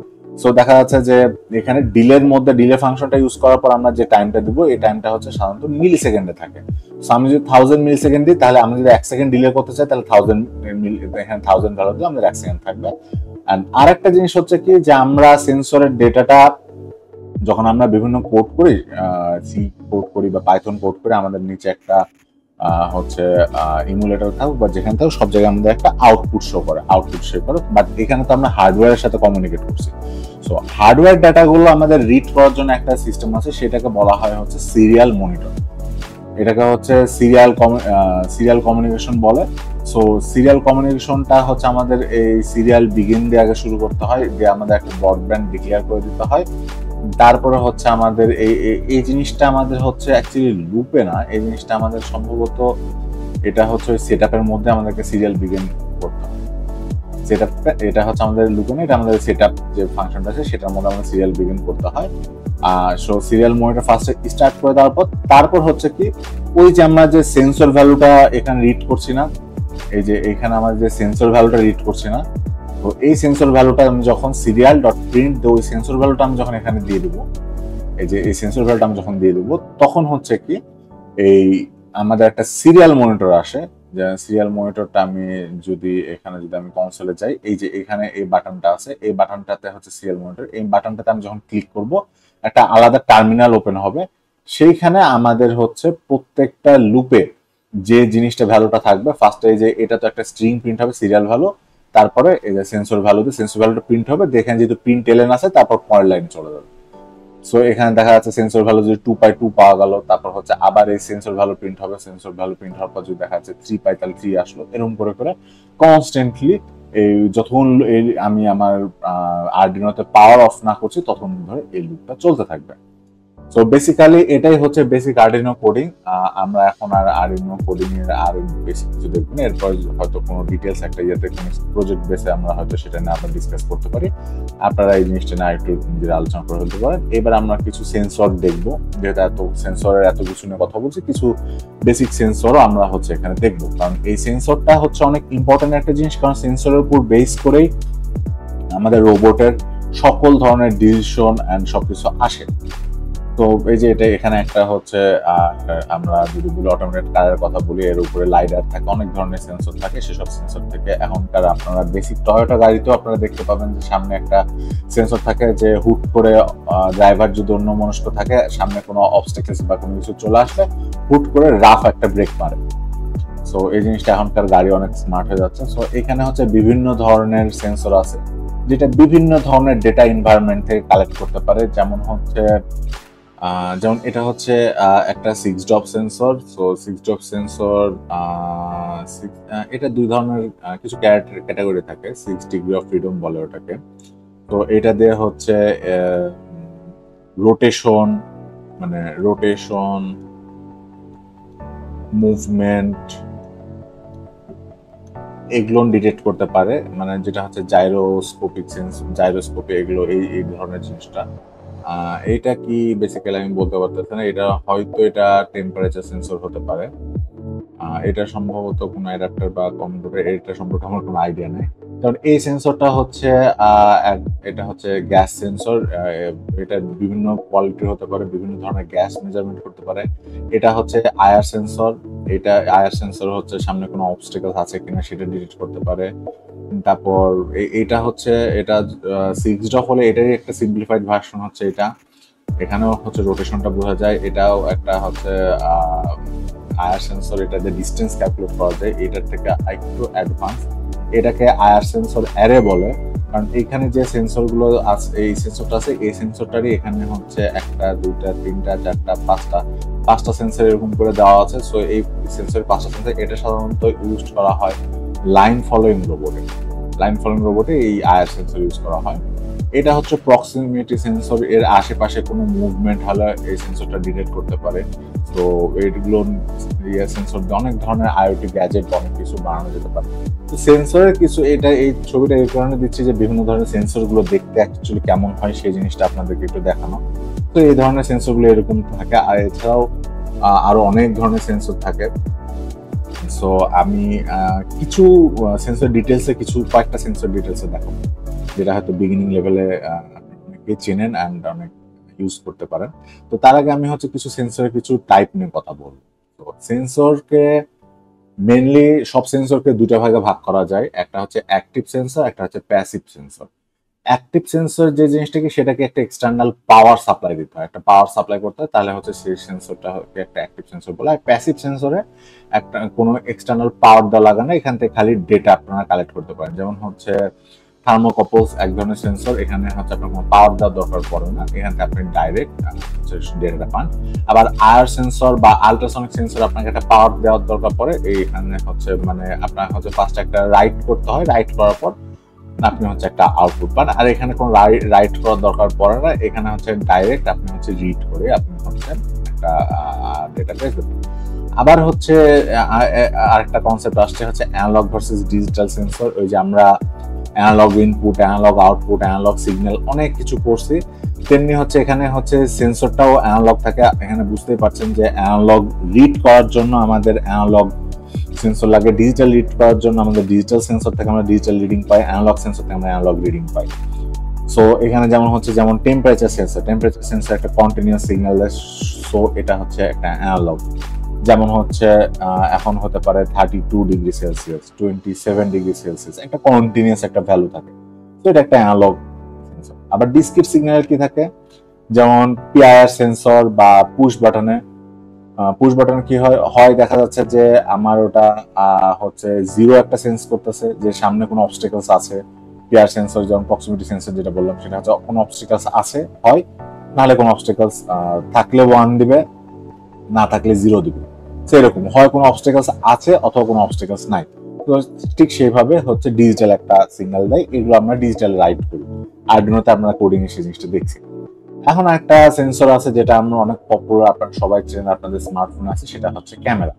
সো দেখা যাচ্ছে যে এখানে ডিলের মধ্যে ডিলে ফাংশনটা ইউজ করার পর আমরা যে টাইমটা দিব, এই টাইমটা হচ্ছে সাধারণত মিলি সেকেন্ডে থাকে। সো আমি যদি 1000 মিলি সেকেন্ড দিই, তাহলে আমি যদি 1 সেকেন্ড ডিলে করতে চাই, তাহলে 1000 এখানে 1000 ভ্যালু দিয়ে আমাদের 1 সেকেন্ড থাকবে। আর একটা জিনিস হচ্ছে কি যে আমরা সেন্সরের ডেটাটা যখন আমরা বিভিন্ন কোড করি, সি কোড করি বা পাইথন কোড করি, আমাদের নিচে একটা হচ্ছে ইমুলেটর থাকুক বা যেখানে থাকুক, সব জায়গায় আমাদের একটা আউটপুট শো করে, বাট এখানে তো আমরা হার্ডওয়্যারের সাথে কমিউনিকেট করছি। সো হার্ডওয়্যার ডাটাগুলো আমাদের রিড করার জন্য একটা সিস্টেম আছে, সেটাকে বলা হয় হচ্ছে সিরিয়াল মনিটর। এটাকে হচ্ছে সিরিয়াল কমিউনিকেশন বলে। সো সিরিয়াল কমিউনিকেশনটা হচ্ছে আমাদের এই সিরিয়াল বিগিন দিয়ে আগে শুরু করতে হয়, দিয়ে আমাদের একটা ব্রডব্যান্ড ডিক্লেয়ার করে দিতে হয়। তারপরে হচ্ছে আমাদের এই জিনিসটা আমাদের হচ্ছে অ্যাকচুয়ালি লুপে না, এই জিনিসটা আমাদের সম্ভবত এটা হচ্ছে সেটআপের মধ্যে আমাদেরকে সিরিয়াল বিগিন করতে হয়। সেটআপটা এটা হচ্ছে আমাদের লুপে না, এটা আমাদের সেটআপ যে ফাংশনটা আছে সেটার মধ্যে আমাদের সিরিয়াল বিগিন করতে হয়। সো সিরিয়াল মনিটর ফার্স্টে স্টার্ট করে দেওয়ার পর তারপর হচ্ছে কি ওই যে আমরা যে সেন্সর ভ্যালুটা এখানে রিড করছি না, এই যে এখানে আমাদের যে সেন্সর ভ্যালুটা রিড করছি না, তো এই সেন্সর ভ্যালুটা আমি যখন সিরিয়াল ডট প্রিন্ট দেবো, ওই সেন্সর ভ্যালুটা আমি যখন এখানে দিয়ে দেবো, এই যে এই সেন্সর ভ্যালুটা আমি যখন দিয়ে দেবো, তখন হচ্ছে কি এই আমাদের একটা সিরিয়াল মনিটর আসে। যে সিরিয়াল মনিটরটা আমি যদি এখানে যদি আমি কনসোলে যাই, এই যে এখানে এই বাটনটা আছে, এই বাটনটাতে হচ্ছে সিরিয়াল মনিটর, এই বাটনটাতে আমি যখন ক্লিক করব একটা আলাদা টার্মিনাল ওপেন হবে। সেইখানে আমাদের হচ্ছে প্রত্যেকটা লুপে যে জিনিসটা ভ্যালুটা থাকবে, ফার্স্টে এই যে এটা তো একটা স্ট্রিং প্রিন্ট হবে সিরিয়াল ভ্যালু, তারপরে এই যে সেন্সর ভ্যালুতে সেন্সর ভ্যালুটা প্রিন্ট হবে, দেখেন যেহেতু প্রিন্ট এলএন আছে, তারপর পরের লাইন চলে যাবে। সো এখানে দেখা যাচ্ছে সেন্সর ভ্যালু যদি 2 পাই 2 পাওয়া গেল, তারপর হচ্ছে আবার এই সেন্সর ভ্যালু প্রিন্ট হবে, সেন্সর ভ্যালু প্রিন্ট হওয়ার পর যদি দেখা যাচ্ছে 3 পাই তাহলে 3 আসলো, এরকম করে করে কনস্ট্যান্টলি এই যতক্ষণ আমি আমার আরডিনোতে পাওয়ার অফ না করছি ততক্ষণ ধরে এই লুপটা চলতে থাকবে। সো বেসিক্যালি এটাই হচ্ছে বেসিক আরডিনো কোডিং। আমরা এখন আর আরডিনো কোডিং এর আর বেসিক কিছু দেখব না, এরপর হয়তো কোনো ডিটেলস একটা ইয়েতে কোনো প্রজেক্ট বেসে আমরা হয়তো সেটা নিয়ে আবার ডিসকাস করতে পারি। আপনারা এই জিনিসটা নিয়ে একটু নিজেরা আলোচনা করে ফেলতে পারেন। এবার আমরা কিছু সেন্সর দেখবো, যেহেতু এত সেন্সরের এত কিছু নিয়ে কথা বলছি, কিছু বেসিক সেন্সরও আমরা হচ্ছে এখানে দেখবো, কারণ এই সেন্সরটা হচ্ছে অনেক ইম্পর্টেন্ট একটা জিনিস, কারণ সেন্সরের উপর বেস করেই আমাদের রোবটের সকল ধরনের ডিসিশন এন্ড সবকিছু আসে। তো এই যে এটা এখানে একটা হচ্ছে আমরা যদি বলি অটোমেটেড কারের কথা বলি, এর উপরে লাইডার থাকে, অনেক ধরনের সেন্সর থাকে। সেসব সেন্সর থেকে এখনকার আপনারা বেসিক টয়োটা গাড়িতেও আপনারা দেখতে পাবেন যে সামনে একটা সেন্সর থাকে, যে হুট করে ড্রাইভার যদি অন্যমনস্ক থাকে, সামনে কোনো অবস্টাকেলস বা কোনো কিছু চলে আসলে হুট করে রাফ একটা ব্রেক মারে। সো এই জিনিসটা এখনকার গাড়ি অনেক স্মার্ট হয়ে যাচ্ছে। সো এখানে হচ্ছে বিভিন্ন ধরনের সেন্সর আছে যেটা বিভিন্ন ধরনের ডেটা এনভায়রনমেন্ট থেকে কালেক্ট করতে পারে। যেমন এটা হচ্ছে একটা 6 drop sensor. So 6 drop sensor এটা দুই ধরনের কিছু ক্যাটাগরি থাকে। 6 ডিগ্রি অফ ফ্রিডম বলে ওটাকে। তো এটা দিয়ে হচ্ছে রোটেশন, মানে রোটেশন, মুভমেন্ট এগুলো ডিটেক্ট করতে পারে, মানে যেটা হচ্ছে জাইরোস্কোপি এগুলো এই ধরনের জিনিসটা। এইটা কি বেসিক্যালি আমি বলতে পারতেছি না, এটা হয়তো এটা টেম্পারেচার সেন্সর হতে পারে। এটা সম্ভবত কোনো অ্যাডাপ্টার বা কম্পিউটার, এটা সম্পর্কে আমার কোনো আইডিয়া নেই। কারণ এই সেন্সরটা হচ্ছে এটা হচ্ছে গ্যাস সেন্সর। এটা বিভিন্ন কোয়ালিটির হতে পারে, বিভিন্ন ধরনের গ্যাস মেজারমেন্ট করতে পারে। এটা হচ্ছে আয়ার সেন্সর। এটা আয়ার সেন্সর হচ্ছে সামনে কোনো অবস্টাকেলস আছে কিনা সেটা ডিটেক্ট করতে পারে। তারপর এটা হচ্ছে এটা 6 ড্রপ হলে এটারই একটা সিম্পলিফাইড ভার্সন হচ্ছে এটা। এখানেও হচ্ছে রোটেশনটা বোঝা যায়। এটাও একটা হচ্ছে আয়ার সেন্সর, এটাতে ডিস্টেন্স ক্যালকুলেট করা যায়, এটার থেকে একটু অ্যাডভান্স। এটাকে আয়ার সেন্সর অ্যারে বলে, কারণ এখানে যে সেন্সরগুলো আছে, এই সেন্সরটা আছে, এই সেন্সরটারই এখানে হচ্ছে 1টা 2টা 3টা 4টা 5টা সেন্সর এরকম করে দেওয়া আছে। সো এই সেন্সর 5টা সেন্সর, এটা সাধারণত ইউজ করা হয় লাইন ফলোইং রোবটে এই আয়ার সেন্সর ইউজ করা হয়। এটা হচ্ছে প্রক্সিমিটি সেন্সর, এর আশেপাশে কোনো মুভমেন্ট হলে এই সেন্সরটা ডিটেক্ট করতে পারে। তো এইগুলো সেন্সর দিয়ে অনেক ধরনের আইওটি গ্যাজেট অনেক কিছু বানানো যেতে পারে। তো সেন্সরের কিছু এই ছবিটা এই কারণে দিচ্ছি যে বিভিন্ন ধরনের সেন্সরগুলো দেখতে অ্যাকচুয়ালি কেমন হয় সেই জিনিসটা আপনাদেরকে একটু দেখানো। তো এই ধরনের সেন্সরগুলো এরকম থাকে, আর এছাড়াও আরো অনেক ধরনের সেন্সর থাকে। সো আমি কিছু সেন্সর ডিটেলসে কয়েকটা সেন্সর ডিটেলসে দেখাবো, যেটা হয়তো বিগিনিং লেভেলে অনেকে চেনেন অ্যান্ড অনেক ইউজ করতে পারেন। তো তার আগে আমি হচ্ছে কিছু সেন্সরের কিছু টাইপ নিয়ে কথা বলবো। তো সেন্সরকে মেইনলি সব সেন্সরকে দুটো ভাগে ভাগ করা যায়, একটা হচ্ছে অ্যাক্টিভ সেন্সর, একটা হচ্ছে প্যাসিভ সেন্সর। অ্যাক্টিভ সেন্সর যে জিনিসটাকে, সেটাকে একটা এক্সটার্নাল পাওয়ার সাপ্লাই দিতে হয়, একটা পাওয়ার সাপ্লাই করতে হয়, তাহলে হচ্ছে সেই সেন্সরটাকে একটা অ্যাক্টিভ সেন্সর বলা হয়। প্যাসিভ সেন্সরে একটা কোনো এক্সটার্নাল পাওয়ার দেওয়া লাগে না, এখান থেকে খালি ডেটা আপনারা কালেক্ট করতে পারেন। যেমন হচ্ছে থার্মোকাপলস এক ধরনের সেন্সর, এখানে হচ্ছে আপনার কোনো পাওয়ার দেওয়ার দরকার পড়ে না, এখান থেকে আপনি ডাইরেক্ট ডেটাটা পান। আবার আয়ার সেন্সর বা আল্ট্রাসনিক সেন্সর আপনাকে একটা পাওয়ার দেওয়ার দরকার পড়ে, এইখানে হচ্ছে মানে আপনার হচ্ছে ফার্স্ট একটা রাইট করতে হয়, রাইট করার পর আপনি হচ্ছে একটা আউটপুট পান। আর এখানে কোনো রাইট করার দরকার পড়ে না, এখানে হচ্ছে ডাইরেক্ট আপনি হচ্ছে রিড করে আপনি হচ্ছে একটা ডেটাবেস দেবেন। আবার হচ্ছে আরেকটা কনসেপ্ট আসছে হচ্ছে অ্যানালগ ভার্সেস ডিজিটাল সেন্সর। ওই যে আমরা analog input, analog output, analog signal অনেক কিছু করছি, তেমনি হচ্ছে এখানে হচ্ছে সেন্সরটাও অ্যানালগ থাকে। এখানে বুঝতেই পারছেন যে অ্যানালগ রিড করার জন্য আমাদের অ্যানালগ সেন্সর লাগে, ডিজিটাল রিড করার জন্য আমাদের ডিজিটাল সেন্সর থেকে আমরা ডিজিটাল রিডিং পাই, অ্যানালগ সেন্সর থেকে আমরা অ্যানালগ রিডিং পাই। সো এখানে যেমন টেম্পারেচার সেন্সর একটা কন্টিনিউয়াস সিগন্যাল দেয়, সো এটা হচ্ছে একটা অ্যানালগ। যেমন হচ্ছে এখন হতে পারে 32°C, 27°C, একটা কন্টিনিউয়াস একটা ভ্যালু থাকে, তো এটা একটা অ্যানালগ সেন্সর। আবার ডিসক্রিট সিগন্যাল কি থাকে, যেমন পিআইআর সেন্সর বা পুশ বাটনে কি হয় দেখা যাচ্ছে যে আমার ওটা হচ্ছে 0 একটা সেন্স করতেছে যে সামনে কোনো অবস্টাকেলস আছে। পিআর সেন্সর যেমন প্রক্সিমিটি সেন্সর যেটা বললাম, সেটা হচ্ছে কোনো অবস্টাকেলস আছে হয়, নাহলে কোনো অবস্টাকেলস থাকলে 1 দিবে, না থাকলে 0 দিবে। সেরকম হয় কোনো অবস্টাকেলস আছে অথবা কোনো অবস্টাকেলস নাই। তো ঠিক সেইভাবে হচ্ছে ডিজিটাল একটা সিগন্যাল দেয়, এগুলো আমরা ডিজিটাল রাইট করি। আরডুইনোতে আমরা কোডিং এর সেই জিনিসটা দেখছি। এখন একটা সেন্সর আছে যেটা আমরা অনেক পপুলার, আপনারা সবাই চেনেন, আপনাদের স্মার্টফোন আছে, সেটা হচ্ছে ক্যামেরা।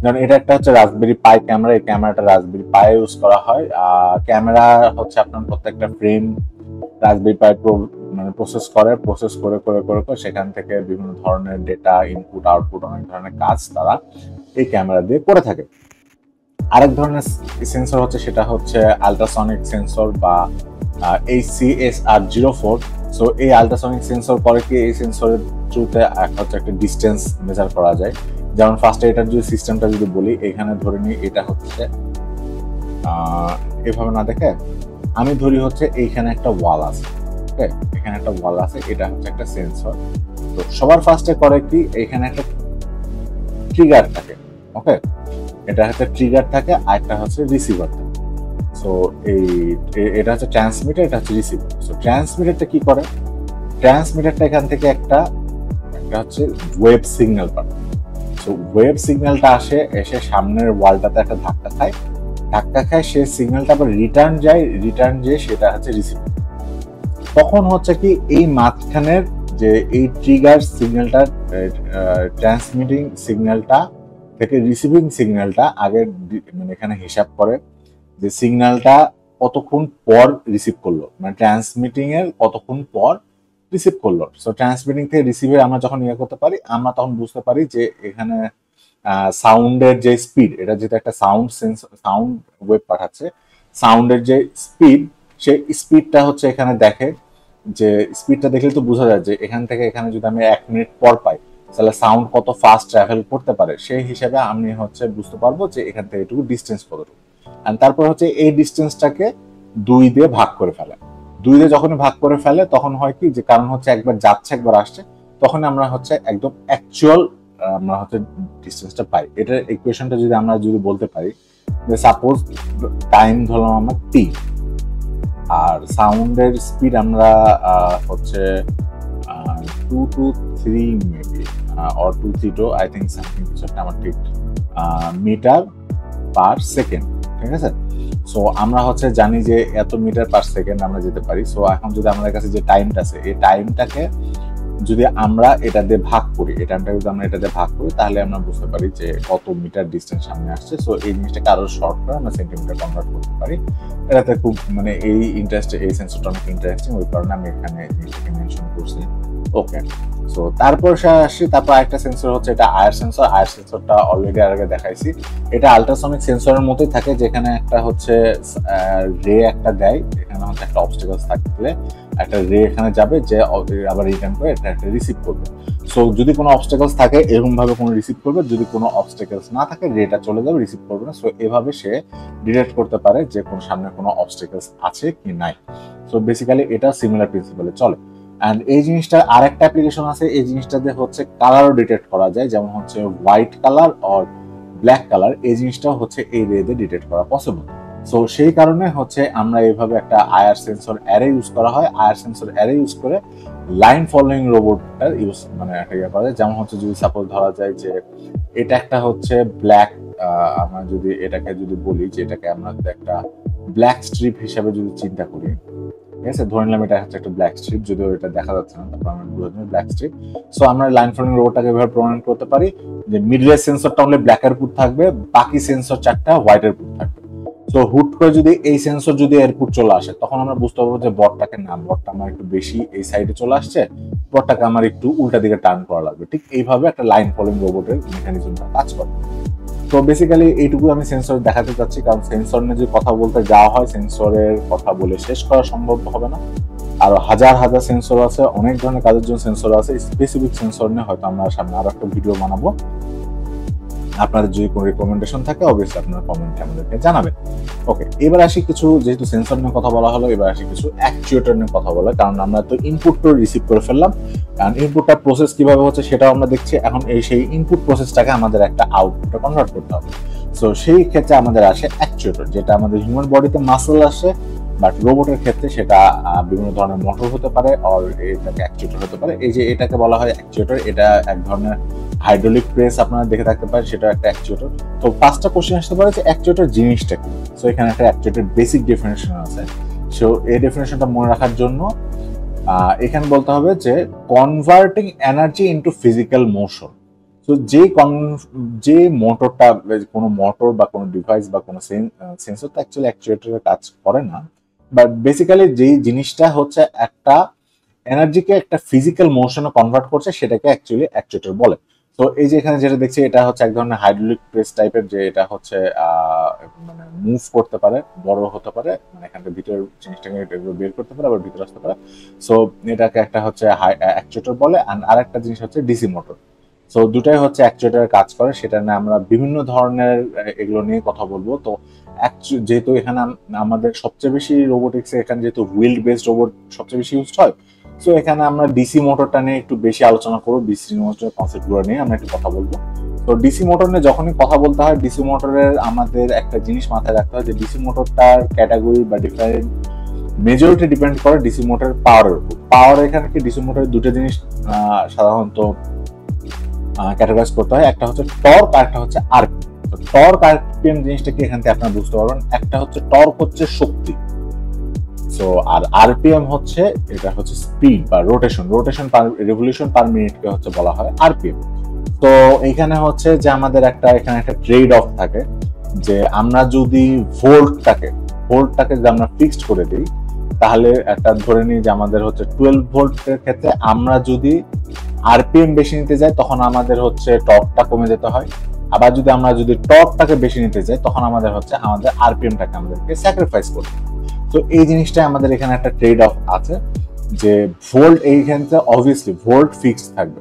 যেমন এটা একটা হচ্ছে রাসবেরি পাই ক্যামেরা, এই ক্যামেরাটা রাসবেরি পাই ইউজ করা হয়। ক্যামেরা হচ্ছে আপনার প্রত্যেকটা ফ্রেম রাসবেরি পাই মানে প্রসেস করে সেখান থেকে বিভিন্ন ধরনের ডেটা ইনপুট আউটপুট অনেক ধরনের কাজ তারা এই ক্যামেরা দিয়ে করে থাকে। আরেক ধরনের সেন্সর হচ্ছে সেটা হচ্ছে আল্ট্রাসনিক সেন্সর বা HCSR04। সো এই আল্ট্রাসনিক সেন্সর করে কি, এই সেন্সরের থ্রুতে হচ্ছে একটা ডিস্টেন্স মেজার করা যায়। যেমন ফার্স্টে এটার যদি সিস্টেমটা যদি বলি, এখানে ধরে নিই এটা হচ্ছে এভাবে না দেখে আমি ধরি হচ্ছে এইখানে একটা ওয়াল আছে, ওকে, এখানে একটা ওয়াল আছে, এটা হচ্ছে একটা সেন্সর। তো সবার ফার্স্টে করে কি, এখানে একটা ট্রিগার থাকে, ওকে, এটা হচ্ছে ট্রিগার থাকে, আর একটা হচ্ছে রিসিভার থাকে। সো এটা হচ্ছে ট্রান্সমিটার, এটা হচ্ছে রিসিভার। সো ট্রান্সমিটারটা কি করে, ট্রান্সমিটারটা এখান থেকে একটা হচ্ছে ওয়েভ সিগন্যাল পাঠায়। সো ওয়েভ সিগন্যালটা এসে সামনের ওয়ালটাতে একটা ধাক্কা খায়, সে সিগন্যালটা আবার রিটার্ন যেয়ে সেটা হচ্ছে রিসিভার। তখন হচ্ছে কি এই মাঝখানের যে এই ট্রিগার সিগন্যালটা, ট্রান্সমিটিং সিগন্যালটা থেকে রিসিভিং সিগন্যালটা আগে মানে এখানে হিসাব করে যে সিগন্যালটা কতক্ষণ পর রিসিভ করলো, মানে ট্রান্সমিটিং এর কতক্ষণ পর রিসিভ করলো। সো ট্রান্সমিটিং থেকে রিসিভে আমরা যখন করতে পারি, আমরা তখন বুঝতে পারি যে এখানে সাউন্ডের যে স্পিড, এটা যেটা একটা সাউন্ড ওয়েভ পাঠাচ্ছে, সাউন্ডের যে স্পিড, সেই স্পিডটা হচ্ছে এখানে দেখে, যে স্পিডটা দেখলে তো বোঝা যায় যে এখান থেকে এখানে যদি আমি 1 মিনিট পর পাই, তাহলে সাউন্ড কত ফাস্ট ট্রাভেল করতে পারে, সেই হিসাবে আমি হচ্ছে বুঝতে পারবো যে এখান থেকে এটুকু ডিস্টেন্স কতটুকু। আর তারপর হচ্ছে এই ডিস্টেন্সটাকে 2 দিয়ে ভাগ করে ফেলে। 2 দিয়ে যখন ভাগ করে ফেলে তখন হয় কি, যে কারণ হচ্ছে একবার যাচ্ছে একবার আসছে, তখন আমরা হচ্ছে একদম অ্যাকচুয়াল আমরা হচ্ছে ডিস্টেন্সটা পাই। এটার ইকুয়েশনটা যদি আমরা বলতে পারি যে সাপোজ টাইম ধরলাম আমরা টি, আর সাউন্ডের স্পিড আমরা হচ্ছে 2 to 3 maybe or 232 I think something কিছু একটা আমার ঠিক মিটার পার সেকেন্ড, ঠিক আছে। সো আমরা হচ্ছে জানি যে এত মিটার পার সেকেন্ড আমরা যেতে পারি। সো এখন যদি আমাদের কাছে যে টাইমটা আছে, এই টাইমটাকে যদি আমরা এটা দিয়ে ভাগ করি, এই টাইমটাকে যদি আমরা এটা দিয়ে ভাগ করি, তাহলে আমরা বুঝতে পারি যে কত মিটার ডিস্টেন্স সামনে আসছে। সো এই জিনিসটাকে আরো শর্ট করে আমরা সেন্টিমিটার কনভার্ট করতে পারি। এটাতে খুব মানে এই সেন্সরটা অনেক ইন্টারেস্টিং, ওই কারণে আমি এখানে জিনিসটাকে মেনশন করছি। ওকে, সো তারপর আসছি, তারপর আরেকটা সেন্সর হচ্ছে এটা আয়ার সেন্সর। আয়ার সেন্সরটা অলরেডি আগে দেখাইছি। এটা আল্ট্রাসনিক সেন্সরের মতোই থাকে, যেখানে একটা হচ্ছে রে একটা দেয়, এখানে হচ্ছে একটা অবস্টাকলস থাকলে একটা রে এখানে যাবে, যে আবার রিটার্ন করে এটা একটা রিসিভ করবে। সো যদি কোনো অবস্টাকলস থাকে এরকম ভাবে কোনো রিসিভ করবে, যদি কোনো অবস্টাকলস না থাকে রেটা চলে যাবে, রিসিভ করবে না। সো এভাবে সে ডিটেক্ট করতে পারে যে কোন সামনে কোনো অবস্টাকলস আছে কি নাই। সো বেসিক্যালি এটা সিমিলার প্রিন্সিপালে চলে। অ্যান্ড এই জিনিসটা আরেকটা অ্যাপ্লিকেশন আছে, এই জিনিসটাতে হচ্ছে কালারও ডিটেক্ট করা যায়, যেমন হচ্ছে white colour or black colour, এই জিনিসটাও হচ্ছে এই রে দিয়ে ডিটেক্ট করা পসিবল। সো সেই কারণে হচ্ছে আমরা এইভাবে একটা আয়ার সেন্সর অ্যারে ইউজ করা হয়। আয়ার সেন্সর অ্যারে ইউজ করে লাইন ফলোইং রোবটটা ইউজ মানে একটা ইয়ে করা যায়। যেমন হচ্ছে যদি সাপোজ ধরা যায় যে এটা একটা হচ্ছে ব্ল্যাক, আমরা যদি এটাকে যদি বলি যে এটাকে আমরা একটা ব্ল্যাক স্ট্রিপ হিসাবে যদি চিন্তা করি, ঠিক আছে, ধরে নিলাম এটা হচ্ছে একটা ব্ল্যাক স্ট্রিপ, যদিও এটা দেখা যাচ্ছে না, তারপর আমরা বুঝলাম ব্ল্যাক স্ট্রিপ। সো আমরা লাইন ফলোইং রোবটটাকে এভাবে প্রমাণ করতে পারি যে মিডলের সেন্সরটা হলে ব্ল্যাকের পুট থাকবে, বাকি সেন্সর 4টা হোয়াইটের পুট থাকবে। তো হুট করে যদি এই সেন্সর যদি এয়ারপুট চলে আসে, তখন আমরা বুঝতে পারবো যে বটটাকে না, বটটা আমার একটু বেশি এই সাইডে চলে আসছে, বটটাকে আমার একটু উল্টা দিকে টার্ন করা লাগবে। ঠিক এইভাবে একটা লাইন ফলোইং রোবটের মেকানিজমটা কাজ করে। তো বেসিক্যালি এইটুকু আমি সেন্সর দেখাতে চাচ্ছি, কারণ সেন্সর নিয়ে যদি কথা বলতে যাওয়া হয়, সেন্সরের কথা বলে শেষ করা সম্ভব হবে না। আরো হাজার হাজার সেন্সর আছে, অনেক ধরনের কাজের জন্য সেন্সর আছে। স্পেসিফিক সেন্সর নিয়ে হয়তো আমরা সামনে আরো একটা ভিডিও বানাবো। আপনাদের যদি কোনো রিকমেন্ডেশন থাকে অবশ্যই আপনারা কমেন্টে আমাদেরকে জানাবেন। ওকে, এবার আসি কিছু, যেহেতু সেন্সর নিয়ে কথা বলা হলো, এবার আসি কিছু অ্যাকচুয়েটর নিয়ে কথা বলা, কারণ আমরা তো ইনপুটটা রিসিভ করে ফেললাম, কারণ ইনপুটটা প্রসেস কিভাবে হচ্ছে সেটাও আমরা দেখছি। এখন সেই ইনপুট প্রসেসটাকে আমাদের একটা আউটপুটে কনভার্ট করতে হবে। সো সেই ক্ষেত্রে আমাদের আসে অ্যাকচুয়েটর, যেটা আমাদের হিউম্যান বডিতে মাসল আসে, বাট রোবটের ক্ষেত্রে সেটা বিভিন্ন ধরনের মোটর হতে পারে, আর এটাকে অ্যাকচুয়েটর হতে পারে। এই যে এটাকে বলা হয় অ্যাকচুয়েটর, এটা এক ধরনের হাইড্রোলিক প্রেস আপনারা দেখে থাকতে পারেন, সেটা একটা অ্যাকচুয়েটর। তো পাঁচটা কোশ্চেন আসতে পারে যে অ্যাকচুয়েটর জিনিসটা কি। সো এখানে একটা অ্যাকচুয়েটর বেসিক ডেফিনেশন আছে। সো এই ডেফিনেশনটা মনে রাখার জন্য এখানে বলতে হবে যে converting energy into physical motion. তো যে মোটরটা, কোনো মোটর বা কোনো ডিভাইস বা কোনো সেন্সর তো অ্যাকচুয়ালি অ্যাকচুয়েটরের কাজ করে না, বাট বেসিক্যালি যেই জিনিসটা হচ্ছে একটা এনার্জিকে একটা ফিজিক্যাল মোশনে কনভার্ট করছে, সেটাকে অ্যাকচুয়ালি অ্যাকচুয়েটর বলে। তো এই যে এখানে যেটা দেখছি এটা হচ্ছে এক ধরনের হাইড্রোলিক প্রেস টাইপের, যে এটা হচ্ছে মানে মুভ করতে পারে, বড় হতে পারে, মানে এখান থেকে ভিতরের জিনিসটাকে এগুলো বের করতে পারে আবার ভিতরে আসতে পারে। সো এটাকে একটা হচ্ছে অ্যাকচুয়েটর বলে, আর একটা জিনিস হচ্ছে ডিসি মোটর। সো দুটাই হচ্ছে অ্যাকচুয়েটরের কাজ করে, সেটা নিয়ে আমরা বিভিন্ন ধরনের এগুলো নিয়ে কথা বলবো। তো যেহেতু এখানে আমাদের সবচেয়ে বেশি রোবোটিক্স এখানে যেহেতু হুইল বেসড রোবট সবচেয়ে বেশি ইউজ হয়, সো এখানে আমরা ডিসি মোটরটা নিয়ে একটু বেশি আলোচনা করবো, ডিসি মোটরের কনসেপ্টগুলো নিয়ে আমরা একটু কথা বলবো। তো ডিসি মোটর নিয়ে যখনই কথা বলতে হয়, ডিসি মোটরের আমাদের একটা জিনিস মাথায় রাখতে হয় যে ডিসি মোটরটার ক্যাটাগরি বা ডিফারেন্ট মেজরিটি ডিপেন্ড করে ডিসি মোটরের পাওয়ারের উপর। পাওয়ার এখানে কি ডিসি মোটরের দুটো জিনিস সাধারণত ক্যাটাগরাইজ করতে হয়, একটা হচ্ছে টর্ক আর একটা হচ্ছে আরপিএম। টর্ক আরপিএম জিনিসটা কি এখান থেকে আপনারা বুঝতে পারবেন, একটা হচ্ছে টর্ক হচ্ছে শক্তি, সো আর আরপিএম হচ্ছে এটা হচ্ছে স্পিড বা রোটেশন পার রেভলিউশন পার মিনিটকে হচ্ছে বলা হয় আরপিএম। তো এখানে হচ্ছে যে আমাদের এখানে একটা ট্রেড অফ থাকে, যে আমরা যদি ভোল্টটাকে যদি আমরা ফিক্সড করে দিই, তাহলে একটা ধরে নিই যে আমাদের হচ্ছে 12 ভোল্টের ক্ষেত্রে আমরা যদি আরপিএম বেশি নিতে যাই তখন আমাদের হচ্ছে টর্কটা কমে যেতে হয়, আবার আমরা যদি টর্কটাকে বেশি নিতে যাই তখন আমাদের আরপিএমটাকে আমাদেরকে স্যাক্রিফাইস করতে হয়। তো এই জিনিসটাই আমাদের এখানে একটা ট্রেড অফ আছে, যে ভোল্ট এইখানে অবভিয়াসলি ভোল্ট ফিক্সড থাকবে,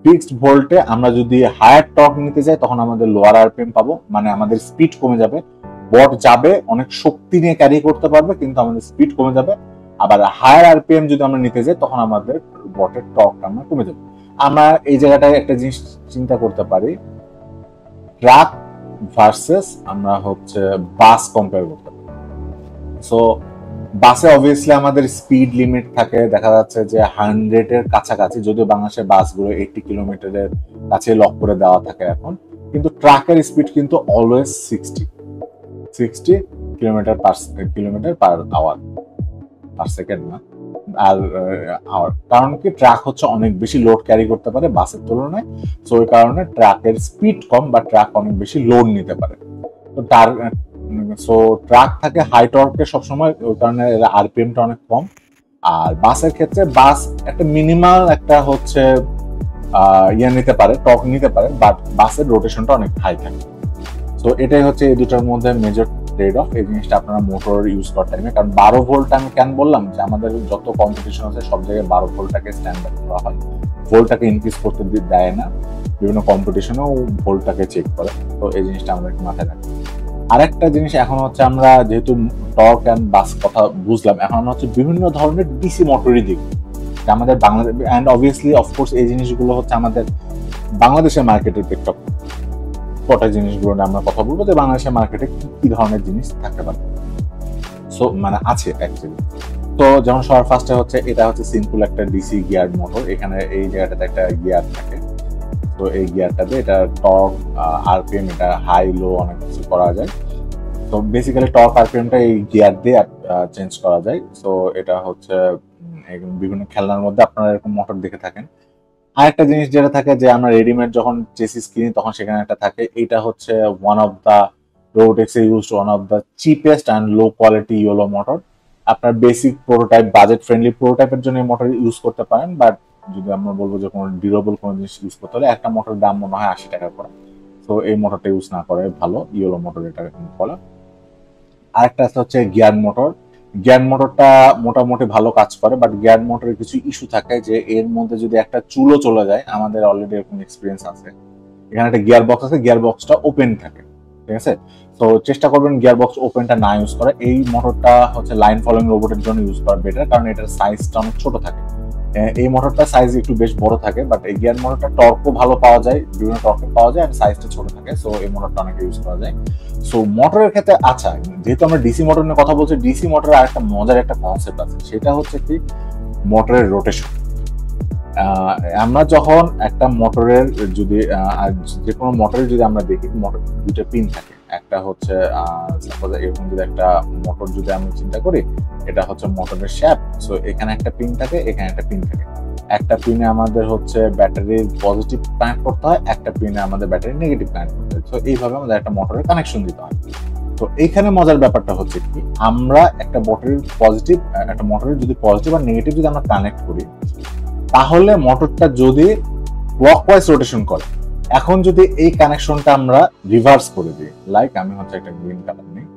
ফিক্সড ভোল্টে আমরা যদি হায়ার টর্ক নিতে যাই তখন আমাদের লোয়ার আরপিএম পাবো, মানে আমাদের স্পিড কমে যাবে, বট যাবে অনেক শক্তি নিয়ে ক্যারি করতে পারবে কিন্তু আমাদের স্পিড কমে যাবে। আবার হায়ার আরপিএম যদি আমরা নিতে যাই তখন আমাদের বটের টর্কটা আমরা কমে যাবে। আমরা এই জায়গাটায় একটা জিনিস চিন্তা করতে পারি, ট্রাক ভার্সেস আমরা হচ্ছে বাস কম্পেয়ার করতে পারি। সো বাসে অবভিয়াসলি আমাদের স্পিড লিমিট থাকে, দেখা যাচ্ছে যে 100-এর কাছাকাছি, যদিও বাংলাদেশের বাসগুলো 80 কিলোমিটারের কাছে লক করে দেওয়া থাকে এখন, কিন্তু ট্রাকের স্পিড কিন্তু always 60 kilometre per hour, per second না, আর আওয়ার। কারণ কি ট্রাক হচ্ছে অনেক বেশি লোড ক্যারি করতে পারে বাসের তুলনায়, সো ওই কারণে ট্রাকের স্পিড কম বা ট্রাক অনেক বেশি লোড নিতে পারে। তো সো ট্রাক থাকে হাই টর্কে সবসময়, ওই কারণে আরপিএমটা অনেক কম। আর বাসের ক্ষেত্রে বাস একটা মিনিমাল একটা হচ্ছে নিতে পারে, টর্ক নিতে পারে, বাট বাসের রোটেশনটা অনেক হাই থাকে। তো এটাই হচ্ছে এই দুটার মধ্যে মেজর ট্রেড অফ। এই জিনিসটা আপনারা মোটর ইউজ করার টাইমে, কারণ 12 ভোল্ট আমি কেন বললাম যে আমাদের যত কম্পিটিশন আছে সব জায়গায় 12 ভোল্টটাকে স্ট্যান্ডার্ড করা হয়, ভোল্টটাকে ইনক্রিজ করতে দেয় না, বিভিন্ন কম্পিটিশনেও ভোল্টটাকে চেক করে। তো এই জিনিসটা আমাদেরকে মাথায় রাখতে। আরেকটা জিনিস এখন হচ্ছে আমরা যেহেতু টর্ক অ্যান্ড বাস কথা বুঝলাম, এখন আমরা হচ্ছে বিভিন্ন ধরনের ডিসি মোটরই দেখি আমাদের বাংলাদেশ, অ্যান্ড অবভিয়াসলি অফকোর্স এই জিনিসগুলো হচ্ছে আমাদের বাংলাদেশের মার্কেটের প্রেক্ষাপট কটা জিনিসগুলো নিয়ে আমরা কথা বলবো, যে বাংলাদেশের মার্কেটে কি ধরনের জিনিস থাকতে পারে, সো মানে আছে অ্যাকচুয়ালি। তো যেমন সবার ফার্স্টে হচ্ছে এটা হচ্ছে সিম্পল একটা ডিসি গিয়ার মোটর, এখানে এই জায়গাটাতে একটা গিয়ার থাকে, তো এই গিয়ারটাতে এটা টর্ক আরপিএম এটা হাই লো অনেক কিছু করা যায়। তো বেসিক্যালি টর্ক আরপিএমটা এই গিয়ার দিয়ে চেঞ্জ করা যায়। সো এটা হচ্ছে বিভিন্ন খেলনার মধ্যে আপনারা এরকম মোটর দেখে থাকেন। আরেকটা জিনিস যেটা থাকে যে আমরা রেডিমেড যখন চেসিস কিনি তখন সেখানে একটা থাকে, এটা হচ্ছে one of the robotics used one of the cheapest and low quality yellow motor. আপনার বেসিক প্রোটোটাইপ বাজেট ফ্রেন্ডলি প্রোটোটাইপের জন্য এই মোটর ইউজ করতে পারেন, বাট যদি আমরা বলবো যে কোনো ডিউরেবল কোনো জিনিস ইউজ করতে হলে একটা মোটর দাম মনে হয় 80 টাকা করে, তো এই মোটরটা ইউজ না করে ভালো, ইয়েলো মোটর এটা বলা। আরেকটা হচ্ছে গিয়ার মোটর। গিয়ার মোটরটা মোটামুটি ভালো কাজ করে, বাট গিয়ার মোটরের কিছু ইস্যু থাকে, যে এর মধ্যে যদি একটা চুলো চলে যায়, আমাদের অলরেডি এরকম এক্সপিরিয়েন্স আছে, এখানে একটা গিয়ার বক্স আছে, গিয়ার বক্সটা ওপেন থাকে, ঠিক আছে? তো চেষ্টা করবেন গিয়ার বক্স ওপেনটা না ইউজ করা। এই মোটরটা হচ্ছে লাইন ফলোইং রোবটের জন্য ইউজ করা বেটার, কারণ এটার সাইজটা অনেক ছোট থাকে। এই মোটরটা সাইজ একটু বেশ বড় থাকে, বাট এই গিয়ার মোটরটা টর্কও ভালো পাওয়া যায়, বিভিন্ন টর্কে পাওয়া যায়, আর সাইজটা ছোট থাকে, সো এই মোটরটা অনেকে ইউজ করা যায়। সো মোটরের ক্ষেত্রে আচ্ছা, যেহেতু আমরা ডিসি মোটর নিয়ে কথা বলছি, ডিসি মোটরের আরেকটা মজার একটা কনসেপ্ট আছে, সেটা হচ্ছে কি মোটরের রোটেশন। আমরা যখন একটা মোটরের যদি যে কোনো মোটরের যদি আমরা দেখি, মোটর দুটো পিন থাকে, একটা হচ্ছে সাপোজ এরকম যদি একটা মোটর যদি আমি চিন্তা করি, এটা হচ্ছে মোটরের শ্যাফট, সো এখানে একটা পিন থাকে, এখানে একটা পিন থাকে, একটা পিনে আমাদের হচ্ছে ব্যাটারির পজিটিভ কানেক্ট করতে হয়, একটা পিনে আমাদের ব্যাটারি নেগেটিভ কানেক্ট করতে হয়, তো এইভাবে আমাদের একটা মোটরের কানেকশন দিতে হয়। তো এইখানে মজার ব্যাপারটা হচ্ছে কি, আমরা একটা মোটরের যদি পজিটিভ আর নেগেটিভ যদি আমরা কানেক্ট করি, তাহলে মোটরটা যদি ক্লকওয়াইজ রোটেশন করে। এখন যদি এই কানেকশনটা আমরা রিভার্স করে দিই, লাইক আমি হচ্ছে একটা গ্রিন কালার নিই,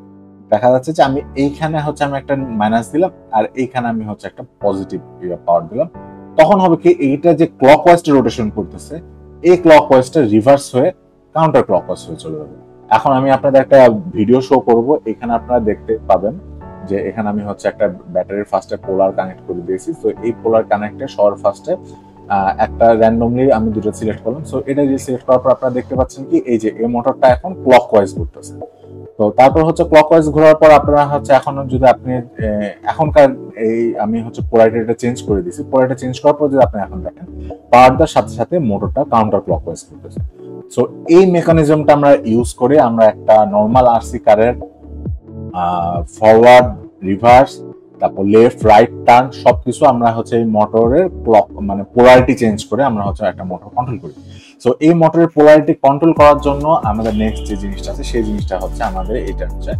দেখা যাচ্ছে যে আমি এইখানে হচ্ছে আমি একটা মাইনাস দিলাম আর এইখানে আমি হচ্ছে একটা পজিটিভ পাওয়ার দিলাম, তখন হবে কি এইটা যে ক্লকওয়াইজটা রোটেশন করতেছে এই ক্লকওয়াইজটা রিভার্স হয়ে কাউন্টার ক্লকওয়াইজ হয়ে চলে যাবে। এখন আমি আপনাদের একটা ভিডিও শো করব, এখানে আপনারা দেখতে পাবেন যে এখানে আমি হচ্ছে একটা ব্যাটারির ফার্স্টে পোলার কানেক্ট করে দিয়েছি। তো এই পোলার কানেক্টে সবার ফার্স্টে একটা র্যান্ডমলি আমি দুটো সিলেক্ট করলাম। সো এটা যে সিলেক্ট করার পর আপনারা দেখতে পাচ্ছেন কি এই যে এই মোটরটা এখন ক্লকওয়াইজ ঘুরতেছে। তো তারপর হচ্ছে ক্লকওয়াইজ ঘোরার পর আপনারা হচ্ছে এখন যদি আপনি এখনকার এই আমি হচ্ছে পোলারিটিটা চেঞ্জ করে দিয়েছি, পোলারিটি চেঞ্জ করার পর যদি আপনি এখন দেখেন পাওয়ার দেওয়ার সাথে সাথে মোটরটা কাউন্টার ক্লকওয়াইজ ঘুরতেছে। সো এই মেকানিজমটা আমরা ইউজ করে আমরা একটা নর্মাল আরসি কারের ফরওয়ার্ড, রিভার্স, তারপর লেফট, রাইট, টার্ন সবকিছু আমরা হচ্ছে এই মোটরের ক্লক মানে পোলারিটি চেঞ্জ করে আমরা হচ্ছে একটা মোটর কন্ট্রোল করি। সো এই মোটরের পোলারিটি কন্ট্রোল করার জন্য আমাদের নেক্সট যে জিনিসটা আছে সেই জিনিসটা হচ্ছে আমাদের এটা হচ্ছে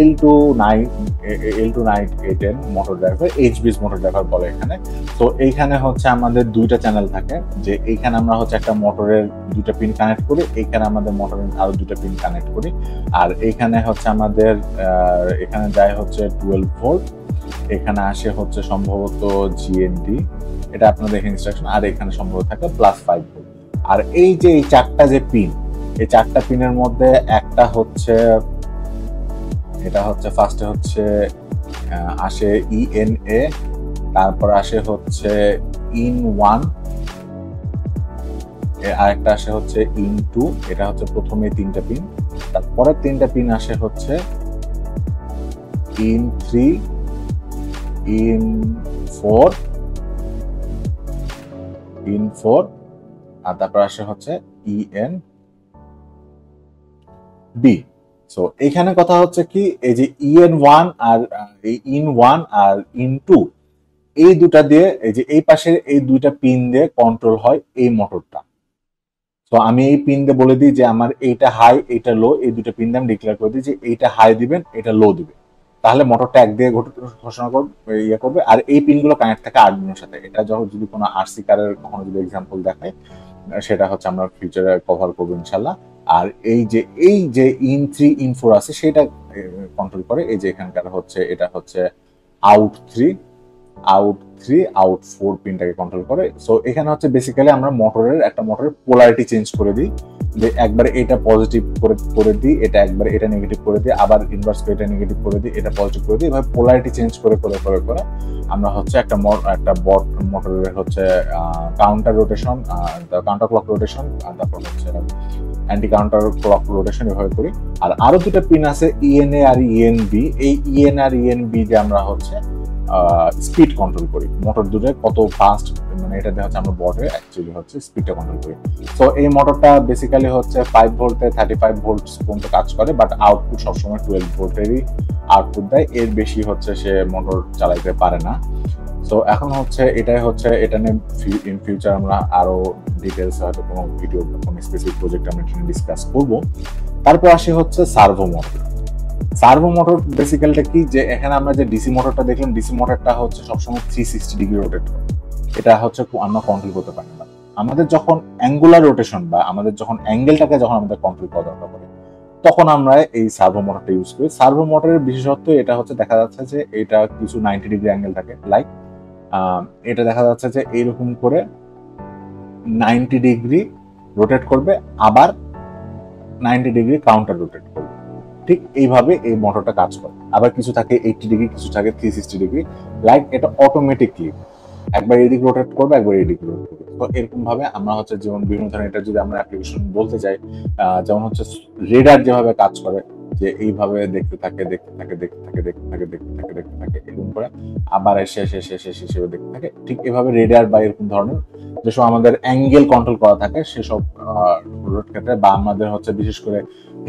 L29A10 motor driver, HBS motor driver বলে এখানে। তো এইখানে হচ্ছে আমাদের দুইটা চ্যানেল থাকে, যে এইখানে আমরা হচ্ছে একটা মোটরের দুইটা পিন কানেক্ট করি, এইখানে আমাদের মোটরের আরো দুইটা পিন কানেক্ট করি, আর এইখানে হচ্ছে আমাদের এখানে যায় হচ্ছে 12 ভোল্ট, এখানে আসে হচ্ছে সম্ভবত জিএনডি, এটা আপনাদের ইনস্ট্রাকশন, আর এখানে সম্ভবত থাকে +5 ভোল্ট। আর এই যে এই চারটা যে পিন, এই চারটা পিনের মধ্যে একটা হচ্ছে এটা হচ্ছে ফার্স্টে হচ্ছে আসে ইএনএ, তারপর আসে হচ্ছে ইন1, আরেকটা আসে হচ্ছে ইন2, এটা হচ্ছে প্রথমে তিনটা পিন, তারপরে তিনটা পিন আসে হচ্ছে ইন3, ইন4, আর তারপর আসে হচ্ছে ইএন বি। সো এখানে কথা হচ্ছে কি এই যে ইএন1 আর ইন1 আর ইন2 এই দুটা দিয়ে এই যে এই পাশের এই দুইটা পিন দিয়ে কন্ট্রোল হয় এই মোটরটা। তো আমি এই পিন দিয়ে বলে দিই যে আমার এইটা হাই এইটা লো, এই দুটো পিন দিয়ে আমি ডিক্লেয়ার করে দিই যে এইটা হাই দিবেন এটা লো দিবেন, তাহলে মোটরটা একদিকে ঘোষণা করবে ইয়ে করবে। আর এই পিনগুলো কানেক্ট থাকে আরডিনোর সাথে। এটা যখন যদি কোনো আরসি কারের কখনো যদি এক্সাম্পল দেখায় সেটা হচ্ছে আমরা ফিউচারে কভার করবো ইনশাল্লাহ। আর এই যে ইন3 ইন4 আছে সেটা কন্ট্রোল করে এই যে এখানকার হচ্ছে এটা হচ্ছে আউট3 আউট4 পিনটাকে কন্ট্রোল করে। সো এখানে হচ্ছে বেসিক্যালি আমরা মোটরের পোলারিটি চেঞ্জ করে দিই, যে একবারে এটা পজিটিভ করে দিই, এটা একবারে এটা নেগেটিভ করে দিই, আবার ইনভার্স করে এটা নেগেটিভ করে দিই, এটা পজিটিভ করে দিই, এভাবে পোলারিটি চেঞ্জ করে আমরা হচ্ছে একটা মোটরের হচ্ছে counter rotation, counter clock rotation, আর তারপর হচ্ছে অ্যান্টি কাউন্টার ক্লক রোটেশন এভাবে করি। আর আরো দুটো পিন আছে ইএনএ আর ইএনবি, এই ইএন আর ইএনবি যে আমরা হচ্ছে স্পিড কন্ট্রোল করি, মোটর দুটো কত ফাস্ট, মানে এটা দিয়ে হচ্ছে আমরা বটে অ্যাকচুয়ালি হচ্ছে স্পিডটা কন্ট্রোল করি। সো এই মোটরটা বেসিক্যালি হচ্ছে 5 ভোল্টে 35 ভোল্ট পর্যন্ত কাজ করে, বাট আউটপুট সবসময় 12 ভোল্টেরই আউটপুট দেয়, এর বেশি হচ্ছে সে মোটর চালাইতে পারে না। সো এখন হচ্ছে এটাই হচ্ছে এটা নিয়ে ইন ফিউচার আমরা আরো ডিটেলস হয়তো কোনো ভিডিও কোনো স্পেসিফিক প্রজেক্ট আমরা ডিসকাস করব। তারপর আসি হচ্ছে সার্ভো মোটর। সার্ভো মোটর বেসিক্যালিটা কি, যে এখানে আমরা যে ডিসি মোটরটা দেখলাম, ডিসি মোটরটা হচ্ছে সবসময় 360 ডিগ্রি রোটেট করে, এটা হচ্ছে আমরা কন্ট্রোল করতে পারি না। আমাদের যখন অ্যাঙ্গুলার রোটেশন বা আমাদের যখন অ্যাঙ্গেলটাকে যখন আমাদের কন্ট্রোল করা দরকার পড়ে তখন আমরা এই সার্ভো মোটরটা ইউজ করি। সার্ভো মোটরের বিশেষত্ব এটা হচ্ছে দেখা যাচ্ছে যে এটা কিছু 90 ডিগ্রি অ্যাঙ্গেল থাকে, লাইক এটা দেখা যাচ্ছে যে এইরকম করে 90 ডিগ্রি রোটেট করবে, আবার 90 ডিগ্রি কাউন্টার রোটেট করবে, ঠিক এইভাবে এই মোটরটা কাজ করে। আবার কিছু থাকে 80 ডিগ্রি, কিছু থাকে 360 ডিগ্রি, লাইক এটা অটোমেটিকলি একবার এদিক রোটেট করবে, একবার এদিক রোটেট করবে। তো এরকম ভাবে আমরা হচ্ছে যেমন বিভিন্ন ধরনের এটা যদি আমরা অ্যাপ্লিকেশন বলতে যাই, যেমন হচ্ছে রেডার যেভাবে কাজ করে, যে এইভাবে দেখতে থাকে এরকম করে আবার শেষে দেখতে থাকে, ঠিক এভাবে রেডার বা এরকম ধরনের যেসব আমাদের অ্যাঙ্গেল কন্ট্রোল করা থাকে সেসব রোবট ক্ষেত্রে, বা আমাদের হচ্ছে বিশেষ করে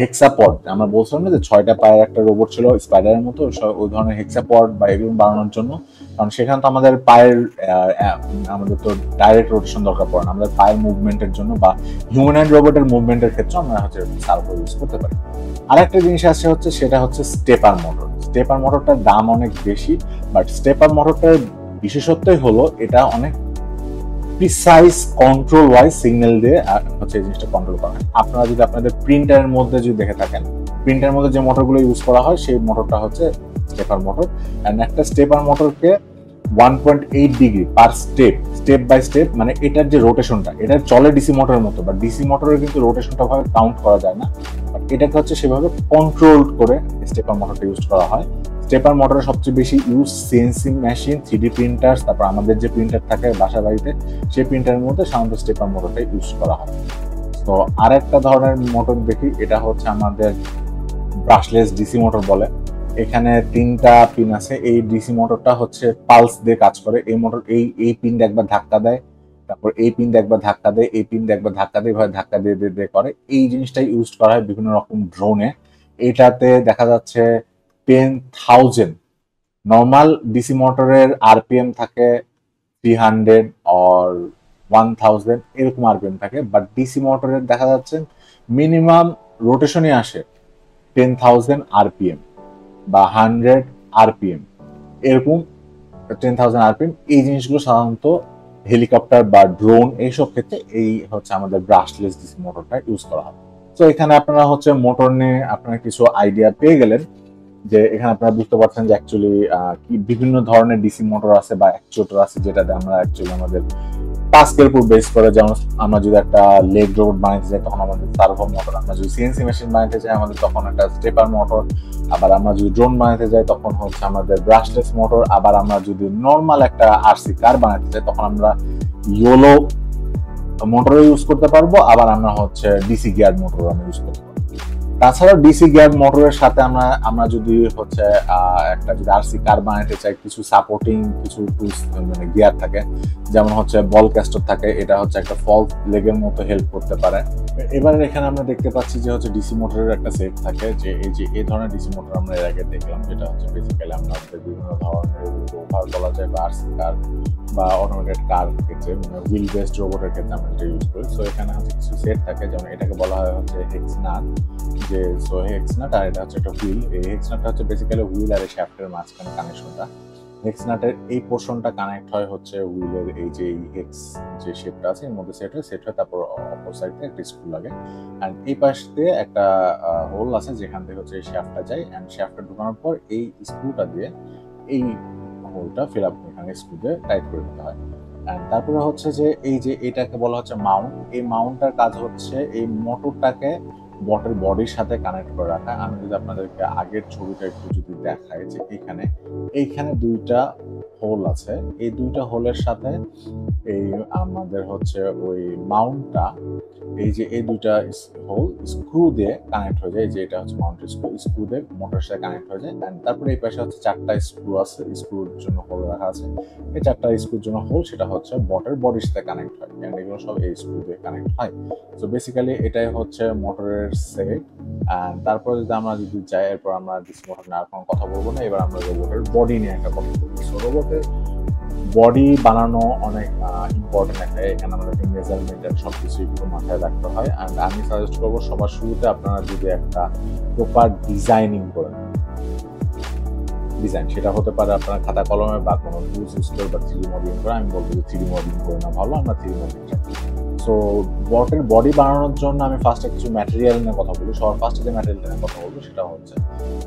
হেক্সাপড, আমরা বলছিলাম না যে 6টা পায়ের একটা রোবট ছিল স্পাইডারের মতো, ওই ধরনের হেক্সাপড বা এগুলো বানানোর জন্য, কারণ সেখানে তো আমাদের পায়ের আমাদের তো ডাইরেক্ট রোটেশন দরকার পড়ে না, আমাদের পায়ের মুভমেন্টের জন্য বা হিউম্যানয়েড রোবটের মুভমেন্টের ক্ষেত্রে আমরা হচ্ছে সার্ভো ইউজ করতে পারি। আরেকটা জিনিস আছে হচ্ছে সেটা হচ্ছে স্টেপার মোটর। স্টেপার মোটরটার দাম অনেক বেশি, বাট স্টেপার মোটরটার বিশেষত্বই হলো এটা অনেক প্রিসাইজ কন্ট্রোল ওয়াইজ সিগন্যাল দিয়ে হচ্ছে এই জিনিসটা কন্ট্রোল করা হয়। আপনারা যদি আপনাদের প্রিন্টারের মধ্যে যদি দেখে থাকেন, প্রিন্টারের মধ্যে যে মোটরগুলো ইউজ করা হয় সেই মোটরটা হচ্ছে স্টেপার মোটর। অ্যান্ড একটা স্টেপার মোটরকে 1.8 degree per step by step, মানে এটার যে রোটেশনটা, এটা চলে ডিসি মোটরের মতো, বাট ডিসি মোটরের কিন্তু রোটেশনটা ভাবে কাউন্ট করা যায় না, বাট এটাকে হচ্ছে সেভাবে কন্ট্রোল করে স্টেপার মোটরটা ইউজ করা হয়। স্টেপার মোটরের সবচেয়ে বেশি use CNC machine, 3D printer, তারপর আমাদের যে প্রিন্টার থাকে বাসা বাড়িতে সেই প্রিন্টারের মধ্যে সাধারণত স্টেপার মোটরটা ইউজ করা হয়। তো আরেকটা ধরনের মোটর দেখি, এটা হচ্ছে আমাদের ব্রাশলেস ডিসি মোটর বলে। এখানে 3টা পিন আছে। এই ডিসি মোটরটা হচ্ছে পালস দিয়ে কাজ করে। এই মোটর এই পিন একবার ধাক্কা দেয়, তারপর এই পিন একবার ধাক্কা দেয়, এই পিন একবার ধাক্কা দিয়ে এভাবে ধাক্কা দিয়ে দিয়ে করে। এই জিনিসটাই ইউজ করা হয় বিভিন্ন রকম ড্রোনে। এটাতে দেখা যাচ্ছে 10,000, নর্মাল ডিসি মোটরের আরপিএম থাকে 300 অর 1000 এরকম আরপিএম থাকে, বাট ডিসি মোটরের দেখা যাচ্ছে মিনিমাম রোটেশনই আসে 10,000 আরপিএম বা 100 আরপিএম, এরকম 10,000 আরপিএম। এই জিনিসগুলো সাধারণত হেলিকপ্টার বা ড্রোন এইসব ক্ষেত্রে এই হচ্ছে আমাদের ব্রাশলেস ডিসি মোটরটা ইউজ করা হয়। তো এখানে আপনারা হচ্ছে মোটর নিয়ে আপনারা কিছু আইডিয়া পেয়ে গেলেন, যে এখানে আপনারা বুঝতে পারছেন যে অ্যাকচুয়ালি কি বিভিন্ন ধরনের ডিসি মোটর আছে বা অ্যাকচুয়েটর আছে, যেটাতে আমরা অ্যাকচুয়ালি আমাদের টাস্কের উপর বেস করে, যেমন আমরা যদি একটা লেগ রোবট বানাইতে চাই তখন আমাদের সার্ভো মোটর, আমরা যদি সিএনসি মেশিন বানাইতে চাই আমাদের তখন একটা স্টেপার মোটর, আবার আমরা যদি ড্রোন বানাইতে যাই তখন হচ্ছে আমাদের ব্রাশলেস মোটর, আবার আমরা যদি নর্মাল একটা আরসি কার বানাইতে চাই তখন আমরা ইয়োলো মোটরও ইউজ করতে পারবো, আবার আমরা হচ্ছে ডিসি গিয়ার মোটর আমরা ইউজ করতে পারবো। তাছাড়াও ডিসি গিয়ার মোটরের সাথে আমরা যদি হচ্ছে একটা যদি আরসি কার বানাইতে চাই, কিছু সাপোর্টিং কিছু টুলস মানে গিয়ার থাকে, যেমন হচ্ছে বল ক্যাস্টর থাকে, এটা হচ্ছে একটা ফলস লেগের মতো হেল্প করতে পারে। এবার এখানে আমরা দেখতে পাচ্ছি যে হচ্ছে ডিসি মোটরের একটা সেট থাকে, যে এই ধরনের ডিসি মোটর আমরা এর আগে দেখলাম, যেটা হচ্ছে বেসিক্যালি আমরা বিভিন্ন ধরনের রোভার বলা যায় বা আরসি কার বা অটোমেটেড কার ক্ষেত্রে, মানে হুইল বেসড রোবটের ক্ষেত্রে আমরা এটা ইউজ করি। সো এখানে হচ্ছে কিছু সেট থাকে, যেমন এটাকে বলা হয় হচ্ছে হেক্সনাট, যে সো হেক্সনাট, আর এটা হচ্ছে একটা হুইল। এই হেক্সনাটটা হচ্ছে বেসিক্যালি হুইল আর এই শ্যাফটের মাঝখানে কানেকশনটা। হেক্সনাটের এই পোর্শনটা কানেক্ট হয় হচ্ছে হুইলের এই যে হেক্স যে শেপটা আছে এর মধ্যে সেট হয়, তারপর অপর সাইডে একটা স্ক্রু লাগে, অ্যান্ড এই পাশ দিয়ে একটা হোল আছে যেখান থেকে হচ্ছে এই শ্যাফটটা যায়, অ্যান্ড শ্যাফটটা ঢোকানোর পর এই স্ক্রুটা দিয়ে এই হোলটা ফিল আপ এখানে স্ক্রু দিয়ে টাইট করে দিতে হয়। তারপরে হচ্ছে যে এই যে এটাকে বলা হচ্ছে মাউন্ট। এই মাউন্টটার কাজ হচ্ছে এই মোটরটাকে বটের বডির সাথে কানেক্ট করে রাখা। আমি যদি আপনাদেরকে আগের ছবিটা একটু যদি দেখাই, যে এইখানে 2টা হোল আছে, এই 2টা হোলের সাথে এই আমাদের হচ্ছে ওই মাউন্টটা, এই যে এই 2টা হোল স্ক্রু দিয়ে কানেক্ট হয়ে যায়, যে এটা হচ্ছে মাউন্টের স্ক্রু দিয়ে মোটরের সাথে কানেক্ট হয়ে যায়। এন্ড তারপরে এই পাশে হচ্ছে 4টা স্ক্রু আছে, স্ক্রুর জন্য হোল রাখা আছে। এই 4টা স্ক্রুর জন্য হোল, সেটা হচ্ছে বটের বডির সাথে কানেক্ট হয়, এন্ড এগুলো সব এই স্ক্রু দিয়ে কানেক্ট হয়। তো বেসিক্যালি এটাই হচ্ছে মোটরের সেট। এন্ড তারপর আমরা যদি যাই, এরপর আমরা ডিসি মোটর নিয়ে আর কোনো কথা বলবো না, এবার আমরা রোবটের বডি নিয়ে একটা কথা বলবো। সো রোবটের বডি বানানো অনেক ইম্পর্টেন্ট একটা, এখানে আমাদেরকে মেজারমেন্ট সবকিছু একটু মাথায় রাখতে হয়। অ্যান্ড আমি সাজেস্ট করবো সবার শুরুতে আপনারা যদি একটা প্রপার ডিজাইনিং করেন, ডিজাইন সেটা হতে পারে আপনার খাতা কলমে বা কোনো টুলস ইউজ করে বা 3D মডেলিং করে। আমি বলবো যে 3D মডেলিং করে না ভালো, আমরা 3D মডেলিং। সো বটের বডি বানানোর জন্য আমি ফার্স্টে কিছু ম্যাটেরিয়াল নিয়ে কথা বলি। সবার ফার্স্টে যে ম্যাটেরিয়ালটা নিয়ে কথা বলবো সেটা হচ্ছে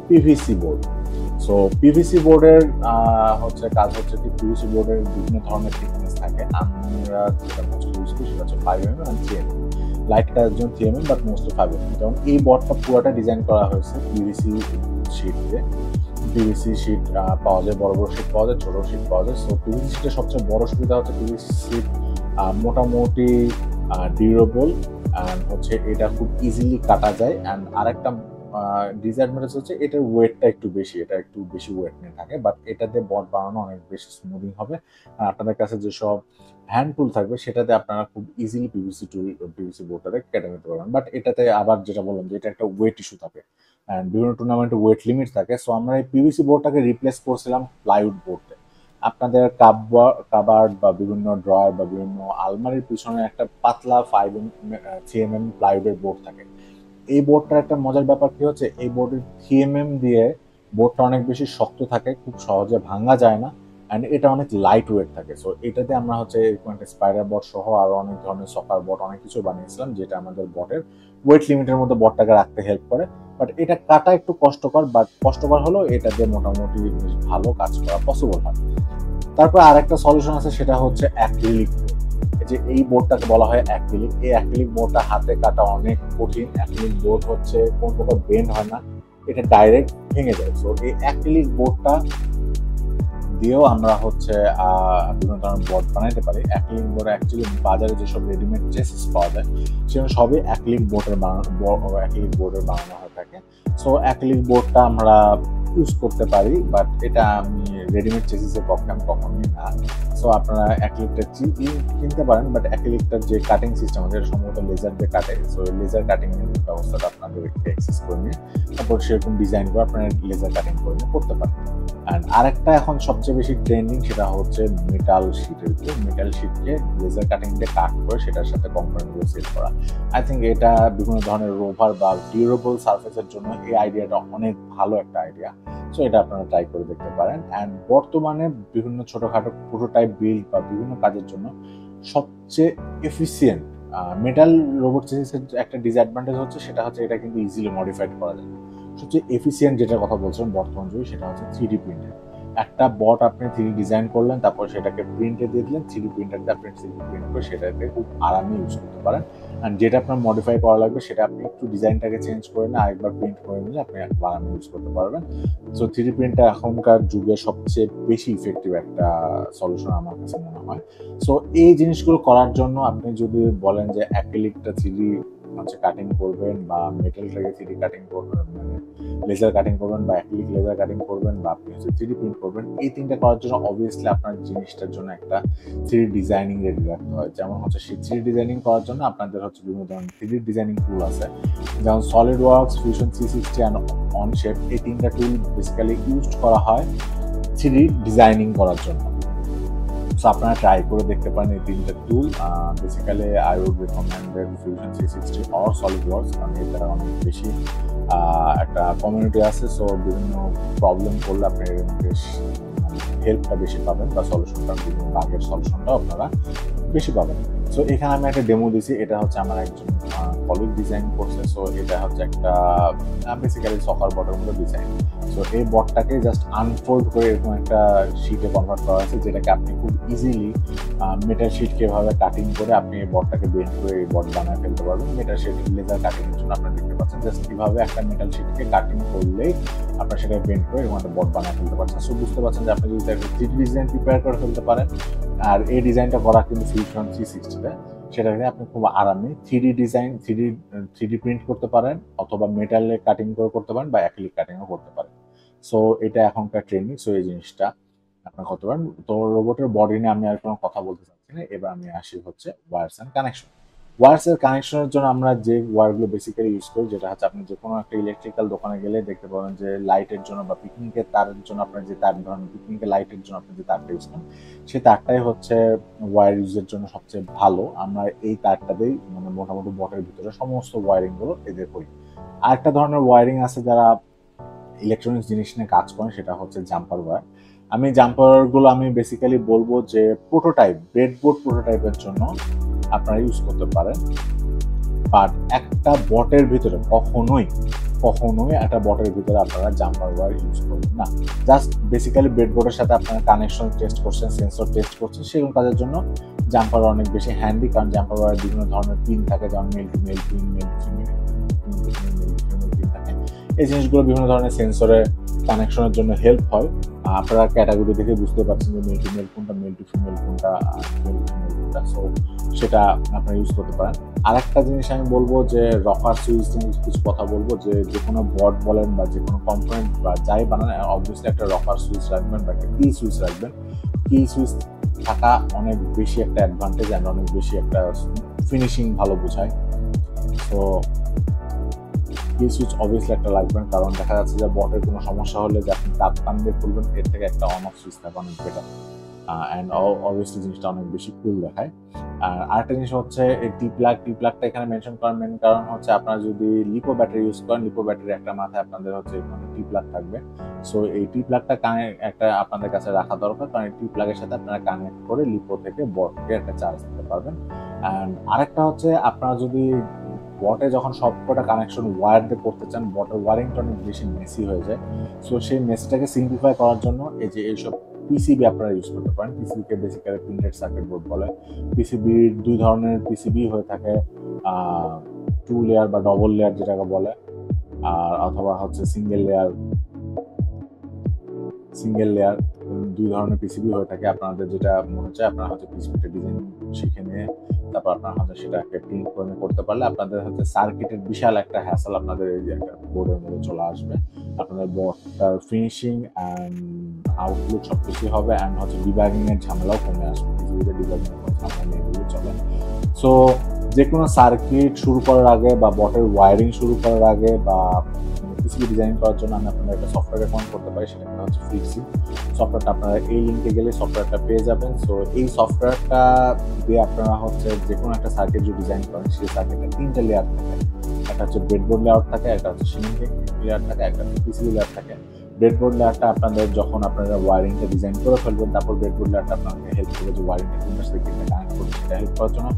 পিভিসি বোর্ড। সো পিভিসি বোর্ডের হচ্ছে কাজ হচ্ছে কি, পিভিসি বোর্ডের বিভিন্ন ধরনের থিকনেস থাকে। আমরা যেটা মোস্ট ইউজ করি সেটা হচ্ছে 5mm এবং 3mm। লাইটটা একজন 3mm বাট মোস্টলি 5mm। যেমন এই বোর্ডটা পুরোটা ডিজাইন করা হয়েছে পিভিসি শিট দিয়ে। পিভিসি শিট পাওয়া যায়, বড় বড় শিট পাওয়া যায়, ছোট শিট পাওয়া যায়। সো পিভিসি শিটের সবচেয়ে বড় সুবিধা হচ্ছে পিভিসি শিট মোটামুটি ডিউরেবল, অ্যান্ড হচ্ছে এটা খুব ইজিলি কাটা যায়। অ্যান্ড আরেকটা ডিসঅ্যাডভান্টেজ হচ্ছে এটার ওয়েটটা একটু বেশি, এটা একটু বেশি ওয়েট নিয়ে থাকে, বাট এটাতে বট বানানো অনেক বেশি স্মুদিং হবে। আর আপনাদের কাছে যেসব হ্যান্ড টুল থাকবে সেটাতে আপনারা খুব ইজিলি পিভিসি বোর্ডটাতে কেটে নিতে পারবেন। বাট এটাতে আবার যেটা বললাম যে এটা একটা ওয়েট ইস্যু থাকে, অ্যান্ড বিভিন্ন টুর্নামেন্টে ওয়েট লিমিট থাকে। সো আমরা এই পিভিসি বোর্ডটাকে রিপ্লেস করছিলাম প্লাইউড বোর্ডে। আপনাদের কাবার্ড বা বিভিন্ন ড্রয়ার বা বিভিন্ন আলমারির পিছনে একটা পাতলা 3mm প্লাইউডের বোর্ড থাকে। এই বোর্ডটার একটা মজার ব্যাপার কি হচ্ছে, এই বোর্ডের 3mm দিয়ে বোর্ডটা অনেক বেশি শক্ত থাকে, খুব সহজে ভাঙা যায় না। অ্যান্ড এটা অনেক লাইট ওয়েট থাকে। সো এটাতে আমরা হচ্ছে এরকম একটা স্পাইডার বট সহ আরো অনেক ধরনের সকার বট অনেক কিছু বানিয়েছিলাম, যেটা আমাদের বটের ওয়েট লিমিটের মধ্যে বটটাকে রাখতে হেল্প করে। বাট এটা কাটা একটু কষ্টকর, বাট কষ্টকর হলেও এটা দিয়ে মোটামুটি বেশ ভালো কাজ করা পসিবল হয়। তারপর আরেকটা সলিউশন আছে, সেটা হচ্ছে অ্যাক্রিলিক। যে এই বোর্ডটাকে বলা হয় অ্যাক্রিলিক। এই অ্যাক্রিলিক বোর্ডটা হাতে কাটা অনেক কঠিন। অ্যাক্রিলিক বোর্ড হচ্ছে কোন প্রকার বেন্ড হয় না, এটা ডাইরেক্ট ভেঙে যায়। সো এই অ্যাক্রিলিক বোর্ডটা দিয়েও আমরা হচ্ছে বিভিন্ন ধরনের বোর্ড বানাইতে পারি। অ্যাক্রিলিক বোর্ড অ্যাকচুয়ালি বাজারে যেসব রেডিমেড চেসিস পাওয়া যায় সেগুলো সবই অ্যাক্রিলিক বোর্ডের বানানো হয়ে থাকে। সো অ্যাক্রিলিক বোর্ডটা আমরা ইউজ করতে পারি, বাট এটা আমি রেডিমেড চেসিসের পক্ষে আমি কখনোই না। সো আপনারা অ্যাক্রিলিকটা কিনতে পারেন, বাট অ্যাক্রিলিকটার যে কাটিং সিস্টেম আছে এটা সম্ভবত লেজার দিয়ে কাটে। সো লেজার কাটিং এর ব্যবস্থাটা আপনাদের একটু অ্যাক্সেস করে নিয়ে তারপর সেরকম ডিজাইন করে আপনারা লেজার কাটিং করে নিয়ে করতে পারেন। অ্যান্ড আরেকটা এখন সবচেয়ে বেশি ট্রেন্ডিং, সেটা হচ্ছে মেটাল শিটের উপর। মেটাল শিটকে লেজার কাটিং দিয়ে কাট করে সেটার সাথে কম্পোনেন্টগুলো সেট করা। আই থিঙ্ক এটা বিভিন্ন ধরনের রোভার বা ডিউরেবল সারফেসের জন্য এই আইডিয়াটা অনেক ভালো একটা আইডিয়া। সো এটা আপনারা ট্রাই করে দেখতে পারেন। অ্যান্ড বর্তমানে বিভিন্ন ছোটোখাটো প্রোটোটাইপ বিল্ড বা বিভিন্ন কাজের জন্য সবচেয়ে এফিসিয়েন্ট মেটাল রোবট চেসিসের একটা ডিসঅ্যাডভান্টেজ হচ্ছে, সেটা হচ্ছে এটা কিন্তু ইজিলি মডিফাইড করা যায়। সবচেয়ে এফিসিয়েন্ট যেটার কথা বলছেন বর্তমান যুগে, সেটা হচ্ছে 3D প্রিন্টার। একটা বট আপনি 3D ডিজাইন করলেন, তারপর সেটাকে প্রিন্টে দিয়ে দিলেন, 3D প্রিন্টার দিয়ে আপনি 3D প্রিন্ট করে সেটাকে খুব আরামে ইউজ করতে পারেন। অ্যান্ড যেটা আপনার মডিফাই করা লাগবে সেটা আপনি একটু ডিজাইনটাকে চেঞ্জ করে না আরেকবার প্রিন্ট করে নিলে আপনি আরামে ইউজ করতে পারবেন। সো 3D প্রিন্টার এখনকার যুগে সবচেয়ে বেশি ইফেক্টিভ একটা সলিউশন আমার কাছে মনে হয়। সো এই জিনিসগুলো করার জন্য আপনি যদি বলেন যে অ্যাক্রিলিকটা 3D হচ্ছে কাটিং করবেন, বা মেটালটাকে 3D কাটিং করবেন, মানে লেজার কাটিং করবেন, বা অ্যাক্রিলিক লেজার কাটিং করবেন, বা আপনি হচ্ছে 3D প্রিন্ট করবেন, এই তিনটা করার জন্য অবভিয়াসলি আপনার জিনিসটার জন্য একটা 3D ডিজাইনিং রেডি রাখতে হয়। যেমন হচ্ছে সেই 3D ডিজাইনিং করার জন্য আপনাদের হচ্ছে বিভিন্ন ধরনের 3D ডিজাইনিং টুল আছে, যেমন সলিড ওয়ার্কস, ফিউশন 360 অ্যান্ড অনশেপ। এই তিনটা টুল বেসিক্যালি ইউজ করা হয় 3D ডিজাইনিং করার জন্য। সো আপনারা ট্রাই করে দেখতে পারেন এই তিনটা tool. Basically I would recommended Fusion 360 or SolidWorks, কারণ এর দ্বারা অনেক বেশি একটা কমিউনিটি আছে। সো বিভিন্ন প্রবলেম করলে আপনি বেশ হেল্পটা বেশি পাবেন, বা সলিউশনটা বিভিন্ন বাগের সলিউশনটা আপনারা বেশি পাবেন। সো এখানে আমি একটা ডেমো দিছি, এটা হচ্ছে আমার একজন কলিগ ডিজাইন করছে। সো এটা হচ্ছে একটা বেসিক্যালি সকার বটের মতো ডিজাইন। সো এই বটটাকে জাস্ট আনফোল্ড করে এরকম একটা শিটে কনভার্ট করা হয়েছে, যেটাকে আপনি খুব ইজিলি মেটাল শিটকে এভাবে কাটিং করে আপনি এই বটটাকে বেন্ড করে এই বট বানায় ফেলতে পারবেন। মেটাল শিট লেজার কাটিং এর জন্য আপনারা দেখতে পাচ্ছেন জাস্ট কিভাবে একটা মেটাল শিটকে কাটিং করলেই আপনার সেটা বেন্ড করে এরকম একটা বট বানায় ফেলতে পারছেন। সো বুঝতে পারছেন যে আপনি যদি একটা 3D ডিজাইন প্রিপেয়ার করে ফেলতে পারেন, আর এই ডিজাইনটা করা কিন্তু ফিউশন 360-তে, সেটাকে আপনি খুব আরামে 3D ডিজাইন 3D প্রিন্ট করতে পারেন, অথবা মেটালে কাটিং করে করতে পারেন, বা অ্যাক্রিলিক কাটিংও করতে পারেন। সো এটা এখনকার ট্রেন্ডিং। সো এই জিনিসটা আপনার করতে পারেন। তো রোবটের বডি নিয়ে আমি আর কোনো কথা বলতে চাচ্ছি না। এবার আমি আসি হচ্ছে ওয়্যারস অ্যান্ড কানেকশন। ওয়্যারস এর কানেকশনের জন্য আমরা যে ওয়্যারগুলো বেসিক্যালি ইউজ করি, যেটা হচ্ছে আপনি যে কোনো একটা ইলেকট্রিক্যাল দোকানে গেলে দেখতে পাবেন যে লাইটের জন্য বা পিকনিকের তারের জন্য আপনার যে তার ধরেন পিকনিকের লাইটের জন্য আপনি যে তারটা ইউজ করেন, সেই তারটাই হচ্ছে ওয়্যার ইউজের জন্য সবচেয়ে ভালো। আমরা এই তারটাতেই মানে মোটামুটি বটের ভিতরে সমস্ত ওয়্যারিংগুলো এদের করি। আরেকটা ধরনের ওয়্যারিং আছে যারা ইলেকট্রনিক্স জিনিস নিয়ে কাজ করেন, সেটা হচ্ছে জাম্পার ওয়্যার। আমি জাম্পারগুলো আমি বেসিক্যালি বলবো যে প্রোটোটাইপ, ব্রেডবোর্ড প্রোটোটাইপের জন্য আপনারা ইউজ করতে পারেন। বাট একটা বটের ভিতরে কখনোই একটা বটের ভিতরে আপনারা জাম্পার ওয়্যার ইউজ করবেন না। জাস্ট বেসিক্যালি ব্রেডবোর্ডের সাথে আপনারা কানেকশন টেস্ট করছেন, সেন্সর টেস্ট করছেন, সেগুলো কাজের জন্য জাম্পার অনেক বেশি হ্যান্ডি। কারণ জাম্পার ওয়্যার বিভিন্ন ধরনের পিন থাকে, যেমন male to male pin, male to female pin থাকে। এই জিনিসগুলো বিভিন্ন ধরনের সেন্সরে কানেকশনের জন্য হেল্প হয়। আপনারা ক্যাটাগরি দেখে বুঝতে পারছেন যে মেল টু মেল কোনটা, মেল টু ফিমেল কোনটা, মেল টু ফিমেল কোনটা। সো সেটা আপনারা ইউজ করতে পারেন। আরেকটা জিনিস আমি বলবো যে রকার সুইচ নিয়ে কিছু কথা বলবো, যে কোনো বট বলেন বা যে কোনো কম্পোনেন্ট বা যাই বানান, অবভিয়াসলি একটা রকার সুইচ রাখবেন বা একটা কি সুইচ রাখবেন। কি সুইচ থাকা অনেক বেশি একটা অ্যাডভান্টেজ অ্যান্ড অনেক বেশি একটা ফিনিশিং ভালো বোঝায়। তো কি সুইচ অবভিয়াসলি একটা লাগবেন, কারণ দেখা যাচ্ছে যে বটের কোনো সমস্যা হলে যে আপনি তার টান দিয়ে খুলবেন, এর থেকে একটা অন অফ সুইচ থাকা অনেক বেটার। অ্যান্ড অবভিয়াসলি জিনিসটা অনেক বেশি কুল দেখায়। আর আরেকটা জিনিস হচ্ছে এই টি প্লাগটা এখানে মেনশন করার মেন কারণ হচ্ছে আপনারা যদি লিপো ব্যাটারি ইউজ করেন, লিপো ব্যাটারি একটা মাথায় আপনাদের হচ্ছে এখানে টি প্লাগ থাকবে। সো এই টি প্লাগটা একটা আপনাদের কাছে রাখা দরকার, কারণ এই টি প্লাগের সাথে আপনারা কানেক্ট করে লিপো থেকে বটকে একটা চার্জ দিতে পারবেন। অ্যান্ড আরেকটা হচ্ছে আপনারা যদি বটে যখন সবকটা কানেকশন ওয়্যার দিয়ে করতে চান, বটের ওয়ারিংটা অনেক বেশি মেসি হয়ে যায়। সো সেই মেসিটাকে সিম্পলিফাই করার জন্য এই যে এইসব পিসিবি আপনারা ইউজ করতে পারেন। পিসিবিকে বেসিক্যালি প্রিন্টেড সার্কিট বোর্ড বলে। পিসিবির দুই ধরনের পিসিবি হয়ে থাকে, 2 লেয়ার বা ডবল লেয়ার যেটাকে বলে, আর অথবা হচ্ছে সিঙ্গেল লেয়ার। দুই ধরনের পিসিবি হয়ে থাকে। আপনাদের যেটা মনে চায় আপনারা হচ্ছে পিসিবিটা ডিজাইন শিখে নিয়ে তারপর আপনারা হচ্ছে সেটাকে প্রিন্ট করে করতে পারলে আপনাদের হচ্ছে সার্কিটের বিশাল একটা হ্যাসেল আপনাদের এই যে একটা বোর্ডের মধ্যে চলে আসবে। আপনাদের বোর্ডটার ফিনিশিং অ্যান্ড আউটলুক সবকিছু হবে, অ্যান্ড হচ্ছে ডিবাগিং এর ঝামেলাও কমে আসবে। পিসিবিতে ডিবাগিং এর কোনো ঝামেলা নেই বলে চলে। সো যে কোনো সার্কিট শুরু করার আগে বা বটের ওয়ারিং শুরু করার আগে বা পিসিবি ডিজাইন করার জন্য আমি আপনাদের একটা সফটওয়্যার রেকমেন্ড করতে পারি, সেটা হচ্ছে ফ্লিক্সিব সফটওয়্যারটা। আপনারা এই লিঙ্কে গেলে সফটওয়্যারটা পেয়ে যাবেন। সো এই সফটওয়্যারটা দিয়ে আপনারা হচ্ছে যে কোনো একটা সার্কিট যদি ডিজাইন করেন, সেই সার্কিটের 3টে লেয়ার থাকে। একটা হচ্ছে ব্রেডবোর্ড লেয়ার থাকে, একটা হচ্ছে সিমেন্টিক লেয়ার থাকে, একটা হচ্ছে পিসিবি লেয়ার থাকে। ব্রেডবোর্ড লেয়ারটা আপনাদের যখন আপনারা ওয়ারিংটা ডিজাইন করে ফেলবেন, তারপর ব্রেডবোর্ড লেয়ারটা আপনাকে হেল্প করবে যে ওয়ারিংটা কোনটার সাথে কোনটা কানেক্ট করবে সেটা হেল্প করার জন্য।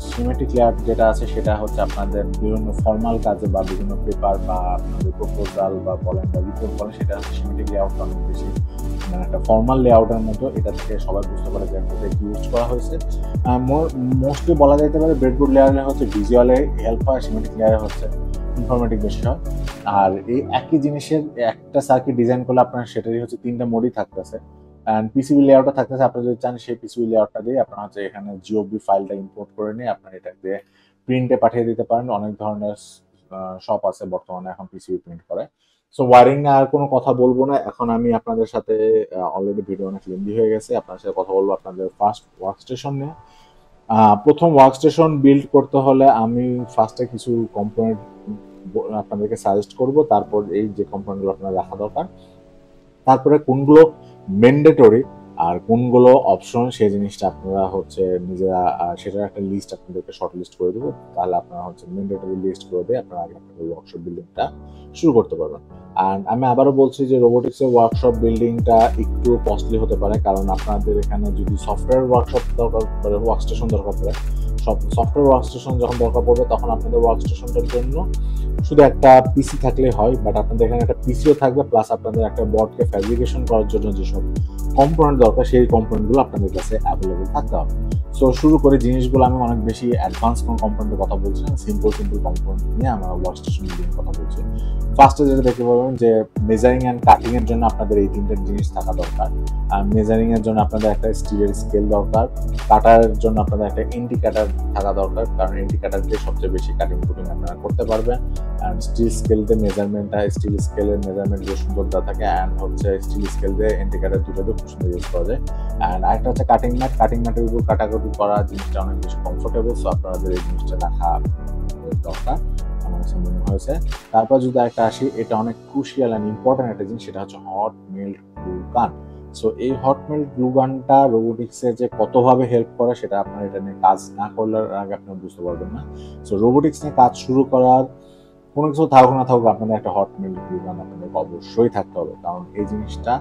সিমেট্রিক লেয়ার যেটা আছে সেটা হচ্ছে আপনাদের বিভিন্ন ফর্মাল কাজে বা বিভিন্ন পেপার বা আপনাদের প্রপোজাল বা বলেন বা রিপোর্ট বলেন, সেটা হচ্ছে সিমেট্রিক লেআউটটা অনেক বেশি মানে একটা ফর্মাল লেআউটের মতো। এটা থেকে সবাই বুঝতে পারে যে কোথায় কি ইউজ করা হয়েছে। মোস্টলি বলা যেতে পারে ব্রেডবোর্ড লেয়ারে হচ্ছে ভিজুয়ালে হেল্প হয়, সিমেট্রিক লেয়ারে হচ্ছে ইনফরমেটিভ বেশি হয়। আর এই একই জিনিসের একটা সার্কিট ডিজাইন করলে আপনার সেটারই হচ্ছে 3টা মোডই থাকতেছে। অ্যান্ড পিসিবি লেআউটটা থাকতেছে। আপনারা যদি চান সেই পিসিবি লেআউটটা দিয়ে আপনারা হচ্ছে এখানে জিওবি ফাইলটা ইম্পোর্ট করে নিয়ে আপনারা এটা দিয়ে প্রিন্টে পাঠিয়ে দিতে পারেন। অনেক ধরনের শপ আছে বর্তমানে এখন পিসিবি প্রিন্ট করে। সো ওয়ারিং আর কোনো কথা বলবো না। এখন আমি আপনাদের সাথে অলরেডি ভিডিও অনেক লেন্দি হয়ে গেছে, আপনার সাথে কথা বলবো আপনাদের ফার্স্ট ওয়ার্কস্টেশন নিয়ে। প্রথম ওয়ার্কস্টেশন বিল্ড করতে হলে আমি ফার্স্টে কিছু কম্পোনেন্ট আপনাদেরকে সাজেস্ট করব, তারপর এই যে কম্পোনেন্টগুলো আপনার রাখা দরকার, তারপরে কোনগুলো ম্যান্ডেটরি আর কোনগুলো অপশন সেই জিনিসটা আপনারা হচ্ছে নিজেরা সেটার একটা লিস্ট আপনাদেরকে শর্ট লিস্ট করে দেবো। তাহলে আপনারা হচ্ছে ম্যান্ডেটরি লিস্ট করে দিয়ে আপনারা আগে আপনাদের ওয়ার্কশপ বিল্ডিংটা শুরু করতে পারবেন। অ্যান্ড আমি আবারও বলছি যে রোবোটিক্সের ওয়ার্কশপ বিল্ডিংটা একটু কস্টলি হতে পারে, কারণ আপনাদের এখানে যদি সফটওয়্যার ওয়ার্কশপ দরকার পড়ে, ওয়ার্কস্টেশন দরকার পড়ে, সফটওয়্যার ওয়ার্কস্টেশন যখন দরকার পড়বে তখন আপনাদের ওয়ার্কস্টেশনটার জন্য শুধু একটা পিসি থাকলেই হয়, বাট আপনাদের এখানে একটা পিসিও থাকবে, প্লাস আপনাদের একটা বটকে ফ্যাব্রিকেশন করার জন্য যেসব কম্পোনেন্ট দরকার সেই কম্পোনেন্টগুলো আপনাদের কাছে অ্যাভেলেবল থাকতে হবে। সো শুরু করে জিনিসগুলো আমি অনেক বেশি অ্যাডভান্স কোনো কম্পোনেন্টের কথা বলছি না, সিম্পল কম্পোনেন্ট নিয়ে আমরা ওয়ার্কস্টেশন বিল্ডিং কথা বলছি। ফার্স্টে যেটা দেখতে পাবেন যে মেজারিং অ্যান্ড কাটিং এর জন্য আপনাদের এই 3টে জিনিস থাকা দরকার। মেজারিং এর জন্য আপনাদের একটা স্টিলের স্কেল দরকার, কাটার জন্য আপনাদের একটা ইন্ডিকেটার থাকা দরকার, কারণ ইন্ডিকেটার দিয়ে সবচেয়ে বেশি কাটিং কুটিং আপনারা করতে পারবেন। অ্যান্ড স্টিল স্কেল দিয়ে মেজারমেন্টটা, স্টিল স্কেলের মেজারমেন্ট যে সুন্দর দেওয়া থাকে, অ্যান্ড হচ্ছে স্টিল স্কেল দিয়ে ইন্ডিকেটার দুটোতে খুব সুন্দর ইউজ করা যায়। অ্যান্ড আরেকটা হচ্ছে কাটিং ম্যাটের উপর কাটাকুটি করা জিনিসটা অনেক বেশি কমফোর্টেবল। সো আপনাদের এই জিনিসটা রাখা দরকার আমার কাছে মনে হয়েছে। তারপর যদি একটা আসি, এটা অনেক ক্রুশিয়াল অ্যান্ড ইম্পর্টেন্ট একটা জিনিস, সেটা হচ্ছে হট মেল্ট গ্লু গান। সো এই হট মেল্ট গ্লু গানটা রোবোটিক্সে যে কতভাবে হেল্প করে সেটা আপনার এটা নিয়ে কাজ না করলে আগে আপনি বুঝতে পারবেন না। সো রোবোটিক্স নিয়ে কাজ শুরু করার কোনো কিছু থাকুক না থাকুক আপনাদের একটা হট মেল্ট গ্লু গান আপনাদেরকে অবশ্যই থাকতে হবে, কারণ এই জিনিসটা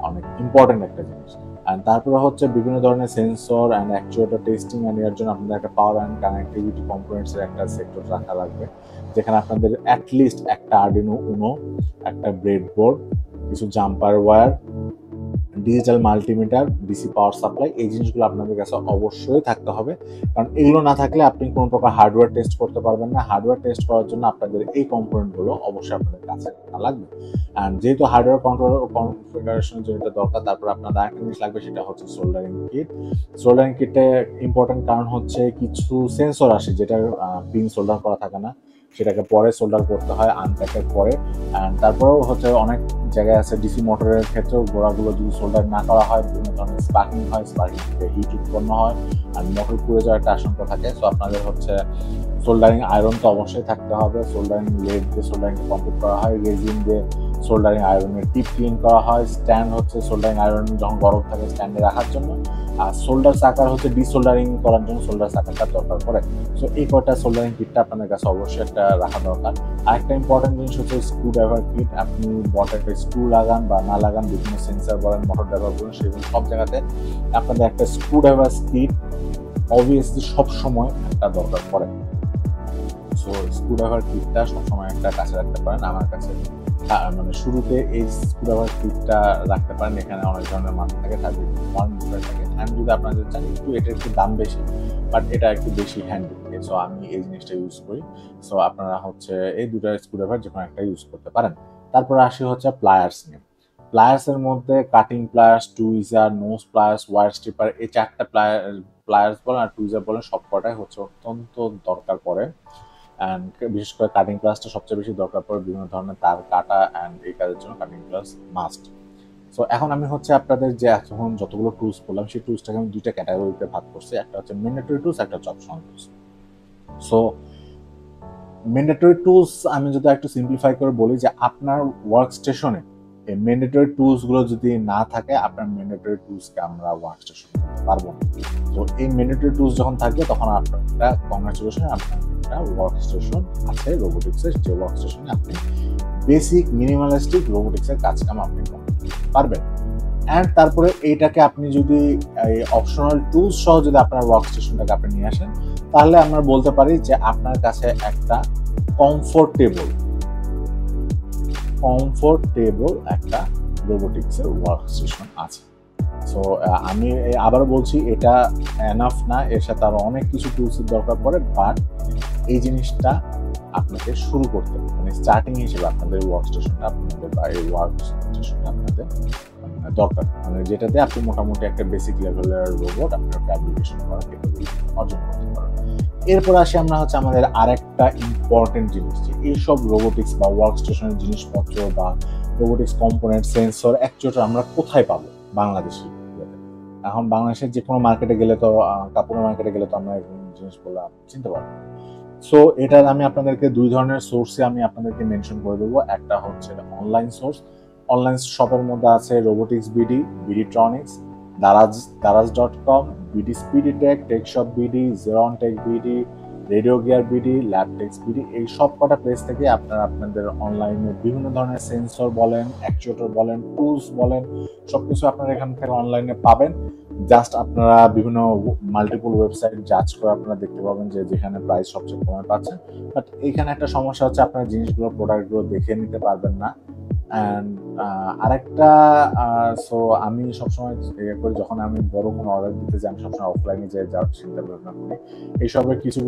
অনেক ইম্পর্টেন্ট একটা জিনিস। অ্যান্ড তারপরে হচ্ছে বিভিন্ন ধরনের sensor and actuator testing and এর জন্য আপনাদের একটা পাওয়ার অ্যান্ড কানেক্টিভিটি কম্পোনেন্টসের একটা সেক্টর রাখা লাগবে, যেখানে আপনাদের অ্যাটলিস্ট একটা আর্ডিনো উনো, একটা ব্রেডবোর্ড, কিছু jumper wire, digital multimeter, DC power supply, এই জিনিসগুলো আপনাদের কাছে অবশ্যই থাকতে হবে, কারণ এগুলো না থাকলে আপনি কোনো প্রকার হার্ডওয়্যার টেস্ট করতে পারবেন না। হার্ডওয়্যার টেস্ট করার জন্য আপনাদের এই কম্পোনেন্টগুলো অবশ্যই আপনাদের কাছে লাগবে। অ্যান্ড যেহেতু হার্ডওয়্যার কনফিগারেশনের জন্য এটা দরকার, তারপর আপনাদের আরেকটা জিনিস লাগবে, সেটা হচ্ছে সোল্ডারিং কিট। সোল্ডারিং কিটে ইম্পর্টেন্ট কারণ হচ্ছে কিছু সেন্সর আসে যেটা পিন সোল্ডার করা থাকে না, সেটাকে পরে সোল্ডার করতে হয় আনপ্যাকের পরে। অ্যান্ড তারপরেও হচ্ছে অনেক জায়গায় আছে ডিসি মোটরের ক্ষেত্রেও গোড়াগুলো যদি সোল্ডার না করা হয় বিভিন্ন ধরনের স্পার্কিং হয়, স্পার্কিং থেকে হিট উৎপন্ন হয় আর মোটর পুড়ে যাওয়ার একটা আশঙ্কা থাকে। সো আপনাদের হচ্ছে সোল্ডারিং আয়রন তো অবশ্যই থাকতে হবে। সোল্ডারিং লেড দিয়ে সোল্ডারিং কমপ্লিট করা হয়, রেজিন দিয়ে সোল্ডারিং আয়রনের টিপ ক্লিন করা হয়, স্ট্যান্ড হচ্ছে সোল্ডারিং আয়রন যখন গরম থাকে স্ট্যান্ডে রাখার জন্য। আর সোল্ডার সাকার হচ্ছে ডিসোল্ডারিং করার জন্য সোল্ডার সাকারটা দরকার পড়ে। সো এই কয়টা সোল্ডারিং কিটটা আপনাদের কাছে অবশ্যই একটা রাখা দরকার। আরেকটা ইম্পর্টেন্ট জিনিস হচ্ছে স্ক্রু ড্রাইভার কিট। আপনি বটের স্ক্রু লাগান বা না লাগান, বিভিন্ন সেন্সার বলেন, মোটর ড্রাইভার বলেন, সেগুলো সব জায়গাতে আপনাদের একটা স্ক্রু ড্রাইভার কিট অবভিয়াসলি সবসময় একটা দরকার পড়ে। সো স্ক্রু ড্রাইভার কিটটা সবসময় একটা কাছে রাখতে পারেন। আমার কাছে মানে শুরুতে এই স্ক্রুড্রাইভার কিটটা রাখতে পারেন। এখানে অনেক ধরনের মান থাকে, তার ওয়ান থাকে। আমি যদি আপনাদের চান একটু, এটা একটু দাম বেশি, বাট এটা একটু বেশি হ্যান্ডি। সো আমি এই জিনিসটা ইউজ করি। সো আপনারা হচ্ছে এই দুটো স্ক্রুড্রাইভার যে কোনো একটা ইউজ করতে পারেন। তারপর আসি হচ্ছে প্লায়ার্স নিয়ে। প্লায়ার্সের মধ্যে cutting pliers, tweezer, nose pliers, wire stripper, এই চারটা প্লায়ার্স বলেন আর টুইজার বলেন, সব কটাই হচ্ছে অত্যন্ত দরকার পড়ে। অ্যান্ড বিশেষ করে কাটিং প্লাসটা সবচেয়ে বেশি দরকার পড়ে বিভিন্ন ধরনের তার কাটা অ্যান্ড এই কাজের জন্য কাটিং প্লাস মাস্ট। সো এখন আমি হচ্ছে আপনাদের যে এখন যতগুলো টুলস বললাম, সেই টুলসটাকে আমি দুইটা ক্যাটাগরিতে ভাগ করছি। একটা হচ্ছে ম্যান্ডেটরি টুলস, একটা হচ্ছে optional tools. So mandatory tools আমি যদি একটু সিম্পলিফাই করে বলি যে আপনার ওয়ার্ক স্টেশনে এই ম্যান্ডেটরি টুলসগুলো যদি না থাকে, আপনার ম্যান্ডেটরি টুলসকে আমরা ওয়ার্ক স্টেশন করতে পারবো না। তো এই ম্যান্ডেটরি টুলস যখন থাকবে তখন আপনার একটা কংগ্রাচুলেশন, আপনার একটা ওয়ার্ক স্টেশন আছে রোবোটিক্সের, যে ওয়ার্ক স্টেশনে আপনি বেসিক মিনিমালিস্টিক রোবোটিক্সের কাজকাম আপনি করতে পারবেন। অ্যান্ড তারপরে এইটাকে আপনি যদি এই অপশনাল টুলস সহ যদি আপনার ওয়ার্ক স্টেশনটাকে আপনি নিয়ে আসেন, তাহলে আমরা বলতে পারি যে আপনার কাছে একটা কমফোর্টেবল একটা রোবোটিক্সের ওয়ার্ক স্টেশন আছে। সো আমি আবারও বলছি, এটা এনাফ না, এর সাথে আরো অনেক কিছু টুলসের দরকার পড়ে। বাট এই জিনিসটা আপনাকে শুরু করতে হবে, মানে স্টার্টিং হিসেবে আপনাদের ওয়ার্ক স্টেশনটা আপনাদের বা এই ওয়ার্ক স্টেশনটা আপনাদের দরকার, মানে যেটাতে আপনি মোটামুটি একটা বেসিক লেভেলের রোবট আপনার ফ্যাব্রিকেশন করার ক্যাপাবিলিটি অর্জন করতে পারেন। এরপর আসি আমরা হচ্ছে আমাদের আরেকটা ইম্পর্টেন্ট জিনিস, যে এইসব রোবোটিক্স বা ওয়ার্ক স্টেশনের জিনিসপত্র বা রোবোটিক্স কম্পোনেন্ট, সেন্সর, অ্যাকচুয়েটর আমরা কোথায় পাবো বাংলাদেশে? এখন বাংলাদেশের যে কোনো মার্কেটে গেলে তো, কাপড়ের মার্কেটে গেলে তো আমরা এই জিনিসগুলো চিনতে পারবো। সো এটার আমি আপনাদেরকে দুই ধরনের সোর্সে আমি আপনাদেরকে মেনশন করে দেবো। একটা হচ্ছে অনলাইন সোর্স। অনলাইন শপের মধ্যে আছে রোবোটিক্স বিডি, বিডিট্রনিক্স, দারাজ.com, BD Speedytech, TechShop BD, Zeron tech BD, radio gear BD, Labtex BD. এই সব কটা প্লেস থেকে আপনারা আপনাদের অনলাইনে বিভিন্ন ধরনের সেন্সর বলেন, অ্যাকচুয়েটর বলেন, টুলস বলেন, সবকিছু আপনারা এখান থেকে অনলাইনে পাবেন। জাস্ট আপনারা বিভিন্ন মাল্টিপল ওয়েবসাইট জাজ করে আপনারা দেখতে পাবেন যে যেখানে প্রাইস সবচেয়ে কমে পাচ্ছেন। বাট এইখানে একটা সমস্যা হচ্ছে, আপনারা জিনিসগুলো, প্রোডাক্টগুলো দেখে নিতে পারবেন না। অ্যান্ড আরেকটা, সো আমি সবসময় করি, যখন আমি বড় কোনো অর্ডার দিতে যাই, আমি সবসময় অফলাইনে যাওয়ার চিন্তা ভাবনা করি। এইসবের কিছু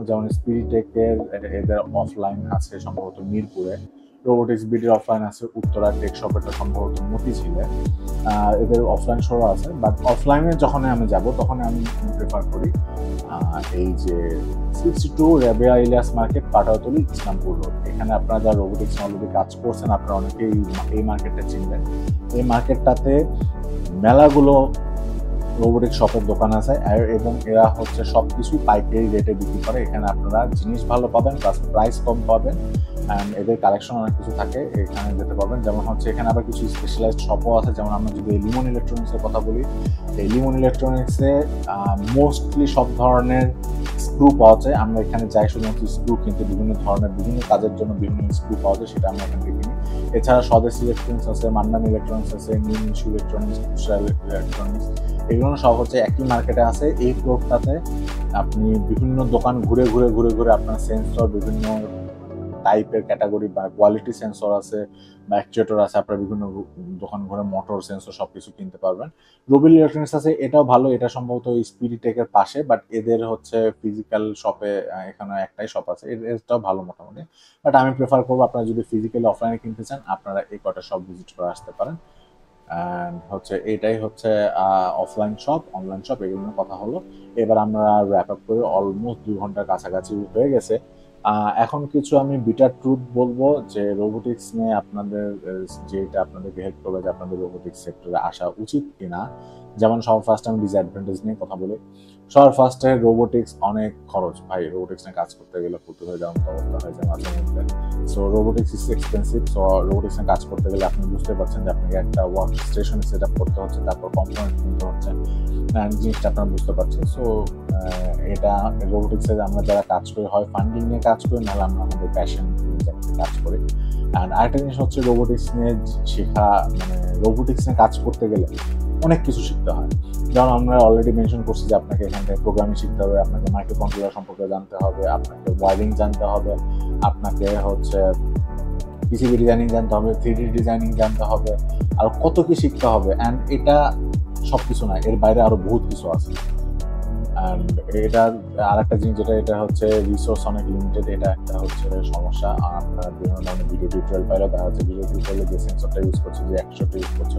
যেমন স্পিরিটেকের এদের অফলাইন আছে সম্ভবত মিরপুরে, রোবোটিক্স বিডির অফলাইন আছে উত্তরা, টেকশপেরটা সম্ভবত মতিঝিলে, এদের অফলাইন শো আছে। বাট অফলাইনে যখন আমি যাব তখন আমি প্রেফার করি এই যে 62 রেবেয়া ইলিয়াস মার্কেট, পাটাতলী, ইসলামপুর রোড। এখানে আপনারা যারা রোবোটিক্স অলরেডি কাজ করছেন, আপনারা অনেকেই এই মার্কেটটা চিনবেন। এই মার্কেটটাতে মেলাগুলো রোবোটিক শপের দোকান আছে এবং এরা হচ্ছে সবকিছু পাইকারি রেটে বিক্রি করে। এখানে আপনারা জিনিস ভালো পাবেন, প্লাস প্রাইস কম পাবেন। অ্যান্ড এদের কালেকশন অনেক কিছু থাকে, এখানে যেতে পারবেন। যেমন হচ্ছে এখানে আবার কিছু স্পেশালাইজড শপও আছে। যেমন আমরা যদি লিমন ইলেকট্রনিক্সের কথা বলি, এই লিমন ইলেকট্রনিক্সে মোস্টলি সব ধরনের স্ক্রু পাওয়া যায়। আমরা এখানে যাই শুধুমাত্র স্ক্রু কিনতে, বিভিন্ন ধরনের বিভিন্ন কাজের জন্য বিভিন্ন স্ক্রু পাওয়া যায়, সেটা আমরা এখান থেকে কিনি। এছাড়া স্বদেশ ইলেকট্রনিক্স আছে, মান্নান ইলেকট্রনিক্স আছে, নিউজ ইলেকট্রনিক্স, ইলেকট্রনিক্স, এগুলো সব হচ্ছে একই মার্কেটে আছে। এই ফ্লোরটাতে আপনি বিভিন্ন দোকান ঘুরে ঘুরে ঘুরে ঘুরে আপনার সেন্সর, বিভিন্ন টাইপের ক্যাটাগরি বা কোয়ালিটি সেন্সর আছে বা অ্যাকচুয়েটর আছে, আপনারা বিভিন্ন দোকান ঘুরে মোটর সেন্সর সবকিছু কিনতে পারবেন। রুবেল ইলেকট্রনিক্স আছে, এটাও ভালো, এটা সম্ভবত স্পিডিটেকের পাশে, বাট এদের হচ্ছে ফিজিক্যাল শপে এখানে একটাই শপ আছে, এটাও ভালো মোটামুটি। বাট আমি প্রেফার করবো আপনারা যদি ফিজিক্যালি অফলাইনে কিনতে চান, আপনারা এই কটা শপ ভিজিট করে আসতে পারেন। অ্যান্ড হচ্ছে এটাই হচ্ছে অফলাইন শপ, অনলাইন শপ, এগুলো নিয়ে কথা হলো। এবার আমরা র্যাপ আপ করে অলমোস্ট 2 ঘন্টার কাছাকাছি হয়ে গেছে। এখন কিছু আমি বিটার ট্রুথ বলবো যে রোবোটিক্স নিয়ে আপনাদের, যেটা আপনাদেরকে হেল্প করবে যে আপনাদের রোবোটিক্স সেক্টরে আসা উচিত কিনা। যেমন সবার ফার্স্ট আমি ডিসঅ্যাডভান্টেজ নিয়ে কথা বলি। সবার ফার্স্টে রোবোটিক্স অনেক খরচ ভাই, রোবোটিক্স নিয়ে কাজ করতে গেলে ফুটে হয়ে যাওয়ার মতো অবস্থা হয়ে যায় মাঝে মধ্যে। So so robotics is expensive. So robotics নিয়ে কাজ করতে গেলে আপনি বুঝতে পারছেন যে আপনাকে একটা ওয়ার্ক স্টেশন সেট আপ করতে হচ্ছে, তারপর কম্পোনেন্ট কিনতে হচ্ছে, জিনিসটা আপনারা বুঝতে পারছেন। সো এটা রোবোটিক্সে আমরা যারা কাজ করি হয় ফান্ডিং নিয়ে কাজ করি, নাহলে আমরা আমাদের প্যাশন কাজ করি। অ্যান্ড আরেকটা জিনিস হচ্ছে রোবোটিক্স নিয়ে শেখা, মানে রোবোটিক্স নিয়ে কাজ করতে গেলে অনেক কিছু শিখতে হয়। যেমন আমরা অলরেডি মেনশন করছি যে আপনাকে এখান থেকে প্রোগ্রামিং শিখতে হবে, আপনাকে মাইক্রো কন্ট্রোলার সম্পর্কে জানতে হবে, আপনাকে ওয়ারিং জানতে হবে, আপনাকে হচ্ছে পিসিবি ডিজাইনিং জানতে হবে, 3D ডিজাইনিং জানতে হবে, আর কত কি শিখতে হবে। অ্যান্ড এটা সব কিছু না, এর বাইরে আরো বহুত কিছু আছে। অ্যান্ড এটা আর একটা জিনিস যেটা, এটা হচ্ছে রিসোর্স অনেক লিমিটেড, এটা একটা হচ্ছে সমস্যা। আপনার বিভিন্ন ধরনের ভিডিও টিউটোরিয়াল পাইলেও দেখা যাচ্ছে ভিডিও টিউটোরিয়ালে যে সেন্সরটা ইউজ করছে, যে অ্যাকশনটা ইউজ করছে,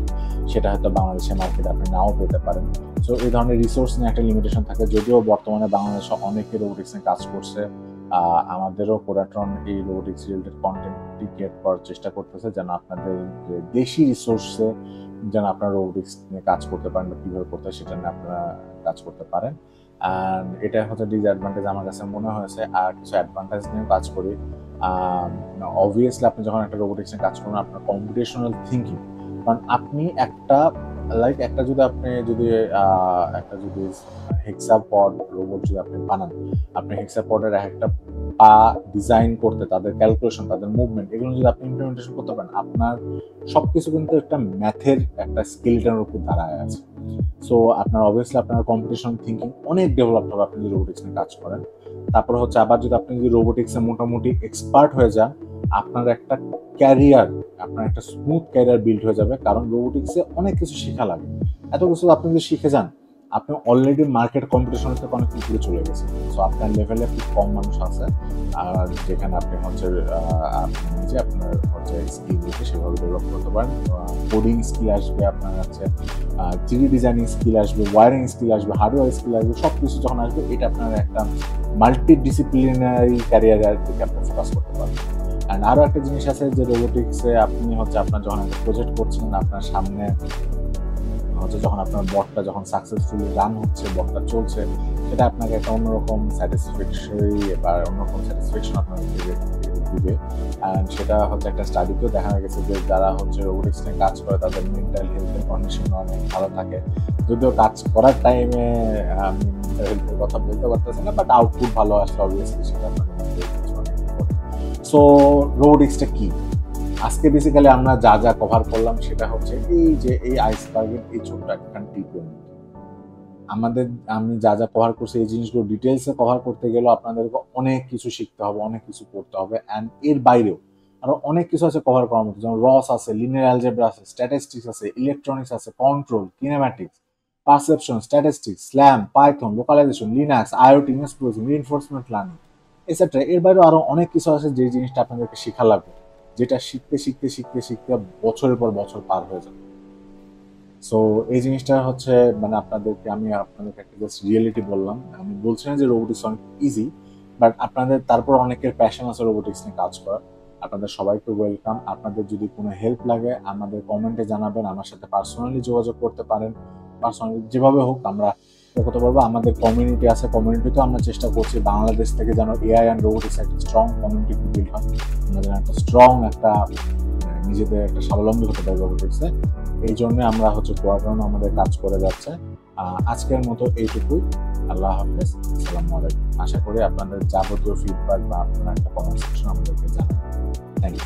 সেটা হয়তো বাংলাদেশের মার্কেটে আপনি নাও পেতে পারেন। সো এই ধরনের রিসোর্স নিয়ে একটা লিমিটেশন থাকে। যদিও বর্তমানে বাংলাদেশে অনেকে রোবোটিক্স নিয়ে কাজ করছে, আমাদেরও কোডাট্রন এই রোবোটিক্স রিলেটেড কন্টেন্টটি ক্রিয়েট করার চেষ্টা করতেছে, যেন আপনাদের যে দেশি রিসোর্সে যেন আপনারা রোবোটিক্স নিয়ে কাজ করতে পারেন বা কীভাবে করতে হয় সেটা নিয়ে আপনারা কাজ করতে পারেন। অ্যান্ড এটা হচ্ছে ডিসঅ্যাডভান্টেজ আমার কাছে মনে হয়েছে। আর কিছু অ্যাডভান্টেজ নিয়েও কাজ করি। অবভিয়াসলি আপনি যখন একটা রোবোটিক্স নিয়ে কাজ করুন, আপনার কম্পিউটেশনাল থিঙ্কিং, কারণ আপনি একটা যদি হেক্সাপড রোবট যদি আপনি বানান, আপনি হেক্সাপডের একটা পা ডিজাইন করতে, তাদের ক্যালকুলেশন, তাদের মুভমেন্ট, এগুলো যদি আপনি ইমপ্লিমেন্টেশন করতে পারেন, আপনার সবকিছু কিন্তু একটা ম্যাথের একটা স্কিলটার উপর দাঁড়ায় আছে। সো আপনার অবভিয়াসলি আপনার কম্পিউটেশনাল থিঙ্কিং অনেক ডেভেলপ হবে আপনি যদি রোবোটিক্স নিয়ে কাজ করেন। তারপরে হচ্ছে আবার যদি আপনি যদি রোবোটিক্সে মোটামুটি এক্সপার্ট হয়ে যান, আপনার একটা ক্যারিয়ার, আপনার একটা স্মুথ ক্যারিয়ার বিল্ড হয়ে যাবে। কারণ রোবোটিক্সে অনেক কিছু শেখা লাগে। এত কিছু আপনি যদি শিখে যান, আপনি অলরেডি মার্কেট কম্পিটিশনের থেকে অনেক উপরে চলে গেছেন। সো আপনার লেভেলে খুব কম মানুষ আছে আর যেখানে আপনি হচ্ছে আপনি নিজে আপনার হচ্ছে স্কিলগুলোকে সেভাবে ডেভেলপ করতে পারেন। কোডিং স্কিল আসবে, আপনার হচ্ছে 3D ডিজাইনিং স্কিল আসবে, ওয়ারিং স্কিল আসবে, হার্ডওয়্যার স্কিল আসবে, সব কিছু যখন আসবে, এটা আপনার একটা মাল্টি ডিসিপ্লিনারি ক্যারিয়ারের দিকে আপনি ফোকাস করতে পারবেন। অ্যান্ড আরও একটা জিনিস আছে যে রোবোটিক্সে আপনি হচ্ছে আপনার যখন একটা প্রজেক্ট করছেন, আপনার সামনে হচ্ছে যখন আপনার বটটা যখন সাকসেসফুলি রান হচ্ছে, বটটা চলছে, সেটা আপনাকে একটা অন্যরকম স্যাটিসফ্যাকশন আপনাকে দিবে। অ্যান্ড সেটা হচ্ছে একটা স্টাডিতেও দেখা গেছে যে যারা হচ্ছে রোবোটিক্স নিয়ে কাজ করে তাদের মেন্টাল হেলথের কন্ডিশন অনেক ভালো থাকে। যদিও কাজ করার টাইমে আমি মেন্টাল হেলথের কথা বলতে পারতেছি না, বাট আউটপুট ভালো আসলে অবভিয়াসলি সেটা আপনাকে মেন্টাল হেলথ অনেক ইম্পর্টেন্ট। সো রোবোটিক্সটা কি? আজকে বেসিক্যালি আমরা যা যা কভার করলাম সেটা হচ্ছে এই আইসবার্গের এই ছোট্ট একটা টিপের মধ্যে আমি যা যা কভার করছি, এই জিনিসগুলো ডিটেলসে কভার করতে গেলেও আপনাদেরকে অনেক কিছু শিখতে হবে, অনেক কিছু পড়তে হবে। অ্যান্ড এর বাইরেও আরো অনেক কিছু আছে কভার করার মতো, যেমন রস আছে, লিনিয়ার অ্যালজেব্রা আছে, স্ট্যাটিস্টিক্স আছে, ইলেকট্রনিক্স আছে, control, kinematics, perception, statistics, SLAM, Python, localization, Linux, IoT, image processing, reinforcement learning etcetera. এর বাইরেও আরো অনেক কিছু আছে যে জিনিসটা আপনাদেরকে শেখা লাগবে, যেটা শিখতে শিখতে শিখতে শিখতে বছরের পর বছর পার হয়ে যাবে। সো এই জিনিসটা হচ্ছে মানে আমি আপনাদেরকে একটা জাস্ট রিয়েলিটি বললাম। আমি বলছি না যে রোবোটিক্স অনেক ইজি, বাট আপনাদের তারপর অনেকের প্যাশন আছে রোবোটিক্স নিয়ে কাজ করার। আপনাদের সবাইকে ওয়েলকাম। আপনাদের যদি কোনো হেল্প লাগে আমাদের কমেন্টে জানাবেন, আমার সাথে পার্সোনালি যোগাযোগ করতে পারেন। পার্সোনালি যেভাবে হোক আমরা করতে পারবো। আমাদের কমিউনিটি আছে, কমিউনিটিতেও আমরা চেষ্টা করছি বাংলাদেশ থেকে যেন এআই অ্যান্ড রোবোটিক্স একটা স্ট্রং কমিউনিটি বিল্ড হয়, আমরা যেন একটা স্ট্রং একটা নিজেদের একটা স্বাবলম্বী হতে পারে রোবোটিক্সে। এই জন্য আমরা হচ্ছে কোয়ার্টারও আমাদের কাজ করে যাচ্ছে। আজকের মতো এইটুকুই। আল্লাহ হাফেজ, আসসালামু আলাইকুম। আশা করি আপনাদের যাবতীয় ফিডব্যাক বা আপনারা একটা কমেন্ট সেকশন আমাদেরকে জানাবেন। Thank you.